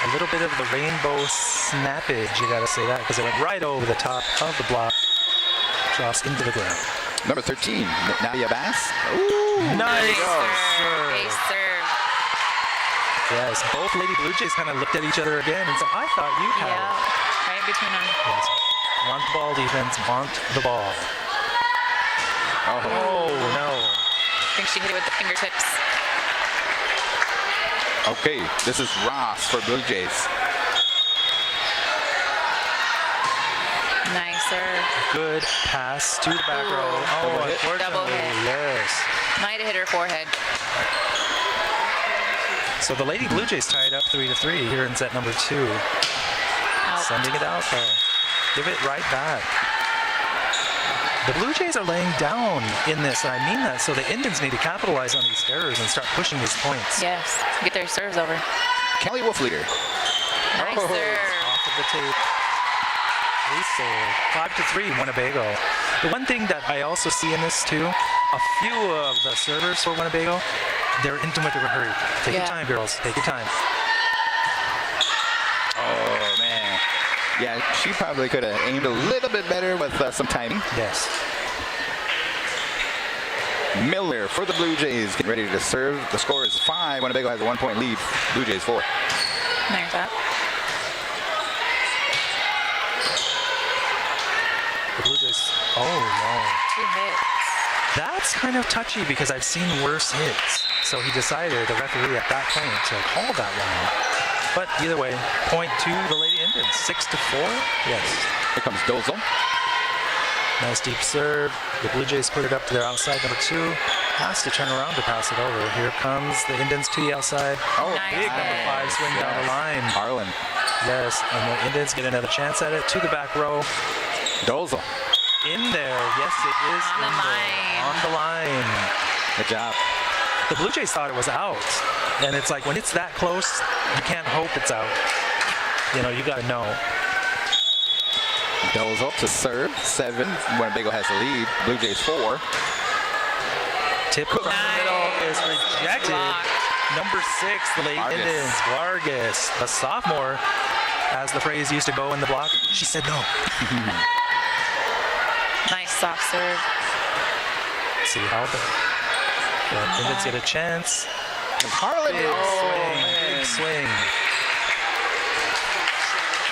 A little bit of the rainbow snappage, you gotta say that, because it went right over the top of the block. Drops into the ground. Number 13, Nadia Bass. Ooh, Nice serve. Ace serve. Yes, both Lady Blujays kind of looked at each other again and said, I thought you had Yeah. it. Right between them. Yes. Want the ball defense, want the ball. Oh, no. I think she hit it with the fingertips. Okay, this is Ross for Blue Jays. Nice serve. Good pass to the back Ooh. row. Oh, Double hit. unfortunately, Double hit. yes. Might have hit her forehead. So the Lady Blujays tied up 3-3 here in set number 2. Out. Sending it out though. Give it right back. The Blujays are laying down in this, and I mean that, so the Indians need to capitalize on these errors and start pushing these points. Yes. Get their serves over. Kelly Wolf leader. Nice Oh. serve. Off of the tape. Ace serve. 5-3 Winnebago. The one thing that I also see in this too, a few of the servers for Winnebago, they're into a hurry. Take your Yeah. time, girls. Take your time. Oh, man. Yeah, she probably could have aimed a little bit better with some timing. Yes. Miller for the Blue Jays getting ready to serve. The score is 5. Winnebago has a 1-point lead. Blue Jays 4. There's that. The Blue Jays. Oh, no. 2 hits. That's kind of touchy because I've seen worse hits. So he decided, the referee at that point, to call that one. But either way, point to the Lady Indians. 6-4. Yes. Here comes Dozel. Nice deep serve. The Blue Jays put it up to their outside number 2. Has to turn around to pass it over. Here comes the Indians to the outside. Oh, Nice big number 5 swing down the line. Harlan. Yes, and the Indians get another chance at it to the back row. Dozel. In there. Yes, it is On the in there. line. On the line. Good job. The Blue Jays thought it was out. And it's like when it's that close, you can't hope it's out. You know, you got to know. Dozel to serve. 7. Winnebago has the lead. Blue Jays 4. Tip from the middle is rejected. Block. Number 6, the Lady Vargas. Indians. Vargas, a sophomore, as the phrase used to go in the block. She said no. Nice soft serve. See how the Indians get a chance. Harlan. Big swing.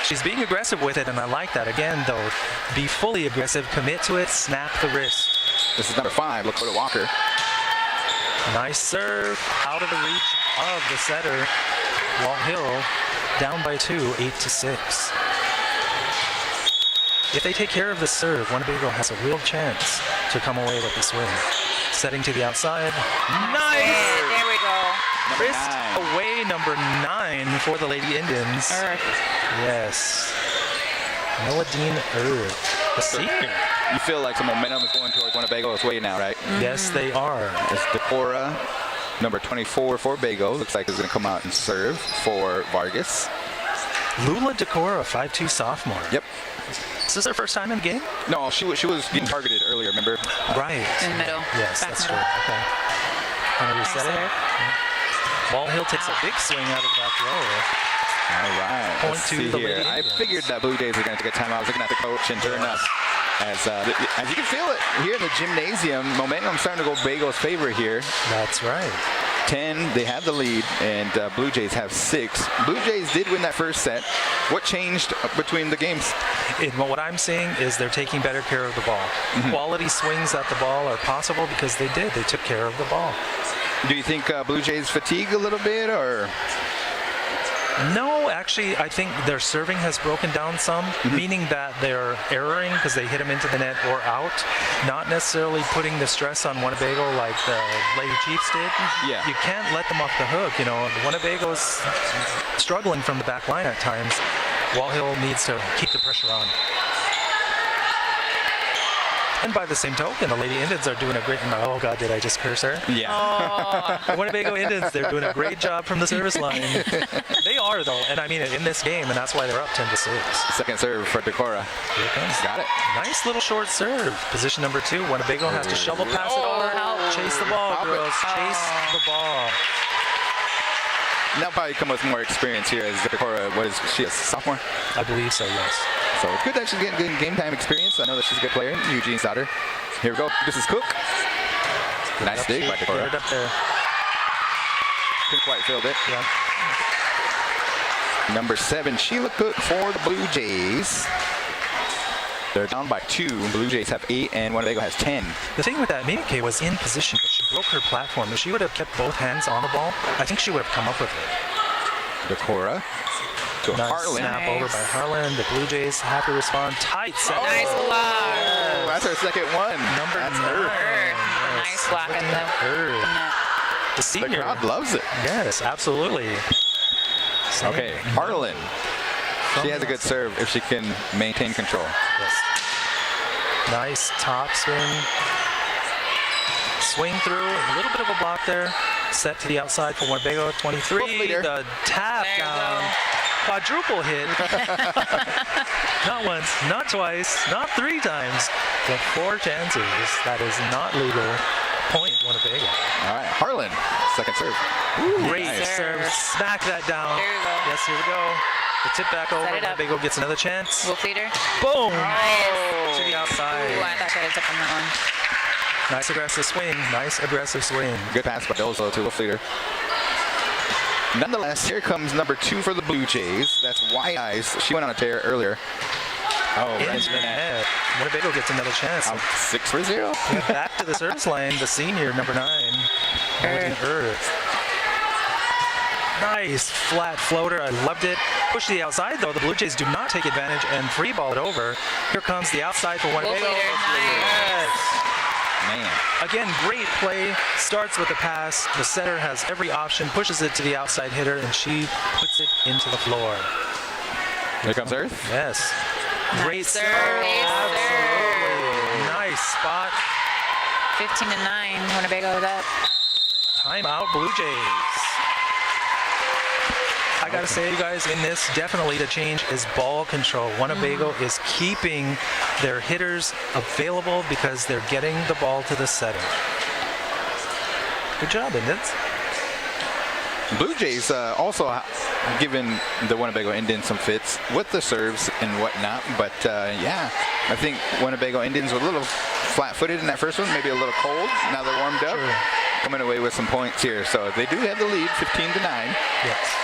She's being aggressive with it, and I like that. Again, though, be fully aggressive, commit to it, snap the wrist. This is number 5. Look for the Walker. Nice serve, out of the reach of the setter. Walthill down by 2, 8-6. If they take care of the serve, Winnebago has a real chance to come away with this win. Setting to the outside. Nice! There we go. Wrist 9. away, number 9 for the Lady Indians. Earth. Yes. Meladine Earth, the senior. You feel like some momentum is going towards Winnebago's way now, right? Yes, they are. It's Decora, number 24 for Bago. Looks like it's going to come out and serve for Vargas. Lula Decora, 5'2" sophomore. Yep. Is this her first time in the game? No, she was getting targeted earlier, remember? Right. In the middle. Yes, Back that's middle. true. Okay. Want to reset Nice it? serve. Walthill takes a big swing out of that row. All right. Point Let's to see the here. Lady I Indians. figured that Blue Jays were going to take a timeout. I was looking at the coach and turn up. As you can feel it here in the gymnasium, momentum starting to go Bago's favor here. That's right. 10, they have the lead, and Blue Jays have 6. Blue Jays did win that first set. What changed between the games? What I'm seeing is they're taking better care of the ball. Quality swings at the ball are possible because they did. They took care of the ball. Do you think Blue Jays fatigue a little bit, or? No, actually, I think their serving has broken down some, meaning that they're erroring because they hit them into the net or out, not necessarily putting the stress on Winnebago like the Lady Chiefs did. Yeah. You can't let them off the hook. You know, Winnebago's struggling from the back line at times. Walthill needs to keep the pressure on. And by the same token, the Lady Indians are doing a great. Oh God, did I just curse her? Yeah. The Winnebago Indians, they're doing a great job from the service line. They are though, and I mean it in this game, and that's why they're up 10-6. Second serve for Decora. Here it comes. Got it. Nice little short serve. Position number 2. Winnebago has to shovel pass it over. help. Chase the ball, Help it. girls. Chase the ball. Now probably come with more experience here as Decora. What is she, a sophomore? I believe so, yes. So it's good that she's getting good game time experience. I know that she's a good player. Eugene's daughter. Here we go. This is Cook. Nice dig by Get Decora. it up there. Couldn't quite field it. Yeah. Number 7, Sheila Cook for the Blue Jays. They're down by 2. Blue Jays have 8, and Winnebago has 10. The thing with that, Minike was in position, but she broke her platform. If she would have kept both hands on the ball, I think she would have come up with it. Decora to Nice Harlan. snap over by Harlan. The Blue Jays have to respond. Tight set. Nice block. Oh, that's her second one. Number That's 9. Earth. Earth. Nice block at the Earth. net. The The senior. crowd loves it. Yes, absolutely. Okay, Harlan. She has a good serve if she can maintain control. Yes. Nice top swing. Swing through. A little bit of a block there. Set to the outside for Winnebago. 23. Leader. The tap There you down. go. Quadruple hit. Not once, not twice, not 3 times, but 4 chances. That is not legal. Point Winnebago. All right, Harlan, second serve. Great Nice serve. serve. Smack that down. There you go. Yes, here we go. The tip back over. Set it up. Winnebago gets another chance. Wolf leader. Boom! Nice. To the outside. Ooh, I thought I took on that one. Nice aggressive swing. Nice aggressive swing. Good pass by Dozo to Wolf leader. Nonetheless, here comes number 2 for the Blue Jays. That's White Eyes. She went on a tear earlier. Oh, right Into the net. Winnebago gets another chance. 6 for 0. Yeah, back to the service line, the senior, number 9. Earth. Nice flat floater. I loved it. Push to the outside, though. The Blue Jays do not take advantage and free ball it over. Here comes the outside for Winnebago. Yes. Man. Again, great play. Starts with a pass. The setter has every option, pushes it to the outside hitter, and she puts it into the floor. Here comes Earth. Yes. Great Nice serve. serve. Absolutely. Nice spot. 15-9. Winnebago it up. Timeout, Blue Jays. I gotta say, you guys, in this, definitely the change is ball control. Winnebago is keeping their hitters available because they're getting the ball to the setter. Good job, Indians. Blue Jays also giving the Winnebago Indians some fits with the serves and whatnot. But yeah, I think Winnebago Indians were a little flat-footed in that first one, maybe a little cold. Now they're warmed up, coming away with some points here. So they do have the lead, 15-9. Yes.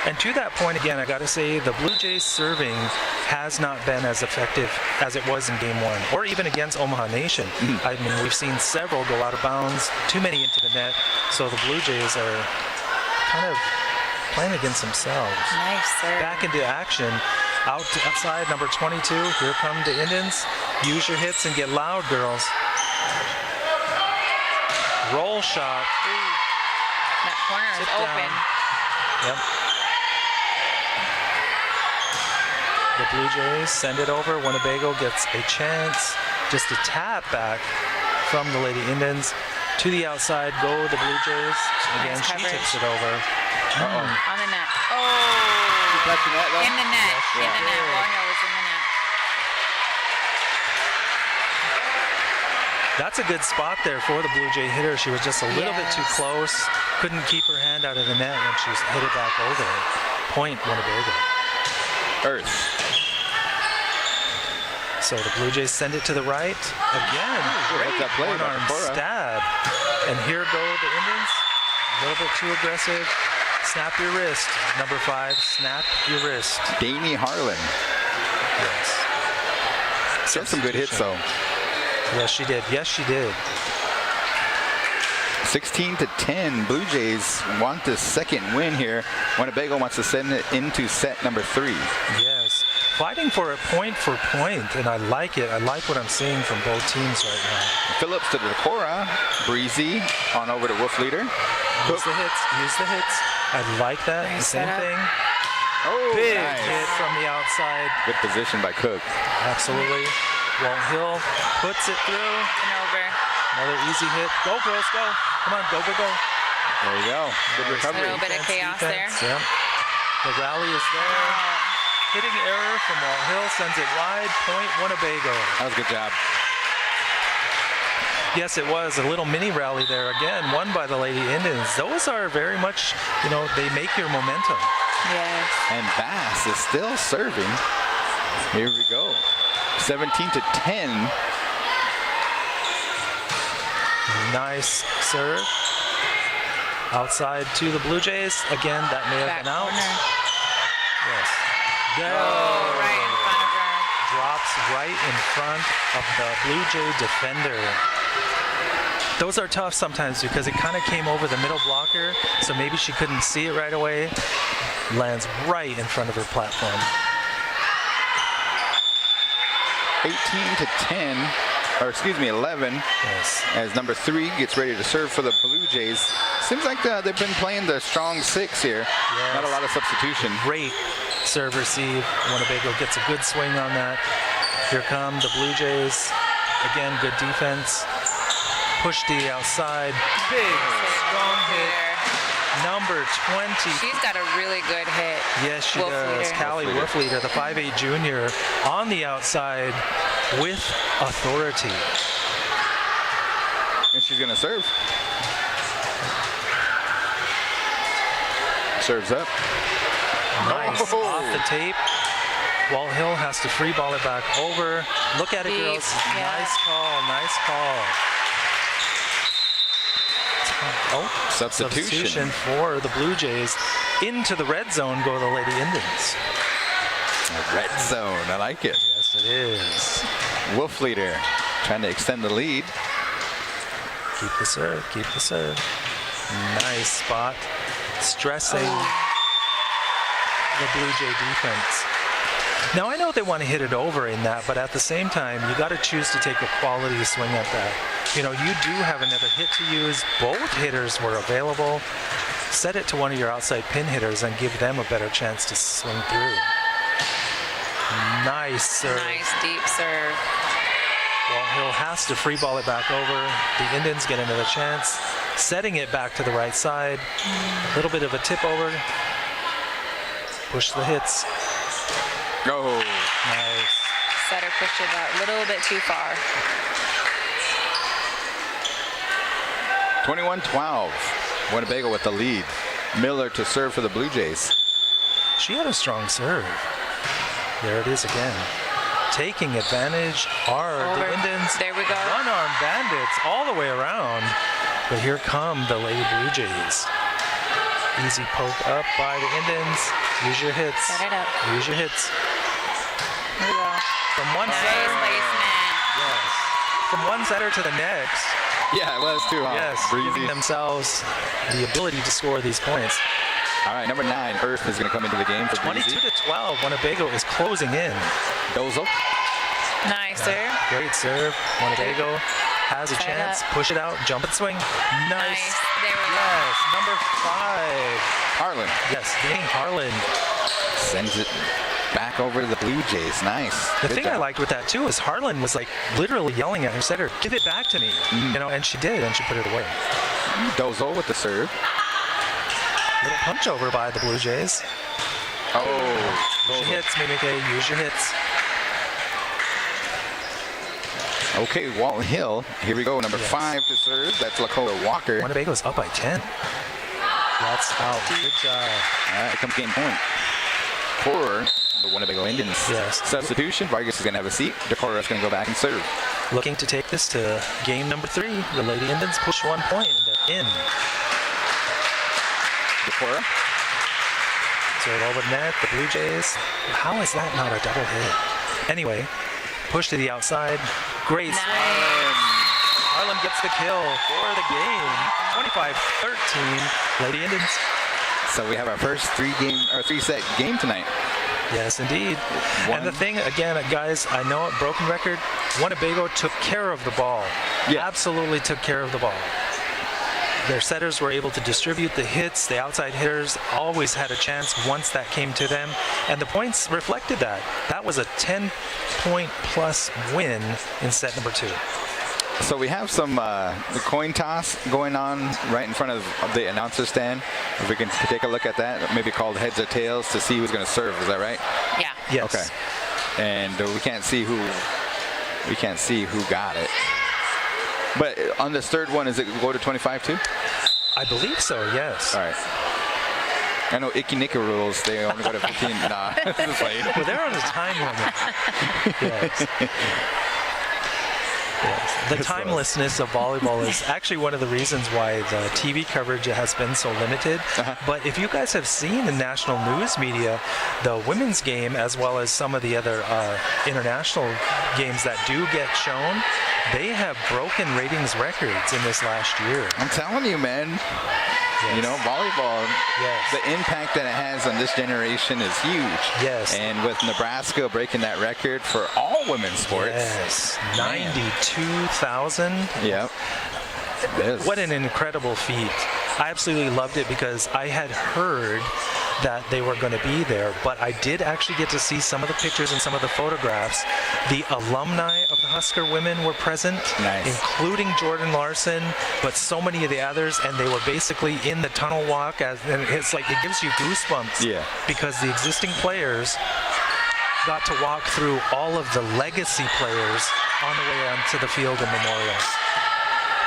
And to that point, again, I got to say the Blue Jays serving has not been as effective as it was in Game 1, or even against Omaha Nation. I mean, we've seen several go out of bounds, too many into the net, so the Blue Jays are kind of playing against themselves. Nice serve. Back into action. Outside, number 22. Here come the Indians. Use your hits and get loud, girls. Roll shot. Ooh. That corner is Sit open. down. Yep. The Blue Jays send it over. Winnebago gets a chance. Just a tap back from the Lady Indians. To the outside go the Blue Jays. Again, Nice she coverage. tips it over. On the net. Oh! Touching that, though? In the net. Yes, In the net. yeah. Walthill was in the net. That's a good spot there for the Blue Jay hitter. She was just a little bit too close. Couldn't keep her hand out of the net when she hit it back over. Point Winnebago. Earth. So the Blue Jays send it to the right. Again, great that play by one-arm Cora. stab. And here go the Indians. A little bit too aggressive. Snap your wrist. Number 5, snap your wrist. Danny Harlan. Yes. She had some good hits, though. Yes, she did. Yes, she did. 16-10. Blue Jays want the second win here. Winnebago wants to send it into set number 3. Yes. Fighting for it point for point, and I like it. I like what I'm seeing from both teams right now. Phillips to Decora. Breezy on over to Wolf leader. Use the hits. Use the hits. I like that. Nice Same setup. thing. Oh, Big nice. hit from the outside. Good position by Cook. Absolutely. Walthill puts it through. And over. Another easy hit. Go, girls, go. Come on, go, go, go. There you go. Good Nice. recovery. A little bit of chaos there. Yep. The rally is there. Hitting error from Walthill sends it wide. Point Winnebago. That was a good job. Yes, it was a little mini rally there again, won by the Lady Indians. Those are very much, they make your momentum. Yes. And Bass is still serving. Here we go. 17-10. Nice serve. Outside to the Blue Jays. Again, that may have Back been out. corner. Yes. Oh, right in front of her. Drops right in front of the Blue Jay defender. Those are tough sometimes because it kind of came over the middle blocker, so maybe she couldn't see it right away. Lands right in front of her platform. 18-10, or excuse me, 11. Yes. As number 3 gets ready to serve for the Blue Jays. Seems like they've been playing the strong 6 here. Yes. Not a lot of substitution. Great serve receive. Winnebago gets a good swing on that. Here come the Blue Jays. Again, good defense. Push to the outside. Big, strong hit. Number 20. She's got a really good hit. Yes, she Wolf does. leader. Callie Wolfleader, the 5'8 junior, on the outside with authority. And she's going to serve. Serves up. Nice. Oh. Off the tape. Walthill has to free ball it back over. Look at it, Deep, girls. yeah. Nice call. Nice call. Oh, Substitution. for the Blue Jays. Into the red zone go the Lady Indians. Red zone. I like it. Yes, it is. Wolf leader trying to extend the lead. Keep the serve. Keep the serve. Nice spot. Stressing the Blue Jay defense. Now, I know they want to hit it over in that, but at the same time, you got to choose to take a quality swing at that. You know, you do have another hit to use. Both hitters were available. Set it to one of your outside pin hitters and give them a better chance to swing through. Nice serve. Nice deep serve. Walthill has to free ball it back over. The Indians get another chance. Setting it back to the right side. A little bit of a tip over. Push the hits. Go. Nice. Setter pushed it out a little bit too far. 21-12. Winnebago with the lead. Miller to serve for the Blue Jays. She had a strong serve. There it is again. Taking advantage are the Over. Indians. There we go. One-arm bandits all the way around. But here come the Lady Blue Jays. Easy poke up by the Indians. Use your hits. Set it up. Use your hits. There we go. From one Nice setter. placement. Yes. From one setter to the next. Yeah, it was too hot. Yes. Breezy. Giving themselves the ability to score these points. All right, number 9, Earth is going to come into the game for Breezy. 22-12. Winnebago is closing in. Dozo. Nice serve. Great serve. Winnebago has a Set it chance. up. Push it out. Jump and swing. Nice. Nice. There we go. Yes. Number 5. Harlan Yes. Dang Harlan. sends it back over to the Blue Jays. Nice. The Good thing job. I liked with that too is Harlan was like literally yelling at her setter, "Give it back to me," you know, and she did, and she put it away. Dozo with the serve. Little punch over by the Blue Jays. Oh. Use your hits, Mimike. Use your hits. Okay, Walthill. Here we go. Number 5 to serve. That's Lakota Walker. Winnebago's up by 10. That's out. Good job. All right, here comes game point for the Winnebago Indians. Yes. Substitution. Vargas is going to have a seat. Decora's going to go back and serve. Looking to take this to game number 3. The Lady Indians push 1 point and they're in. Decora. Serve over net. The Blue Jays. How is that not a double hit? Anyway, push to the outside. Great swing. Harlan gets the kill for the game. 25-13. Lady Indians. So we have our first 3-set game tonight. Yes, indeed. One. And the thing, again, guys, I know it, broken record, Winnebago took care of the ball. Yeah. Absolutely took care of the ball. Their setters were able to distribute the hits. The outside hitters always had a chance once that came to them. And the points reflected that. That was a 10-point-plus win in set number 2. So we have some the coin toss going on right in front of the announcer stand. If we can take a look at that, maybe called heads or tails to see who's going to serve. Is that right? Yeah. Yes. Okay. And we can't see who got it. But on this third one, is it go to 25 too? I believe so, yes. All right. I know Icky Nicka rules. They only go to 15. Nah, this is late. Well, they're on the time limit. Yes. Yes. The timelessness of volleyball is actually one of the reasons why the TV coverage has been so limited. But if you guys have seen in national news media, the women's game as well as some of the other international games that do get shown, they have broken ratings records in this last year. I'm telling you, man. Yes. You know, volleyball, Yes. the impact that it has on this generation is huge. Yes. And with Nebraska breaking that record for all women's sports. Yes. Man. 92,000. Yep. It is. What an incredible feat. I absolutely loved it because I had heard that they were going to be there, but I did actually get to see some of the pictures and some of the photographs. The alumni of the Husker women were present, Nice. including Jordan Larson, but so many of the others, and they were basically in the tunnel walk, and it's like it gives you goosebumps. Yeah. Because the existing players got to walk through all of the legacy players on the way onto the field in Memorial.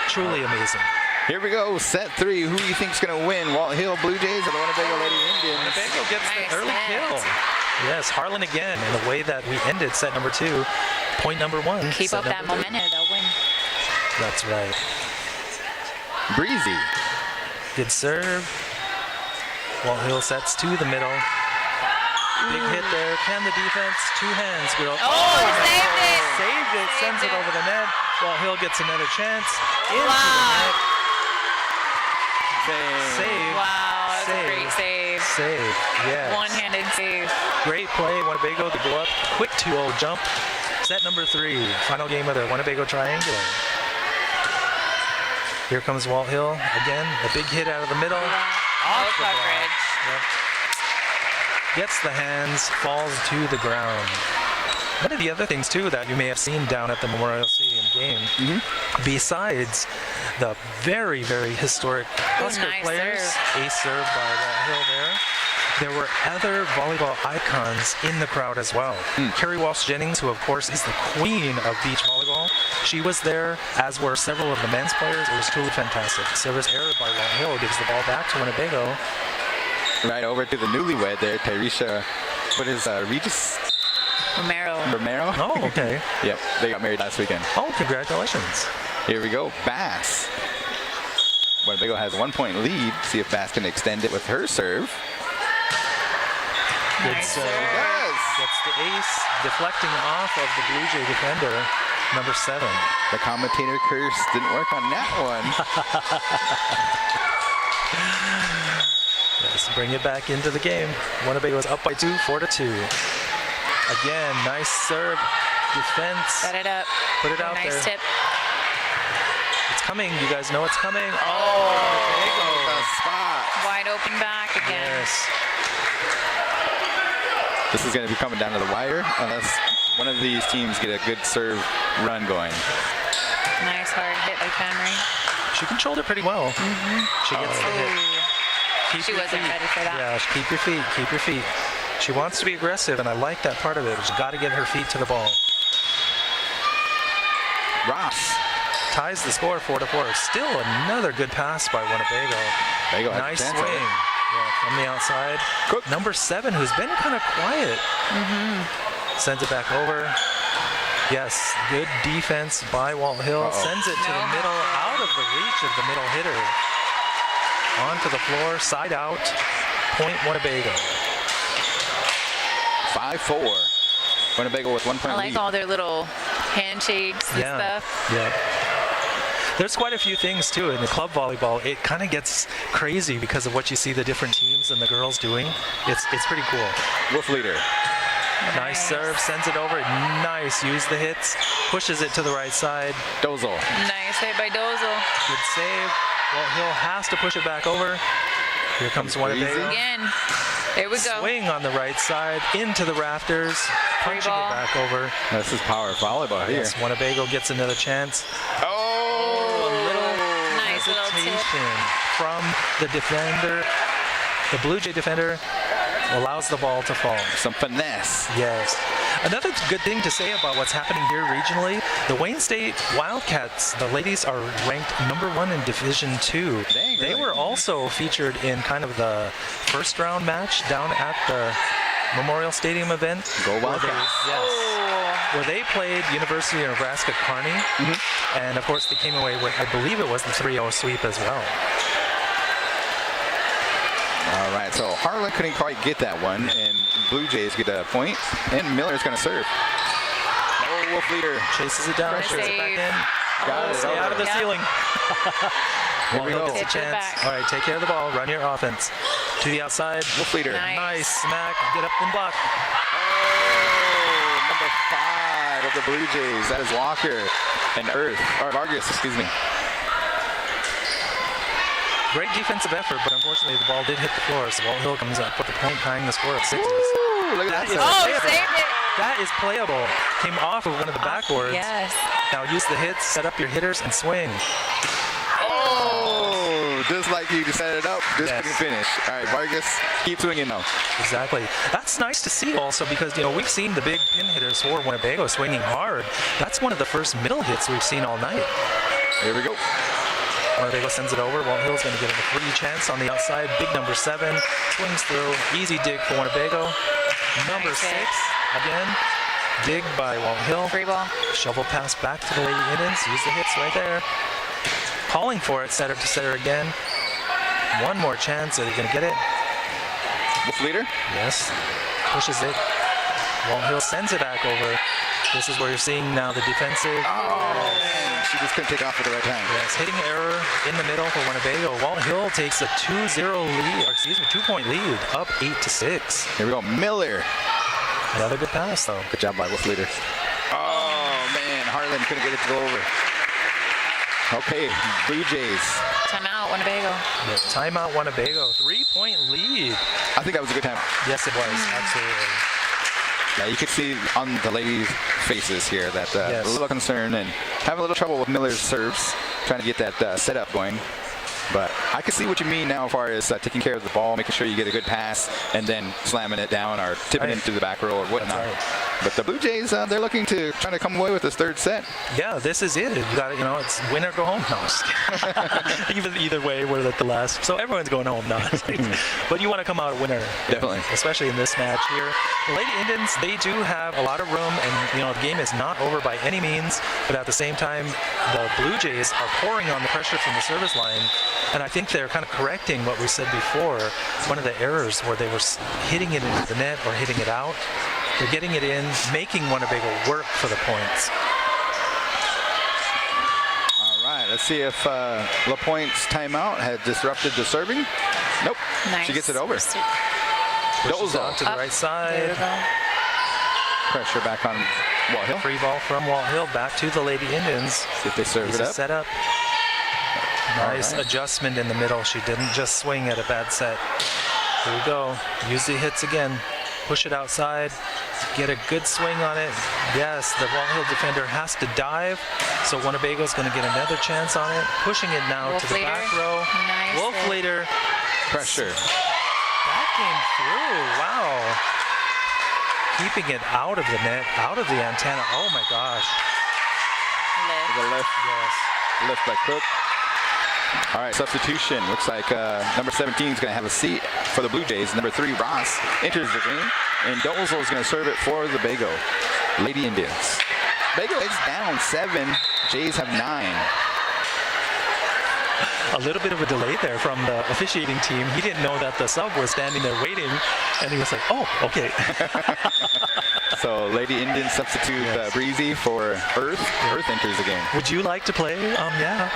Truly amazing. Here we go, set 3. Who do you think's going to win? Walthill Blujays or the Winnebago Lady Indians? Winnebago gets Nice the early set. kill. Yes, Harlan again in the way that we ended set number 2. Point number 1. Keep set up that number 2. momentum, they'll win. That's right. Breezy. Good serve. Walthill sets to the middle. Big hit there. Can the defense? 2 hands. Girl. Saved it. Saved it. Sends it it. over the net. Walthill gets another chance. Into Wow. the net. Save. Wow, that's a Save. great save. Save. Yes. One-handed save. Great play. Winnebago to go up. Quick 2-0 jump. Set number 3. Final game of the Winnebago Triangular. Here comes Walthill again. The big hit out of the middle. No Off the ball. coverage. Yep. Gets the hands, falls to the ground. One of the other things too that you may have seen down at the Memorial Stadium game, besides the very, very historic Husker nice players, serve. ace serve by Walthill there were other volleyball icons in the crowd as well. Carrie Walsh Jennings, who of course is the queen of beach volleyball, she was there, as were several of the men's players. It was truly fantastic. Service error by Walthill gives the ball back to Winnebago. Right over to the newlywed there, Tyresha. What is Regis Romero. Romero? Oh, okay. Yep, they got married last weekend. Oh, congratulations. Here we go, Bass. Winnebago has 1 point lead. See if Bass can extend it with her serve. Good Nice serve. serve. Yes. Gets the ace, deflecting off of the Blujay defender, number 7. The commentator curse didn't work on that one. Let's bring it back into the game. Winnebago is up by 2, 4-2. Again, nice serve, defense. Set it up. Put it out nice there. tip. It's coming. You guys know it's coming. The spot. Wide open back again. Yes. This is going to be coming down to the wire unless one of these teams get a good serve run going. Nice hard hit by Camry. She controlled it pretty well. She gets the hit. Ooh. Keep She your wasn't feet. ready for that. Yeah, keep your feet. Keep your feet. She wants to be aggressive, and I like that part of it. She's got to get her feet to the ball. Ross. Ties the score 4-4. Still another good pass by Winnebago. Winnebago has a Nice chance swing. at it. Yeah, from the outside. Cook. Number 7, who's been kind of quiet. Sends it back over. Yes, good defense by Walthill. Sends it to the No. middle, out of the reach of the middle hitter. Onto the floor, side out. Point Winnebago. 5-4. Winnebago with 1 I point like lead. all their little handshakes and stuff. Yeah. There's quite a few things too in the club volleyball. It kind of gets crazy because of what you see the different teams and the girls doing. It's pretty cool. Wolf leader. Nice serve, sends it over. Nice, use the hits, pushes it to the right side. Dozel. Nice hit by Dozel. Good save. Walthill has to push it back over. Here comes Winnebago. Breezy. Again. There we go. Swing on the right side into the rafters, punching ball. it back over. This is power volleyball here. Yes, Winnebago gets another chance. Oh! Nice little tip. Hesitation from the defender. The Blujay defender allows the ball to fall. Some finesse. Yes. Another good thing to say about what's happening here regionally, the Wayne State Wildcats, the ladies are ranked number 1 in Division 2. Dang, They really? were also featured in kind of the first round match down at the Memorial Stadium event. Go where they- Wildcats. Yes. Oh, Where they played University of Nebraska Kearney. And of course they came away with, I believe it was the 3-0 sweep as well. All right, so Harlan couldn't quite get that one, and Blue Jays get a point, and Miller's going to serve. Oh, Wolf leader. Chases it down, Good puts it back save. in. Got it. Stay out of the Yeah. ceiling. Here we Walthill go. gets a Pitch it chance. back. All right, take care of the ball. Run your offense. To the outside. Wolf leader. Nice. Nice smack. Get up and block. Oh, number 5 of the Blue Jays. That is Walker and Earth, or Vargas, excuse me. Great defensive effort, but unfortunately the ball did hit the floor, so Walthill comes up with the point tying the score of 6. Ooh, look at that. That is- serve. Oh, Playable. saved it. That is playable. Came off of one of the backboards. Yes. Now use the hits, set up your hitters, and swing. Oh, just like you set it up, just Yes. couldn't finish. All right, Vargas, keep swinging now. Exactly. That's nice to see also because, we've seen the big pin hitters for Winnebago swinging hard. That's one of the first middle hits we've seen all night. Here we go. Winnebago sends it over. Walthill's going to get a free chance on the outside. Big number 7 swings through. Easy dig for Winnebago. Number 6 again. Dig by Walthill. Free ball. Shovel pass back to the Lady Indians. Use the hits right there. Calling for it. Setter to setter again. One more chance. Are they going to get it? Wolf leader. Yes. Pushes it. Walthill sends it back over. This is where you're seeing now the defensive. Oh, man. She just couldn't take off at the right time. Yes, hitting error in the middle for Winnebago. Walthill takes a 2-0 lead, or excuse me, 2-point lead, up 8-6. Here we go. Miller. Another good pass, though. Good job by Wolf leader. Oh, man. Harlan couldn't get it to go over. Okay, Blujays. Timeout, Winnebago. Yeah, timeout, Winnebago. 3-point lead. I think that was a good time. Yes, it was. Absolutely. Yeah, you could see on the ladies' faces here that Yes. a little concern and having a little trouble with Miller's serves, trying to get that setup going. But I can see what you mean now as far as taking care of the ball, making sure you get a good pass, and then slamming it down or tipping it into the back row or whatnot. Right. But the Blue Jays, they're looking to try to come away with this third set. Yeah, this is it. You got it. It's win or go home. No, I'm just kidding. Either way, we're at the last. So everyone's going home now. But you want to come out a winner. Definitely. Especially in this match here. The Lady Indians, they do have a lot of room, and the game is not over by any means. But at the same time, the Blue Jays are pouring on the pressure from the service line. And I think they're kind of correcting what we said before. One of the errors where they were hitting it into the net or hitting it out. They're getting it in, making Winnebago work for the points. All right, let's see if LaPointe's timeout had disrupted the serving. Nope. Nice. She gets it over. Pushes Dozel. out to the right There we side. go. Pressure back on Walthill. Free ball from Walthill back to the Lady Indians. See if they serve it up. Set up. Nice adjustment in the middle. She didn't just swing at a bad set. Here we go. Use the hits again. Push it outside. Get a good swing on it. Yes, the Walthill defender has to dive. So Winnebago's going to get another chance on it. Pushing it now Wolf to the leader. back row. Nice Wolf hit. leader. Pressure. That came through. Wow. Keeping it out of the net, out of the antenna. Oh my gosh. Lift. The lift. Yes. Lift by Cook. All right, substitution. Looks like number 17 is going to have a seat for the Blue Jays. Number 3, Ross, enters the game. And Dozel is going to serve it for the Bago Lady Indians. Bago is down 7. Jays have 9. A little bit of a delay there from the officiating team. He didn't know that the sub was standing there waiting. And he was like, oh, okay. So Lady Indians substitute Yes. Breezy for Earth. Earth enters the game. Would you like to play? Yeah.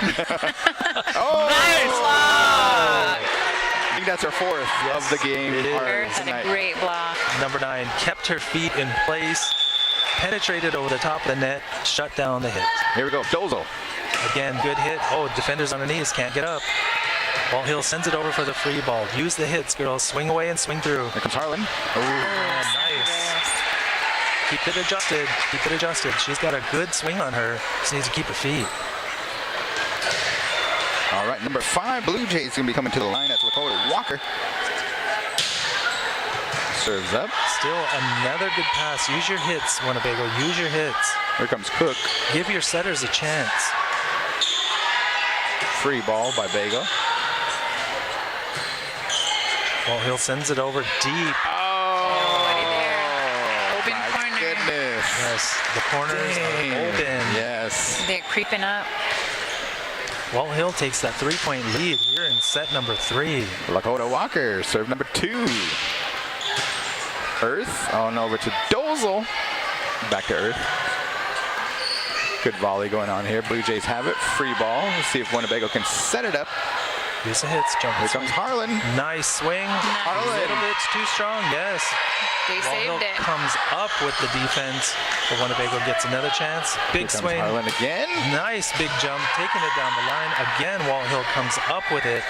Oh! Nice block. I think that's our 4th of the game. It is. Earth had a great block. Number 9 kept her feet in place, penetrated over the top of the net, shut down the hit. Here we go. Dozel. Again, good hit. Oh, defenders on their knees, can't get up. Walthill sends it over for the free ball. Use the hits, girls. Swing away and swing through. Here comes Harlan. Nice. Keep it adjusted. Keep it adjusted. She's got a good swing on her. Just needs to keep her feet. All right, number 5, Blue Jays going to be coming to the line. That's Lakota Walker. Serves up. Still another good pass. Use your hits, Winnebago. Use your hits. Here comes Cook. Give your setters a chance. Free ball by Bago. Walthill sends it over deep. Nobody there. Open my corner. goodness. Yes, the corners Dang. are open. Yes. They're creeping up. Walthill takes that 3-point lead here in set number 3. Lakota Walker, serve number 2. Earth on over to Dozel. Back to Earth. Good volley going on here. Blue Jays have it. Free ball. Let's see if Winnebago can set it up. Use the hits, jump. Here comes Harlan. Nice swing. A little bit too strong, yes. They Walthill saved it. comes up with the defense, but Winnebago gets another chance. Big Here comes swing. Harlan again. Nice big jump, taking it down the line. Again, Walthill comes up with it.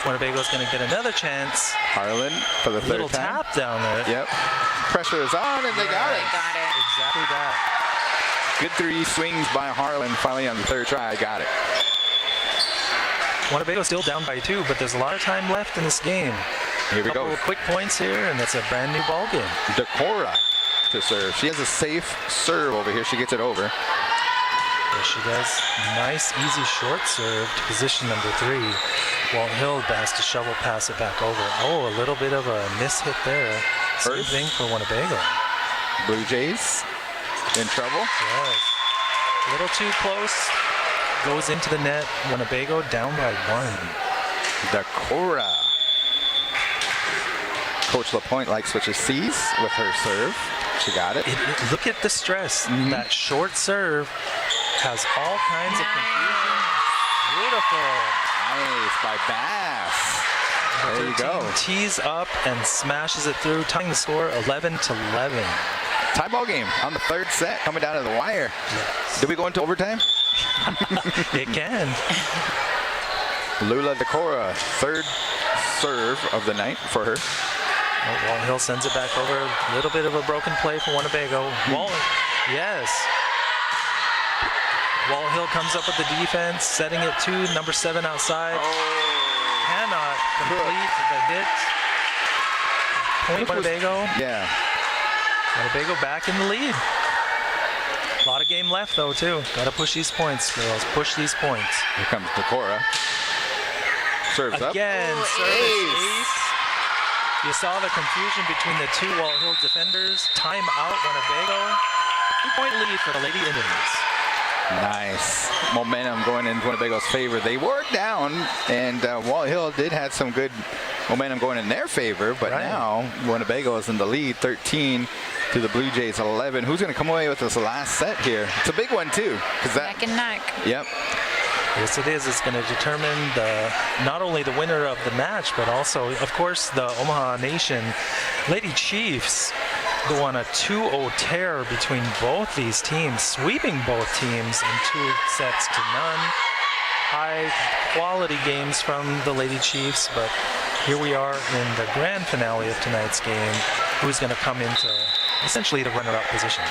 Winnebago's going to get another chance. Harlan for the Little third time. tap down there. Yep. Pressure is on, and they got They it. got it. Exactly that. Good 3 swings by Harlan. Finally on the 3rd try, got it. Winnebago's still down by 2, but there's a lot of time left in this game. Here we Couple go. of quick points here, and that's a brand new ball game. Decora to serve. She has a safe serve over here. She gets it over. There she does. Nice, easy short serve to position number 3. Walthill has to shovel pass it back over. Oh, a little bit of a miss hit there. Same thing for Winnebago. Blujays in trouble. Yes. A little too close. Goes into the net. Winnebago down by 1. Decora. Coach LaPointe likes what she sees with her serve. She got it. Look at the stress. That short serve has all kinds of confusion. Beautiful. Nice by Bass. There you go. Tees up and smashes it through, tying the score 11-11. Tie ball game on the 3rd set, coming down to the wire. Yes. Did we go into overtime? It can. Lula Decora, 3rd serve of the night for her. Walthill sends it back over. A little bit of a broken play for Winnebago. Yes. Walthill comes up with the defense, setting it to number 7 outside. Cannot complete the hit. Point Winnebago. Yeah. Winnebago back in the lead. A lot of game left though too. Got to push these points, girls. Push these points. Here comes Decora. Serves up. Again, service ace. You saw the confusion between the 2 Walthill defenders. Time out Winnebago. 2-point lead for the Lady Indians. Nice momentum going in Winnebago's favor. They wore it down, and Walthill did have some good momentum going in their favor, but now Winnebago is in the lead, 13 to the Blujays 11. Who's going to come away with this last set here? It's a big one too, because that Neck and neck. Yep. Yes, it is. It's going to determine not only the winner of the match, but also, of course, the Omaha Nation Lady Chiefs go on a 2-0 tear between both these teams, sweeping both teams in 2-0. High quality games from the Lady Chiefs, but here we are in the grand finale of tonight's game. Who's going to come into essentially the runner-up position?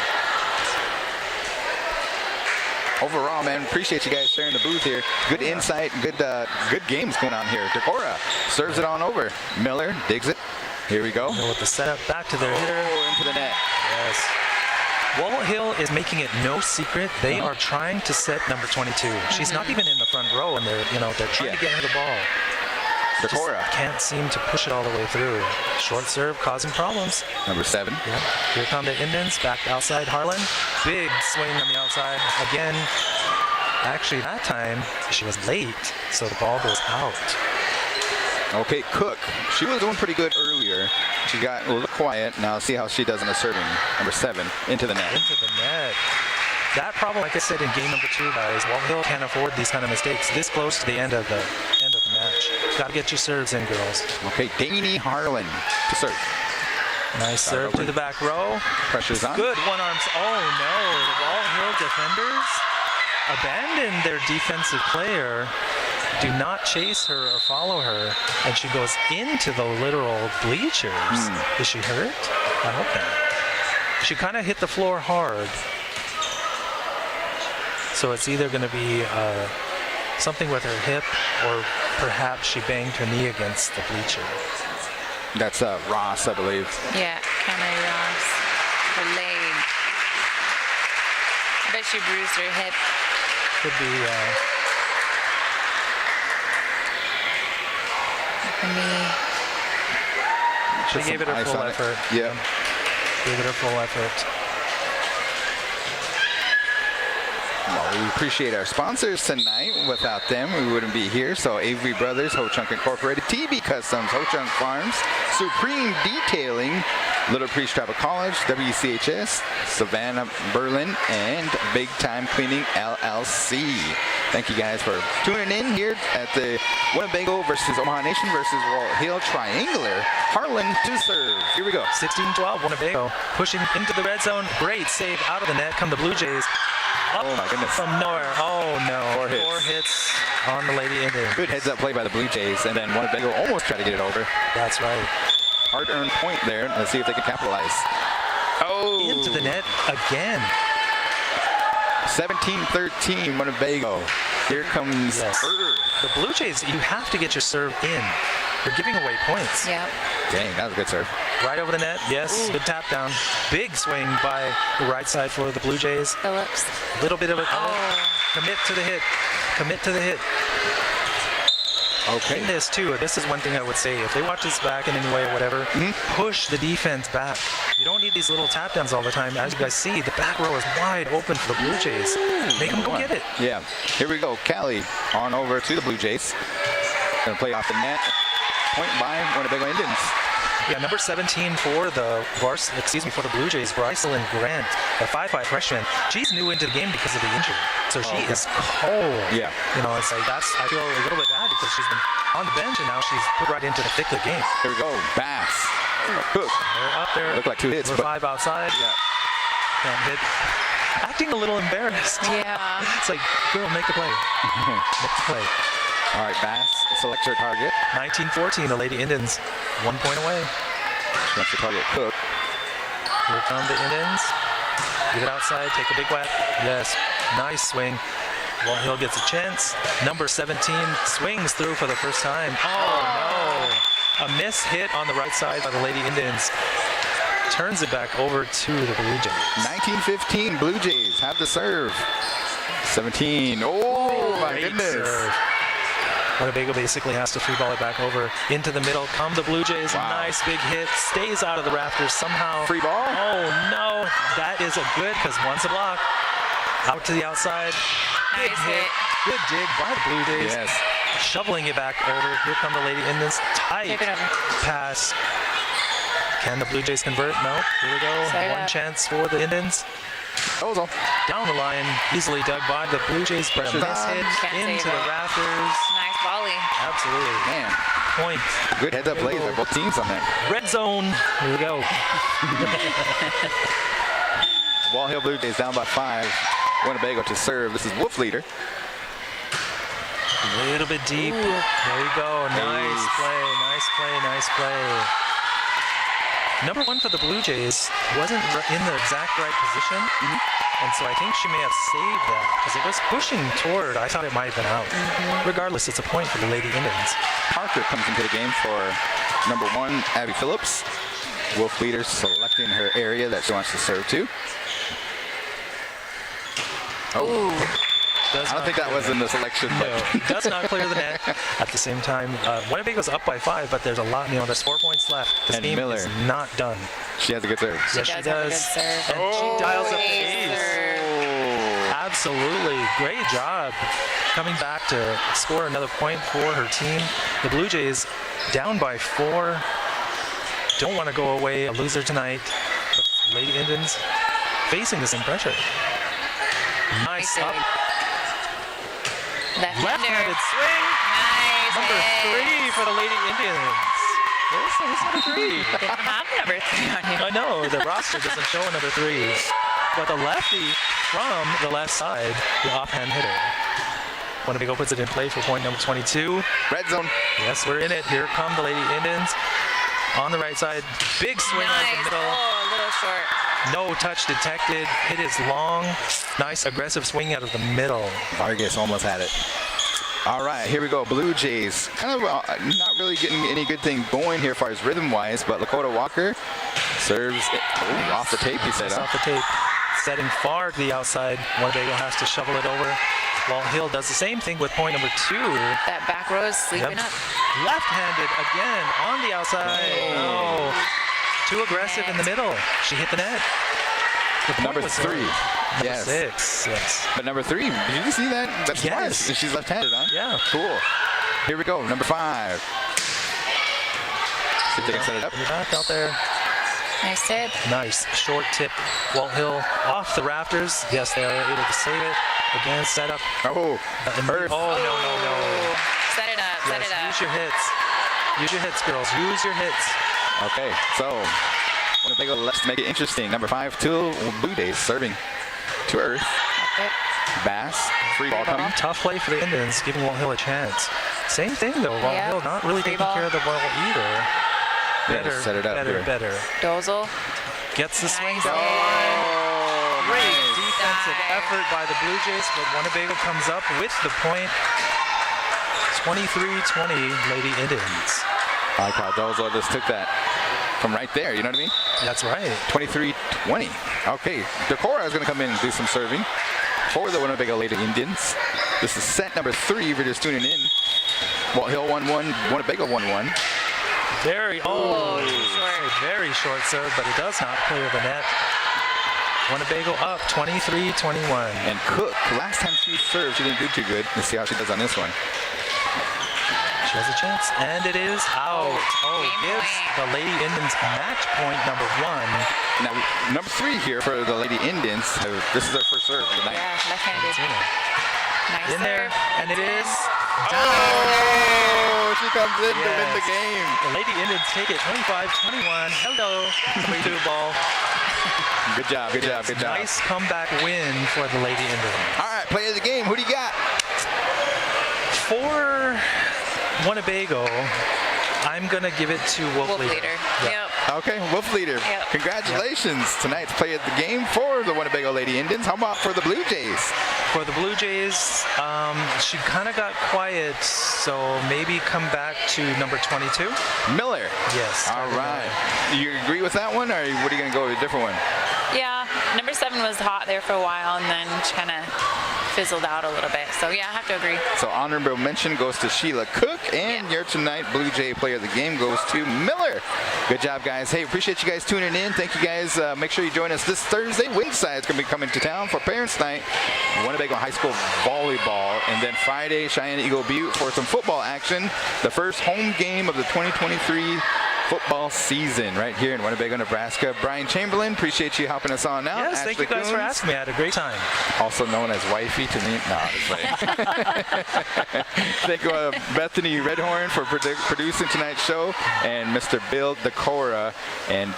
Overall, man, appreciate you guys sharing the booth here. Good insight, good games going on here. Decora serves it on over. Miller digs it. Here we go. With the setup back to their hitter. Into the net. Yes. Walthill is making it no secret they are trying to set number 22. She's not even in the front row, and they're trying to get her the ball. Decora can't seem to push it all the way through. Short serve causing problems. Number 7. Yeah. Here come the Indians back outside Harlan. Big swing on the outside again. Actually, that time she was late, so the ball goes out. Okay, Cook. She was doing pretty good earlier. She got a little quiet. Now see how she does in the serving. Number 7 into the net. Into the net. That problem, like I said in game number 2, guys, Walthill can't afford these kind of mistakes this close to the end of the match. Got to get your serves in, girls. Okay, Danny Harlan to serve. Nice serve to the back row. Pressure's on. Good one arms. Oh no, the Walthill defenders abandon their defensive player. Do not chase her or follow her, and she goes into the literal bleachers. Is she hurt? I hope not. She kind of hit the floor hard. So it's either going to be something with her hip, or perhaps she banged her knee against the bleacher. That's Ross, I believe. Yeah, Cameron Ross. Her leg. I bet she bruised her hip. Could be. Her knee. She gave it her full effort. Yeah. Gave it her full effort. Well, we appreciate our sponsors tonight. Without them, we wouldn't be here. So Avery Brothers, Ho-Chunk Incorporated, TB Customs, Ho-Chunk Farms, Supreme Detailing, Little Priest Tribal College, WCHS, Savannah Berlin, and Big Time Cleaning LLC. Thank you guys for tuning in here at the Winnebago versus Omaha Nation versus Walthill Triangular. Harlan to serve. Here we go. 16-12, Winnebago pushing into the red zone. Great save out of the net. Come the Blujays. Up oh my goodness. From nowhere. Oh no. Four hits on the Lady Indians. Good heads up play by the Blujays, and then Winnebago almost tried to get it over. That's right. Hard-earned point there. Let's see if they can capitalize. Oh! Into the net again. 17-13 Winnebago. Here comes The Blujays, you have to get your serve in. You're giving away points. Yep. Dang, that was a good serve. Right over the net. Yes, good tap down. Big swing by the right side for the Blue Jays. Phillips. A little bit of a commit to the hit. Commit to the hit. Okay. In this too, this is one thing I would say. If they watch this back in any way or whatever, push the defense back. You don't need these little tap downs all the time. As you guys see, the back row is wide open for the Blue Jays. Make them go get it. Yeah. Here we go. Callie on over to the Blue Jays. Gonna play off the net. Point by Winnebago Indians. Yeah, number 17 for the for the Blue Jays, Brycelyn Grant, a 5'5" freshman. She's new into the game because of the injury, so she is cold. Yeah. You know, it's like I feel a little bit bad because she's been on the bench and now she's put right into the thick of the game. Here we go. Bass. Hook. They're up there. Look like 2 hits. Number 5 outside. Yeah. Can't hit. Acting a little embarrassed. Yeah. It's like, girl, make the play. Make the play. All right, Bass selects her target. 19-14, the Lady Indians, 1 point away. She wants to target Cook. Here come the Indians. Give it outside, take a big whack. Yes, nice swing. Walthill gets a chance. Number 17 swings through for the first time. Oh no! A miss hit on the right side by the Lady Indians. Turns it back over to the Blue Jays. 19-15, Blue Jays have the serve. 17. Oh my Great goodness. serve. Winnebago basically has to free ball it back over into the middle. Come the Blue Jays. Wow. Nice big hit. Stays out of the rafters somehow. Free ball. Oh no. That is a good because one's a block. Out to the outside. Big Nice hit. hit. Good dig by the Blue Jays. Yes. Shoveling it back over. Here come the Lady Indians. Tight Take it over. pass. Can the Blue Jays convert? No. Here we go. Set it One up. chance for the Indians. Ozo. Down the line. Easily dug by the Blue Jays. But a Pressure's miss on. hit Can't into save the it. rafters. Nice volley. Absolutely. Man, Point. good heads-up plays by both teams on there. Red zone. Here we go. Walthill Blue Jays down by 5. Winnebago to serve. This is Wolf leader. A little bit deep. There you go. Nice play. Nice play. Nice play. Number 1 for the Blue Jays wasn't in the exact right position. And so I think she may have saved that because it was pushing toward. I thought it might have been out. Regardless, it's a point for the Lady Indians. Parker comes into the game for number 1, Abby Phillips. Wolf leader selecting her area that she wants to serve to. Oh, I don't think that was in the selection. No, does not clear the net. At the same time, Winnebago's up by 5, but there's a lot, there's 4 points left. This And game Miller. is not done. She has a good serve. Yes, she Does have a good does. serve. And she dials up the Great ace. serve. Absolutely. Great job coming back to score another point for her team. The Blue Jays down by 4. Don't want to go away a loser tonight. But Lady Indians facing the same pressure. Nice up. Left-handed swing. Nice Number hit. 3 for the Lady Indians. Where's number 3? Didn't have number 3 on you. I know, the roster doesn't show a number 3. But the lefty from the left side, the offhand hitter. Winnebago puts it in play for point number 22. Red zone. Yes, we're in it. Here come the Lady Indians. On the right side, big swing out Nice. the middle. Oh, a little short. No touch detected. Hit is long. Nice aggressive swing out of the middle. Vargas almost had it. All right, here we go. Blue Jays. Kind of not really getting any good thing going here as far as rhythm-wise, but Lakota Walker serves it off the tape, he said. Just off the tape. Setting far to the outside. Winnebago has to shovel it over. Walthill does the same thing with point number 2. That back row is sleeping up. Left-handed again on the outside. No. Too aggressive in the middle. She hit the net. The point Number was 3. Number Yes. 6. Yes. But number 3, did you see that? That's Yes. smart. She's left-handed, huh? Yeah. Cool. Here we go. Number 5. See if they can set it up. Put it back out there. Nice hit. Nice short tip. Walthill off the rafters. Yes, they are able to save it. Again, set up. Oh, Earth. Oh, no. Set it up. Set Yes, it up. use your hits. Use your hits, girls. Use your hits. Okay, so Winnebago, let's make it interesting. Number 5, two Blue Jays serving to Earth. Yep. Bass, free ball coming. Tough play for the Indians, giving Walthill a chance. Same thing though. Walthill Yeah. not really Free taking ball. care of the ball either. Yeah, just set it up here. better. Dozel. Gets the swing Nice down the hit. line. Oh, Great nice. defensive effort by the Blue Jays, but Winnebago comes up with the point. 23-20, Lady Indians. I like how Dozo just took that from right there. You know what I mean? That's right. 23-20. Okay, Decorah is going to come in and do some serving for the Winnebago Lady Indians. This is set number 3 if you're just tuning in. Walthill 1-1, Winnebago 1-1. Very short serve, but it does not clear the net. Winnebago up 23-21. And Cook, last time she served, she didn't do too good. Let's see how she does on this one. She has a chance, and it is out. Gives the Lady Indians match point number 1. Now, number 3 here for the Lady Indians. This is their first serve tonight. Yeah, left-handed. Nice In there, and it is. Oh, she comes in to win the game. The Lady Indians take it 25-21. Hello, 3-2 ball. Good job, good job, good job. Nice comeback win for the Lady Indians. All right, play of the game. Who do you got? For Winnebago, I'm going to give it to Wolf Leader. Yep. Okay, Wolf Leader. Yep. Congratulations. Tonight's play of the game for the Winnebago Lady Indians. How about for the Blujays? For the Blujays, she kind of got quiet, so maybe come back to number 22. Miller. Yes. All right. You agree with that one, or what are you going to go with a different one? Yeah, number 7 was hot there for a while, and then kind of fizzled out a little bit. So yeah, I have to agree. So honorable mention goes to Sheila Cook, and your tonight Blue Jay player of the game goes to Miller. Good job, guys. Hey, appreciate you guys tuning in. Thank you, guys. Make sure you join us this Thursday. Wingside's going to be coming to town for Parents' Night, Winnebago High School Volleyball, and then Friday, Cheyenne Eagle Butte for some football action. The first home game of the 2023 football season right here in Winnebago, Nebraska. Brian Chamberlain, appreciate you helping us on now. Yes, Ashley thank you guys for asking me. I had a great time. Also known as Wifey to me. No, I'm just playing. Thank you, Bethany Redhorn, for producing tonight's show, and Mr. Bill Decorah. And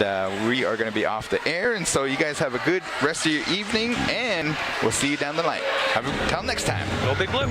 we are going to be off the air. And so you guys have a good rest of your evening, and we'll see you down the line. Until next time. Go Big Blue.